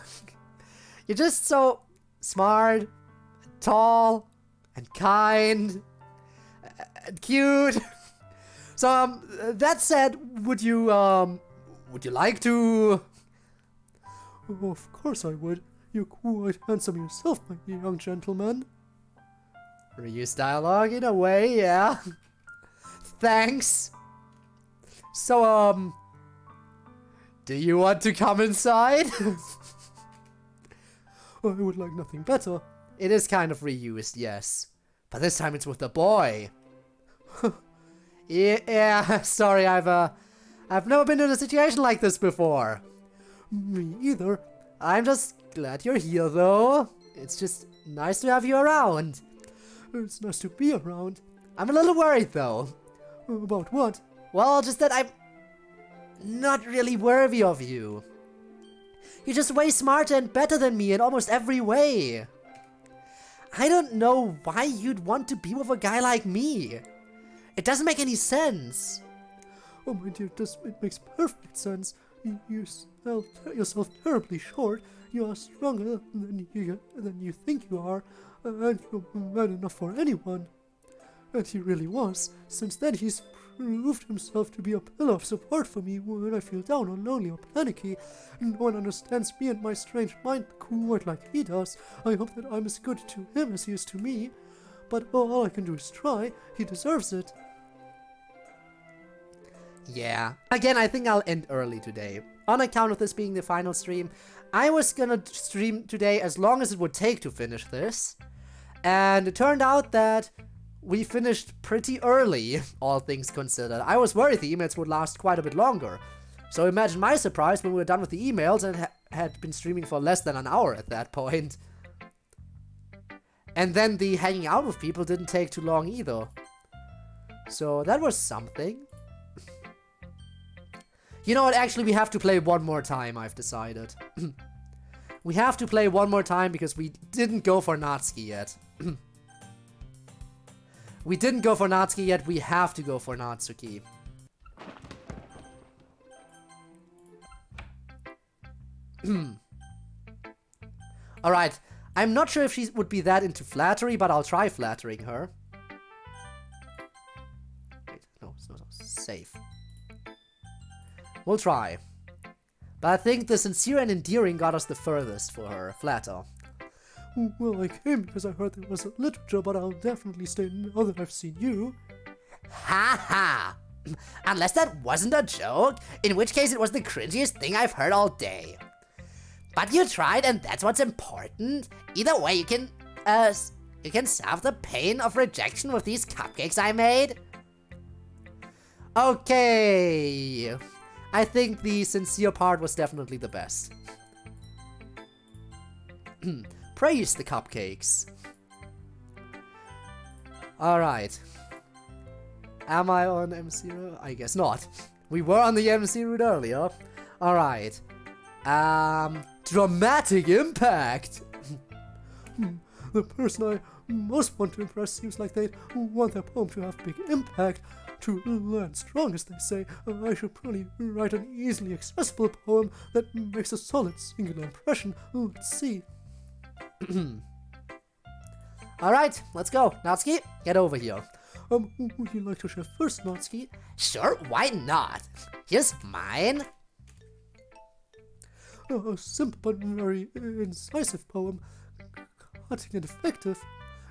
You're just so smart, tall, and kind, and cute. So, that said, would you like to... Oh, of course I would. You're quite handsome yourself, my young gentleman. Reuse dialogue in a way, yeah. Thanks. So, do you want to come inside? I would like nothing better. It is kind of reused, yes. But this time it's with a boy. Yeah, sorry, I've never been in a situation like this before. Me either. I'm just glad you're here, though. It's just nice to have you around. It's nice to be around. I'm a little worried, though. About what? Well, just that I'm not really worthy of you. You're just way smarter and better than me in almost every way. I don't know why you'd want to be with a guy like me. It doesn't make any sense. Oh my dear, it makes perfect sense. You sell yourself terribly short. You are stronger than you think you are, and you're man enough for anyone. And he really was. Since then, he's proved himself to be a pillar of support for me when I feel down or lonely or panicky. No one understands me and my strange mind quite like he does. I hope that I'm as good to him as he is to me. But all I can do is try. He deserves it. Yeah. Again, I think I'll end early today. On account of this being the final stream, I was gonna stream today as long as it would take to finish this. And it turned out that we finished pretty early, all things considered. I was worried the emails would last quite a bit longer. So imagine my surprise when we were done with the emails and had been streaming for less than an hour at that point. And then the hanging out with people didn't take too long either. So that was something. You know what, actually we have to play one more time, I've decided. We have to play one more time because we didn't go for Natsuki yet. We didn't go for Natsuki yet, we have to go for Natsuki. Alright, I'm not sure if she would be that into flattery, but I'll try flattering her. Wait, no, it's not safe. We'll try. But I think the sincere and endearing got us the furthest for her. Flatter. Well, I came because I heard there was a literature, but I'll definitely stay now that I've seen you. Ha ha! Unless that wasn't a joke, in which case it was the cringiest thing I've heard all day. But you tried, and that's what's important. Either way, you can solve the pain of rejection with these cupcakes I made. Okay. I think the sincere part was definitely the best. Praise the cupcakes. Alright. Am I on MC route? I guess not. We were on the MC route earlier. Alright. Dramatic impact! The person I most want to impress seems like they'd want their poem to have big impact. To learn strong, as they say, I should probably write an easily accessible poem that makes a solid, singular impression. Let's see. Alright, let's go. Natsuki, get over here. Would you like to share first, Natsuki? Sure, why not? Here's mine. A simple but very incisive poem. Cutting and effective.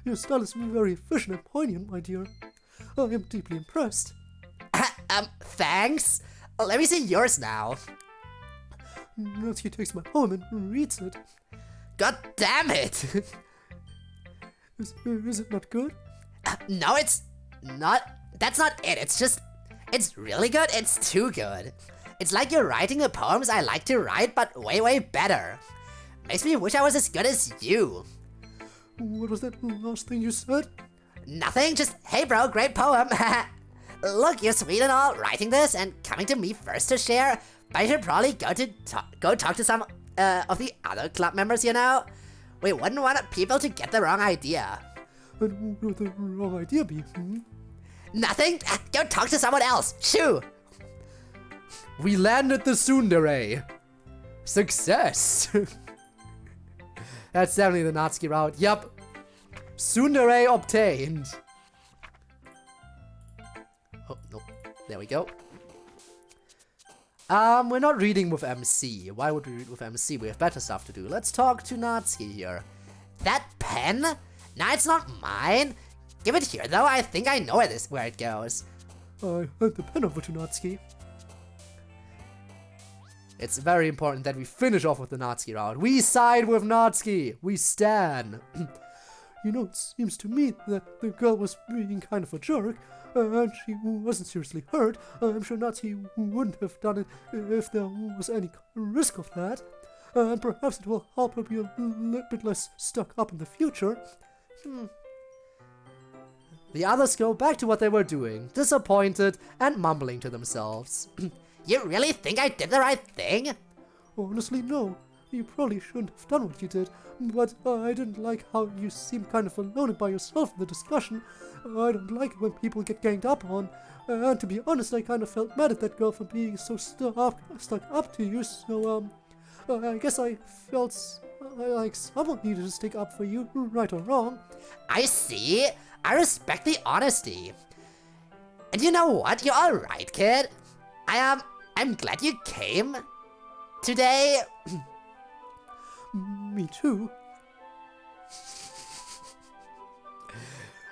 Your style is very efficient and poignant, my dear. I am deeply impressed. Thanks. Let me see yours now. Natsuki takes my poem and reads it. God damn it! Is it not good? No, it's not. That's not it. It's really good. It's too good. It's like you're writing the poems I like to write, but way, way better. Makes me wish I was as good as you. What was that last thing you said? Nothing, just, hey bro, great poem. Look, you're sweet and all, writing this and coming to me first to share, but you should probably go talk to some of the other club members, you know? We wouldn't want people to get the wrong idea. And what would the wrong idea be? Nothing? Go talk to someone else, shoo! We landed the tsundere. Success! That's definitely the Natsuki route. Yup. Tsundere obtained. Oh, no. There we go. We're not reading with MC. Why would we read with MC? We have better stuff to do. Let's talk to Natsuki here. That pen? Nah, it's not mine. Give it here, though. I think I know where it goes. I hand the pen over to Natsuki. It's very important that we finish off with the Natsuki route. We side with Natsuki. We stan. You know, it seems to me that the girl was being kind of a jerk, and she wasn't seriously hurt. I'm sure Natsuki wouldn't have done it if there was any risk of that. And perhaps it will help her be a little bit less stuck up in the future. The others go back to what they were doing, disappointed and mumbling to themselves. You really think I did the right thing? Honestly, no. You probably shouldn't have done what you did, but I didn't like how you seemed kind of alone by yourself in the discussion. I don't like it when people get ganged up on, and to be honest, I kind of felt mad at that girl for being so stuck up to you, so, I guess I felt like someone needed to stick up for you, right or wrong. I see. I respect the honesty. And you know what? You're alright, kid. I'm glad you came today. Me too.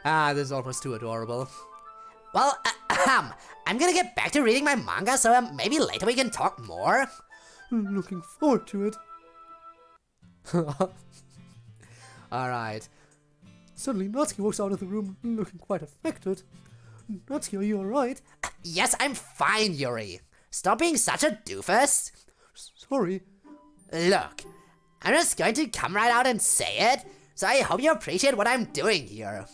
Ah, this is almost too adorable. Well, I'm gonna get back to reading my manga, so maybe later we can talk more. Looking forward to it. Alright. Suddenly, Natsuki walks out of the room looking quite affected. Natsuki, are you alright? Yes, I'm fine, Yuri. Stop being such a doofus. Sorry. Look, I'm just going to come right out and say it, so I hope you appreciate what I'm doing here.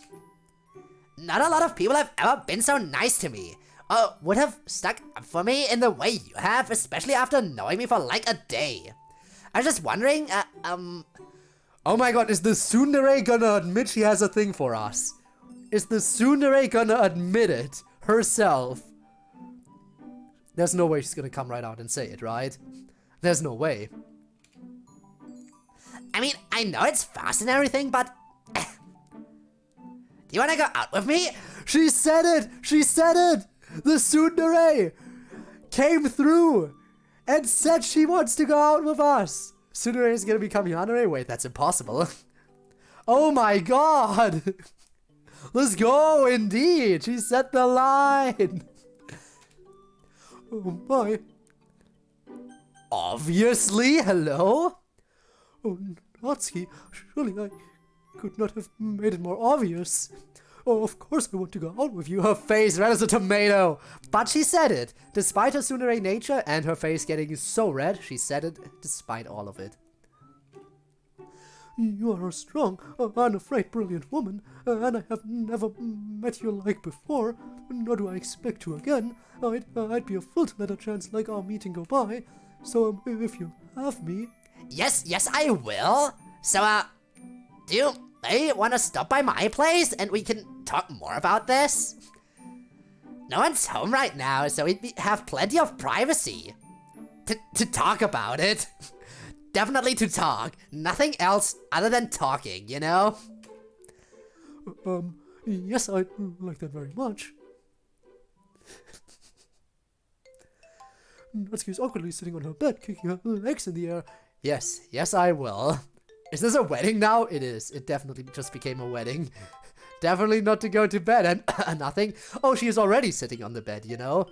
Not a lot of people have ever been so nice to me, or would have stuck up for me in the way you have, especially after knowing me for like a day. I was just wondering, Oh my god, is the tsundere gonna admit she has a thing for us? Is the tsundere gonna admit it herself? There's no way she's gonna come right out and say it, right? There's no way. I mean, I know it's fast and everything, but... Do you wanna go out with me? She said it! She said it! The tsundere came through and said she wants to go out with us! Tsundere is gonna become Yanere? Wait, that's impossible. Oh my god! Let's go, indeed! She set the line! Oh my. Obviously, hello? Oh, Natsuki, surely I could not have made it more obvious. Oh, of course I want to go out with you. Her face red as a tomato! But she said it! Despite her tsundere nature and her face getting so red, she said it despite all of it. You are a strong, unafraid, brilliant woman, and I have never met your like before, nor do I expect to again. I'd be a fool to let a chance like our meeting go by. So, if you have me... Yes, I will. So, do you maybe want to stop by my place and we can talk more about this? No one's home right now, so we'd have plenty of privacy. To talk about it. Definitely to talk. Nothing else other than talking, you know? Yes, I'd like that very much. Natsuki's awkwardly sitting on her bed, kicking her legs in the air. Yes, I will. Is this a wedding now? It is. It definitely just became a wedding. Definitely not to go to bed and nothing. Oh, she is already sitting on the bed, you know?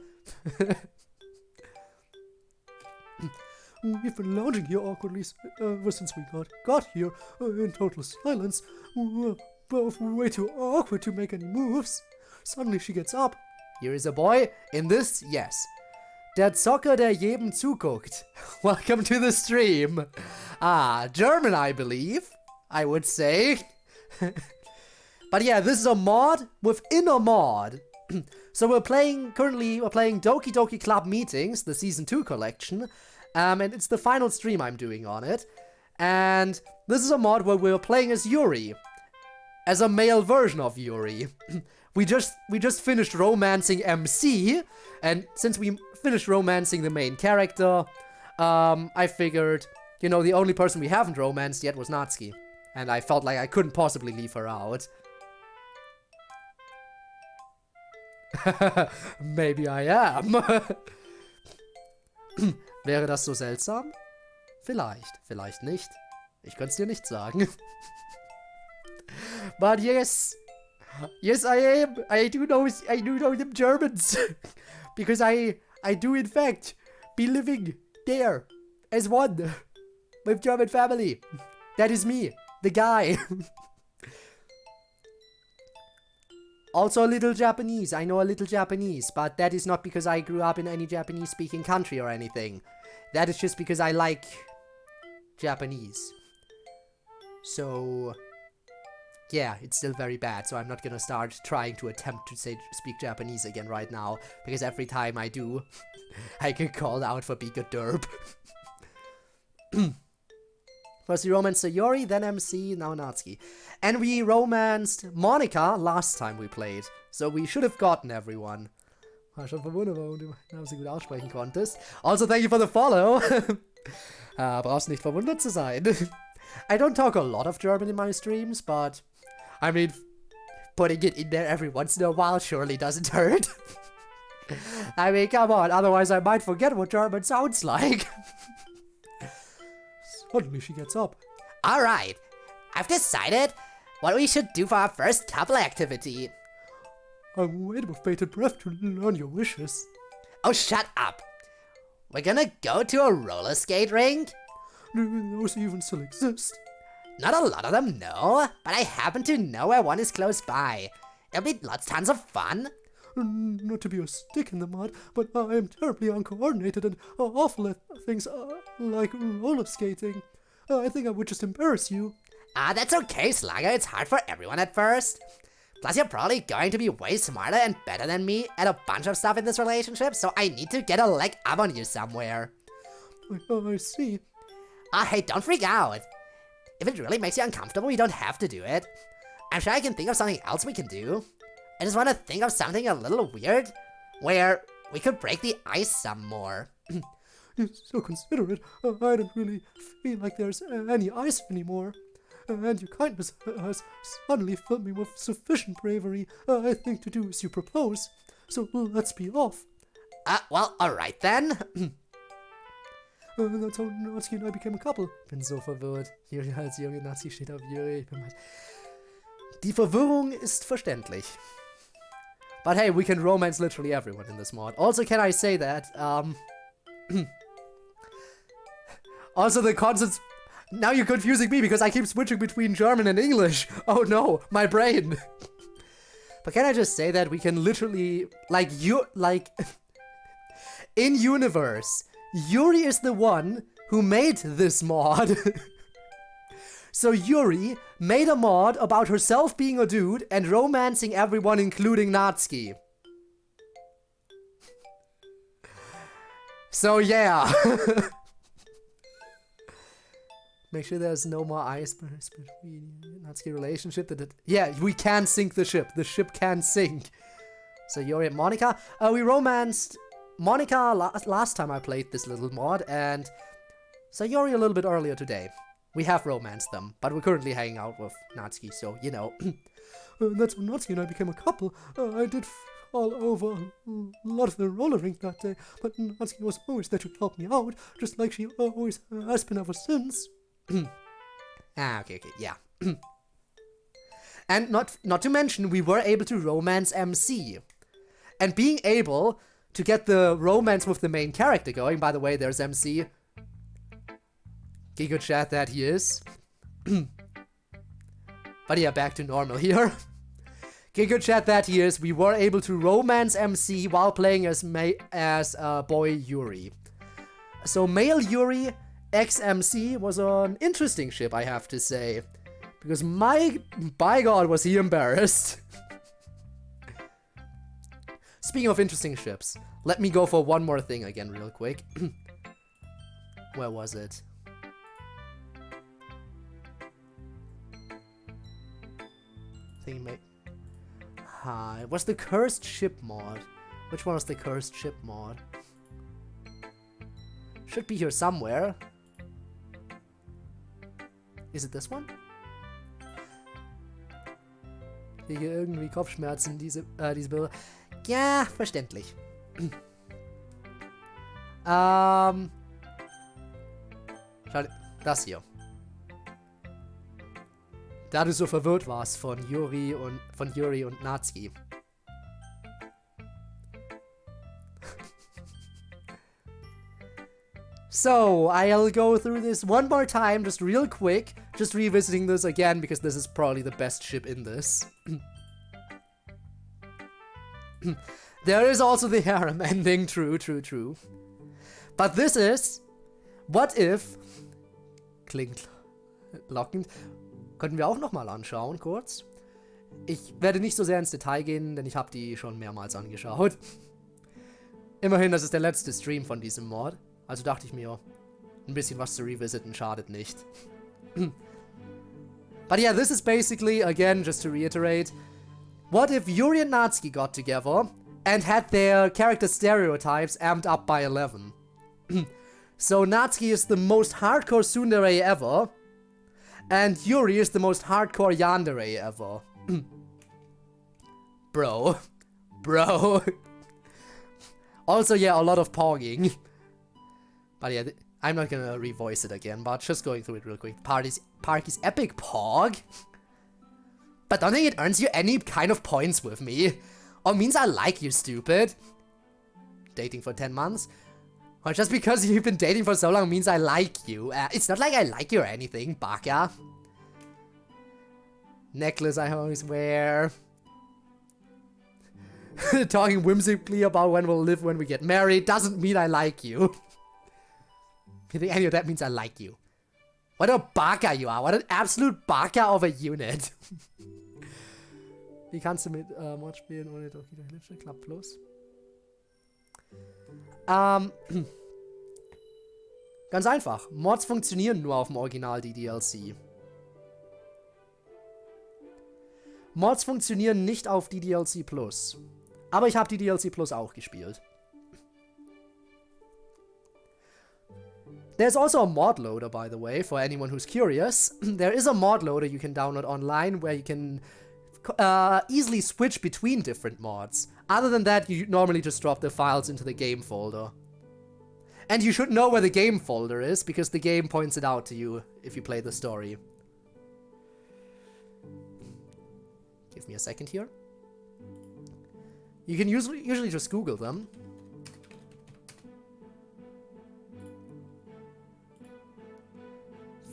We've been lounging here awkwardly ever since we got here, in total silence. We're both way too awkward to make any moves. Suddenly she gets up. Here is a boy. In this, yes. Der Zocker, der jedem zuguckt. Welcome to the stream. Ah, German, I believe. I would say. But yeah, this is a mod within a mod. So currently we're playing Doki Doki Club Meetings, the Season 2 collection. And it's the final stream I'm doing on it. And this is a mod where we're playing as Yuri. As a male version of Yuri. We just finished romancing MC, and since we finished romancing the main character, I figured, you know, the only person we haven't romanced yet was Natsuki. And I felt like I couldn't possibly leave her out. Maybe I am. Wäre das so seltsam? Vielleicht nicht. Ich könnte es dir nicht sagen. But yes, I am. I do know them Germans. Because I do in fact be living there as one with German family. That is me, the guy. Also a little Japanese. I know a little Japanese, but that is not because I grew up in any Japanese-speaking country or anything. That is just because I like Japanese. So, yeah, it's still very bad, so I'm not gonna start trying to attempt to speak Japanese again right now, because every time I do, I get called out for being a derp. First we romanced Sayori, then MC, now Natsuki. And we romanced Monica last time we played, so we should have gotten everyone. War schon verwundert, warum du Namen so gut aussprechen konntest. Also, thank you for the follow. Brauchst nicht verwundert zu sein. I don't talk a lot of German in my streams, but I mean, putting it in there every once in a while surely doesn't hurt. I mean, come on, otherwise I might forget what German sounds like. Suddenly she gets up. Alright, I've decided what we should do for our first couple activity. I'm waiting with bated breath to learn your wishes. Oh, shut up. We're gonna go to a roller skate rink. Those even still exist. Not a lot of them know, but I happen to know where one is close by. It'll be tons of fun. Not to be a stick in the mud, but I am terribly uncoordinated and awful at things like roller skating. I think I would just embarrass you. Ah, that's okay, Slugger. It's hard for everyone at first. Plus, you're probably going to be way smarter and better than me at a bunch of stuff in this relationship, so I need to get a leg up on you somewhere. I see. Ah, hey, don't freak out. If it really makes you uncomfortable, you don't have to do it. I'm sure I can think of something else we can do. I just want to think of something a little weird, where we could break the ice some more. You're so considerate. I don't really feel like there's any ice anymore. And your kindness has suddenly filled me with sufficient bravery, I think, to do as you propose. So let's be off. Well, alright then. That's how Natsuki and I became a couple. Bin so verwirrt. Yuri als junge Nazi steht auf Yuri. Die Verwirrung ist verständlich. But hey, we can romance literally everyone in this mod. Also, can I say that, also the concepts... Now you're confusing me because I keep switching between German and English. Oh no, my brain. But can I just say that we can literally, in universe, Yuri is the one who made this mod. So Yuri made a mod about herself being a dude and romancing everyone, including Natsuki. So yeah. Make sure there's no more icebergs between Natsuki relationship. Yeah, we can sink the ship. The ship can sink. So Yuri and Monica. We romanced Monica last time I played this little mod, and Sayori a little bit earlier today. We have romanced them, but we're currently hanging out with Natsuki, so, you know. That's when Natsuki and I became a couple. I did fall over a lot of the roller rink that day, but Natsuki was always there to help me out, just like she always has been ever since. Okay, yeah. And not to mention, we were able to romance MC. And being able to get the romance with the main character going, by the way, there's MC. Giga chat that he is. But yeah, back to normal here. Giga chat that he is, we were able to romance MC while playing as boy Yuri. So male Yuri ex-MC was an interesting ship, I have to say. Because by God was he embarrassed. Speaking of interesting ships, let me go for one more thing again real quick. Where was it? It was the Cursed Ship mod. Which one was the Cursed Ship mod? Should be here somewhere. Is it this one? Ich kriege irgendwie Kopfschmerzen, diese Bilder. Ja, verständlich. Schau, das hier. Da du so verwirrt warst von Yuri und Natsuki. So, I'll go through this one more time, just real quick, just revisiting this again, because this is probably the best ship in this. There is also the harem ending, true. But this is, what if, klingt lockend, könnten wir auch nochmal anschauen, kurz. Ich werde nicht so sehr ins Detail gehen, denn ich habe die schon mehrmals angeschaut. Immerhin, das ist der letzte Stream von diesem Mod. Also dachte ich mir, ein bisschen was zu revisiten schadet nicht. But yeah, this is basically, again, just to reiterate, what if Yuri and Natsuki got together and had their character stereotypes amped up by 11? So Natsuki is the most hardcore tsundere ever, and Yuri is the most hardcore yandere ever. Bro. Bro. Also, yeah, a lot of pogging. But yeah, I'm not gonna revoice it again, but just going through it real quick. Parky's epic pog. But don't think it earns you any kind of points with me. Or means I like you, stupid. Dating for 10 months. Or just because you've been dating for so long means I like you. It's not like I like you or anything, baka. Necklace I always wear. Talking whimsically about when we'll live when we get married doesn't mean I like you. You think any of that means I like you? What a baka you are. What an absolute baka of a unit. Wie kannst du mit Mod spielen ohne Doki durch Glitch? Klappt plus. Ganz einfach. Mods funktionieren nur auf dem Original DDLC. Mods funktionieren nicht auf DDLC Plus. Aber ich habe DDLC Plus auch gespielt. There's also a mod loader, by the way, for anyone who's curious. There is a mod loader you can download online where you can easily switch between different mods. Other than that, you normally just drop the files into the game folder. And you should know where the game folder is, because the game points it out to you if you play the story. Give me a second here. You can usually just Google them.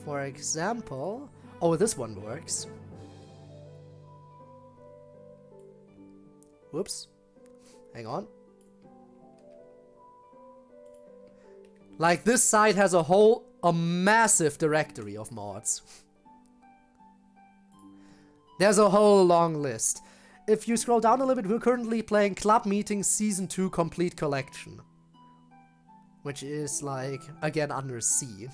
For example... Oh, this one works. Whoops. Hang on. Like, this site has a massive directory of mods. There's a whole long list. If you scroll down a little bit, we're currently playing Club Meetings Season 2 Complete Collection. Which is, like, again, under C.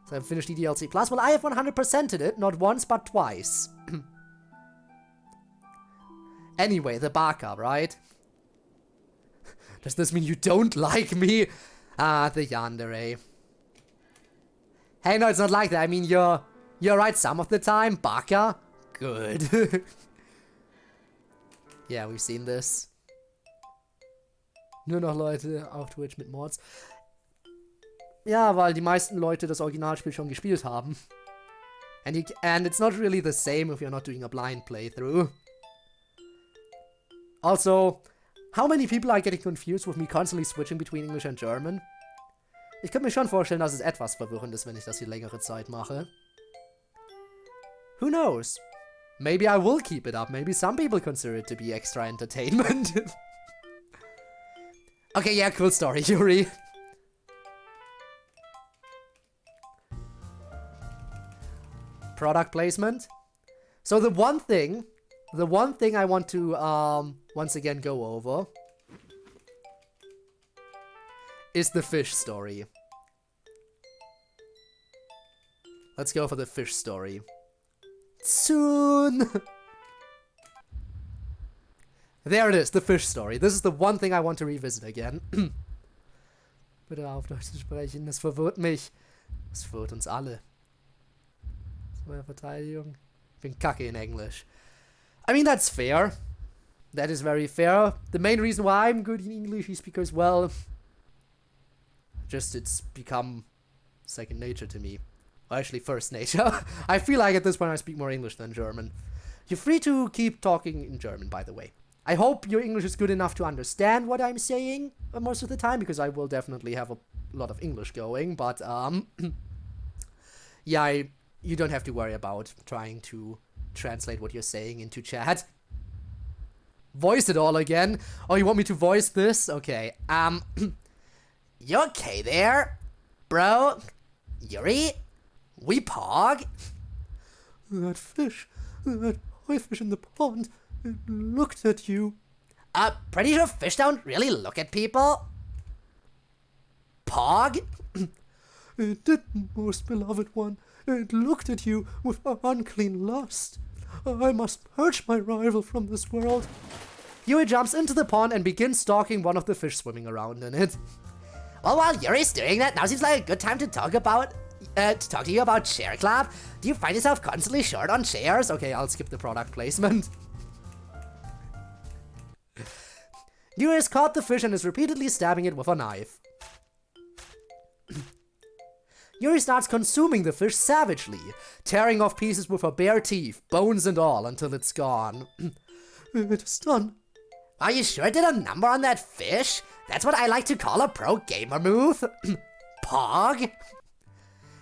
So I've finished DDLC Plus. Well, I have 100%ed it, not once, but twice. Anyway, the baka, right? Does this mean you don't like me? Ah, the yandere. Hey, no, it's not like that. I mean, you're right some of the time. Baka? Good. Yeah, we've seen this. Nur noch Leute auf Twitch mit Mods. Ja, weil die meisten Leute das Originalspiel schon gespielt haben. And it's not really the same if you're not doing a blind playthrough. Also, how many people are getting confused with me constantly switching between English and German? Ich könnte mir schon vorstellen, dass es etwas verwirrend ist, wenn ich das hier längere Zeit mache. Who knows? Maybe I will keep it up. Maybe some people consider it to be extra entertainment. Okay, yeah, cool story, Yuri. Product placement. So the one thing I want to once again go over is the fish story. Let's go for the fish story. Soon! There it is, the fish story. This is the one thing I want to revisit again. Bitte auf Deutsch zu sprechen, das verwirrt mich. Das verwirrt uns alle. Das ist meine Verteidigung. Ich bin kacke in English. I mean, that's fair. That is very fair. The main reason why I'm good in English is because, well, just it's become second nature to me. Well, actually, first nature. I feel like at this point I speak more English than German. You're free to keep talking in German, by the way. I hope your English is good enough to understand what I'm saying most of the time, because I will definitely have a lot of English going, but, yeah, you don't have to worry about trying to translate what you're saying into chat. Voice it all again? Oh, you want me to voice this? Okay, You okay there, bro? Yuri? We pog? That fish, that fish in the pond, it looked at you. Pretty sure fish don't really look at people. Pog? It did, most beloved one. It looked at you with unclean lust. I must purge my rival from this world. Yuri jumps into the pond and begins stalking one of the fish swimming around in it. Well, while Yuri's doing that, now seems like a good time to talk to you about Chair Club. Do you find yourself constantly short on chairs? Okay, I'll skip the product placement. Yuri has caught the fish and is repeatedly stabbing it with a knife. Yuri starts consuming the fish savagely, tearing off pieces with her bare teeth, bones and all, until it's gone. It is done. Are you sure it did a number on that fish? That's what I like to call a pro gamer move. Pog. It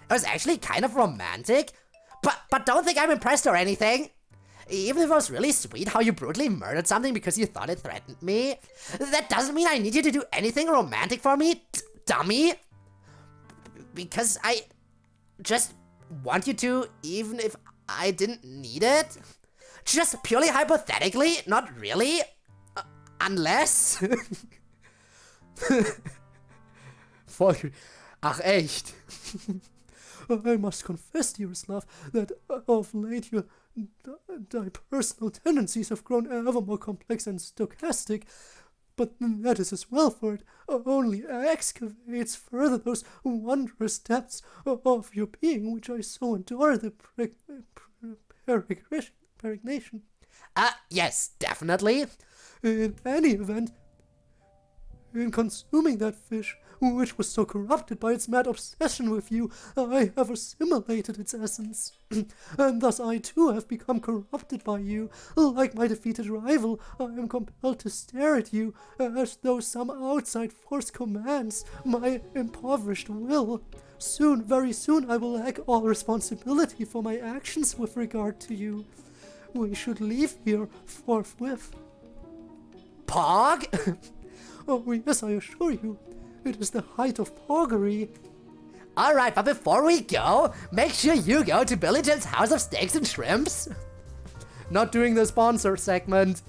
was actually kind of romantic, but don't think I'm impressed or anything. Even if it was really sweet how you brutally murdered something because you thought it threatened me, that doesn't mean I need you to do anything romantic for me, dummy. Because I just want you to, even if I didn't need it. Just purely hypothetically, not really. Unless... Volker. Ach echt. I must confess, dearest love, that of late your personal tendencies have grown ever more complex and stochastic, but that is as well, for it only excavates further those wondrous depths of your being which I so adore, the peregrination. Yes, definitely. In any event, in consuming that fish, which was so corrupted by its mad obsession with you, I have assimilated its essence. And thus I too have become corrupted by you. Like my defeated rival, I am compelled to stare at you, as though some outside force commands my impoverished will. Soon, very soon, I will lack all responsibility for my actions with regard to you. We should leave here forthwith. Pog? Oh, yes, I assure you. It is the height of poggery. Alright, but before we go, make sure you go to Billy Jim's House of Steaks and Shrimps. Not doing the sponsor segment.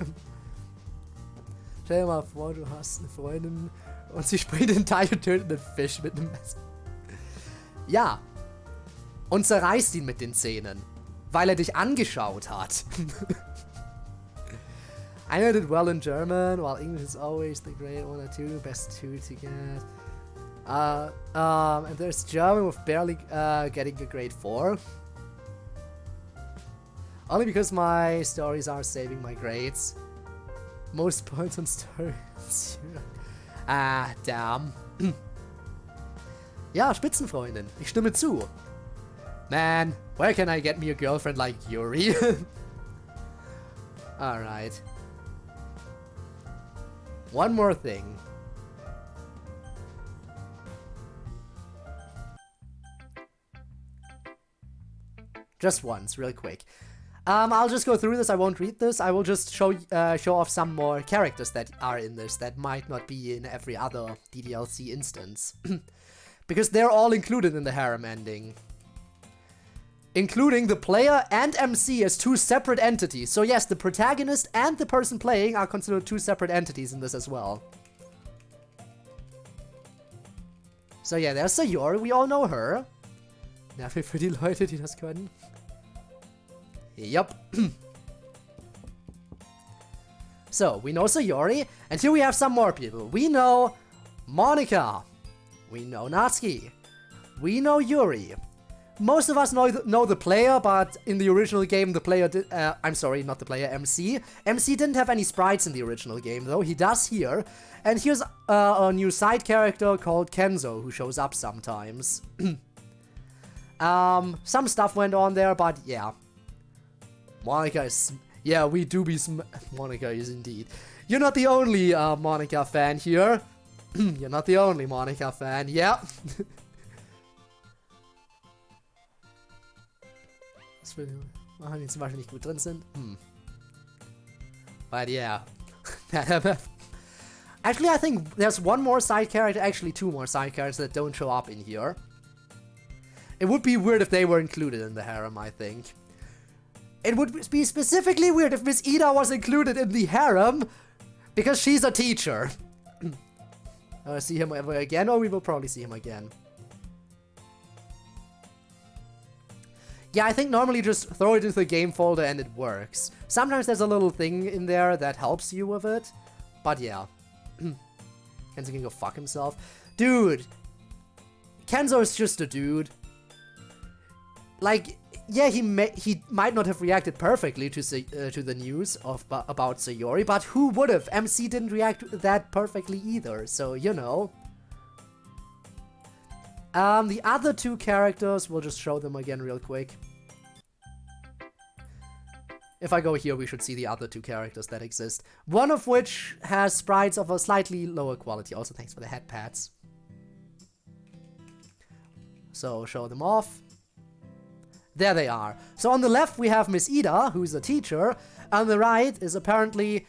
Stell dir mal vor, du hast eine Freundin und sie springt den Teich und tötet einen Fisch mit einem Messer. Ja. Und zerreißt ihn mit den Zähnen. Weil er dich angeschaut hat. I know did well in German, while English is always the grade 1 or 2, best 2 to get. And there's German with barely getting a grade 4. Only because my stories are saving my grades. Most points on stories. Damn. Ja, Spitzenfreundin, ich stimme zu. Man, where can I get me a girlfriend like Yuri? Alright. One more thing. Just once, real quick. I'll just go through this. I won't read this. I will just show off some more characters that are in this that might not be in every other DDLC instance. Because they're all included in the harem ending. Including the player and MC as two separate entities. So yes, the protagonist and the person playing are considered two separate entities in this as well. So yeah, there's Sayori, we all know her. Nervig für die Leute, die das können. Yup. So, we know Sayori, and here we have some more people. We know Monica. We know Natsuki. We know Yuri. Most of us know the player, but in the original game, the player did. I'm sorry, not the player, MC. MC didn't have any sprites in the original game, though. He does here. And here's a new side character called Kenzo, who shows up sometimes. Some stuff went on there, but yeah. Monica is. Yeah, we do be. Monica is indeed. You're not the only Monica fan here. You're not the only Monica fan, yeah. Machen die zum Beispiel nicht gut drin sind. But yeah. Actually, I think there's one more side character, actually two more side characters that don't show up in here. It would be weird if they were included in the harem, I think. It would be specifically weird if Miss Ida was included in the harem, because she's a teacher. See him ever again? Oh, we will probably see him again. Yeah, I think normally just throw it into the game folder and it works. Sometimes there's a little thing in there that helps you with it. But yeah. Kenzo can go fuck himself. Dude! Kenzo is just a dude. Like, yeah, he might not have reacted perfectly to the news about Sayori, but who would have? MC didn't react that perfectly either, so you know. The other two characters, we'll just show them again real quick. If I go here, we should see the other two characters that exist. One of which has sprites of a slightly lower quality. Also, thanks for the head pads. So, show them off. There they are. So on the left we have Miss Ida, who's a teacher. On the right is apparently,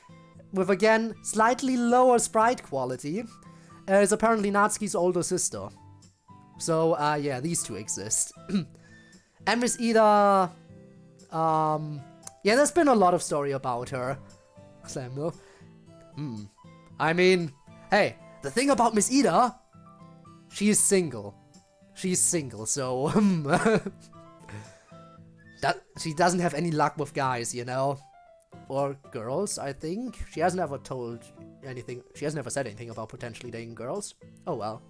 with again, slightly lower sprite quality, is apparently Natsuki's older sister. So, yeah, these two exist. And Miss Ida, yeah, there's been a lot of story about her. Samuel. I mean, hey, the thing about Miss Ida, she's single. She's single, so, she doesn't have any luck with guys, you know? Or girls, I think. She hasn't ever told anything. She hasn't ever said anything about potentially dating girls. Oh well.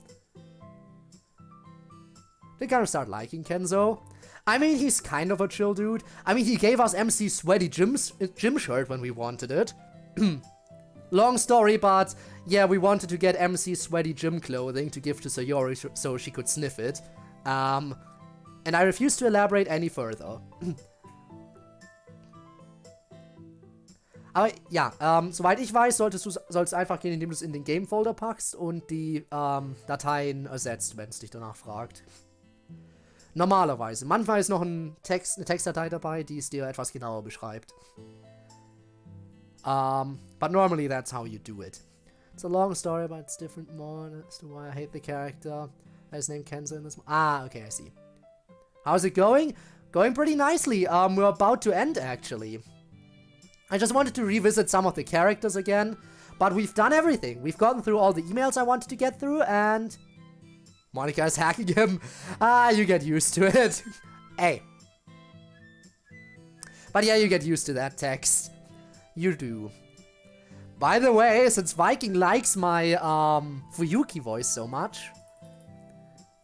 They kind of start liking Kenzo. I mean, he's kind of a chill dude. I mean, he gave us MC's sweaty gym shirt when we wanted it. Long story, but yeah, we wanted to get MC's sweaty gym clothing to give to Sayori so she could sniff it. And I refuse to elaborate any further. Aber ja, soweit ich weiß, soll es einfach gehen, indem du es in den Game-Folder packst und die Dateien ersetzt, wenn es dich danach fragt. Normalerweise. Manchmal ist noch eine Textdatei dabei, die es dir etwas genauer beschreibt. But normally that's how you do it. It's a long story, but it's different more as to why I hate the character. His name Kenzo in this. Ah, okay, I see. How's it going? Going pretty nicely. We're about to end, actually. I just wanted to revisit some of the characters again, but we've done everything. We've gotten through all the emails I wanted to get through, and Monica is hacking him. Ah, you get used to it. Hey. But yeah, you get used to that text. You do. By the way, since Viking likes my Fuyuki voice so much,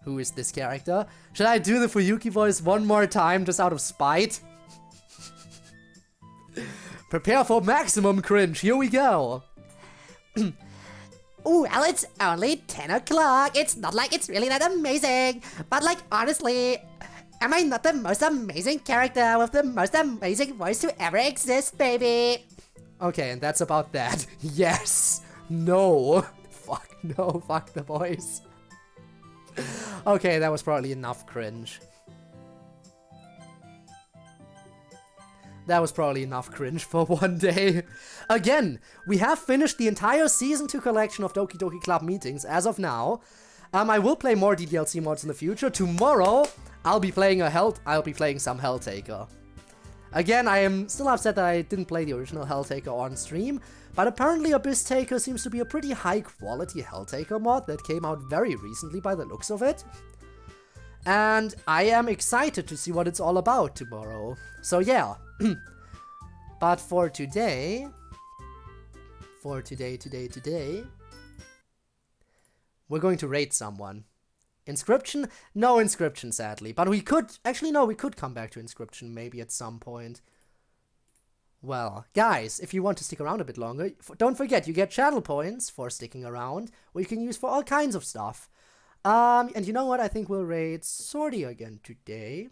who is this character? Should I do the Fuyuki voice one more time just out of spite? Prepare for maximum cringe. Here we go. Ooh, well, it's only 10 o'clock. It's not like it's really that amazing. But like, honestly, am I not the most amazing character with the most amazing voice to ever exist, baby? Okay, and that's about that. Yes. No. Fuck no. Fuck the voice. Okay, that was probably enough cringe. That was probably enough cringe for one day. Again, we have finished the entire Season 2 collection of Doki Doki Club meetings as of now. I will play more DDLC mods in the future. Tomorrow, I'll be playing some Helltaker. Again, I am still upset that I didn't play the original Helltaker on stream, but apparently Abyss Taker seems to be a pretty high-quality Helltaker mod that came out very recently by the looks of it. And I am excited to see what it's all about tomorrow. So yeah. But for today, we're going to raid someone. Inscription? No Inscription, sadly. But we could, actually no, we could come back to Inscription maybe at some point. Well, guys, if you want to stick around a bit longer, don't forget, you get channel points for sticking around, or you can use for all kinds of stuff. And you know what? I think we'll raid Sorty again today.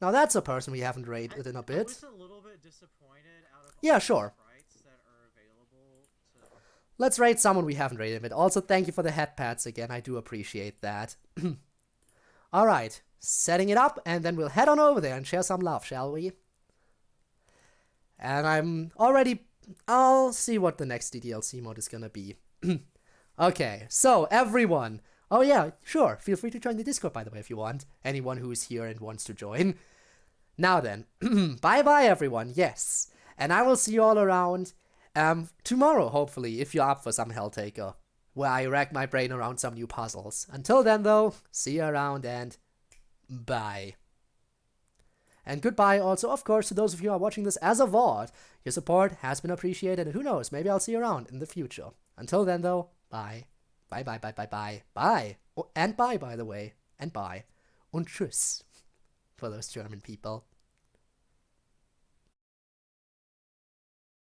Now that's a person we haven't raided in a bit. I was a little bit disappointed out of yeah, all sure. the sprites that are available to... Let's raid someone we haven't raided a bit. Also, thank you for the head pads again. I do appreciate that. Alright, setting it up, and then we'll head on over there and share some love, shall we? And I'll see what the next DDLC mod is gonna be. Okay, so everyone. Oh yeah, sure. Feel free to join the Discord, by the way, if you want. Anyone who is here and wants to join. Now then, bye-bye everyone, yes. And I will see you all around tomorrow, hopefully, if you're up for some Helltaker, where I rack my brain around some new puzzles. Until then, though, see you around and bye. And goodbye also, of course, to those of you who are watching this as a VOD. Your support has been appreciated, and who knows, maybe I'll see you around in the future. Until then, though, bye. Bye, bye, bye, bye, bye. Bye. Oh, and bye, by the way. And bye. Und tschüss. for those German people.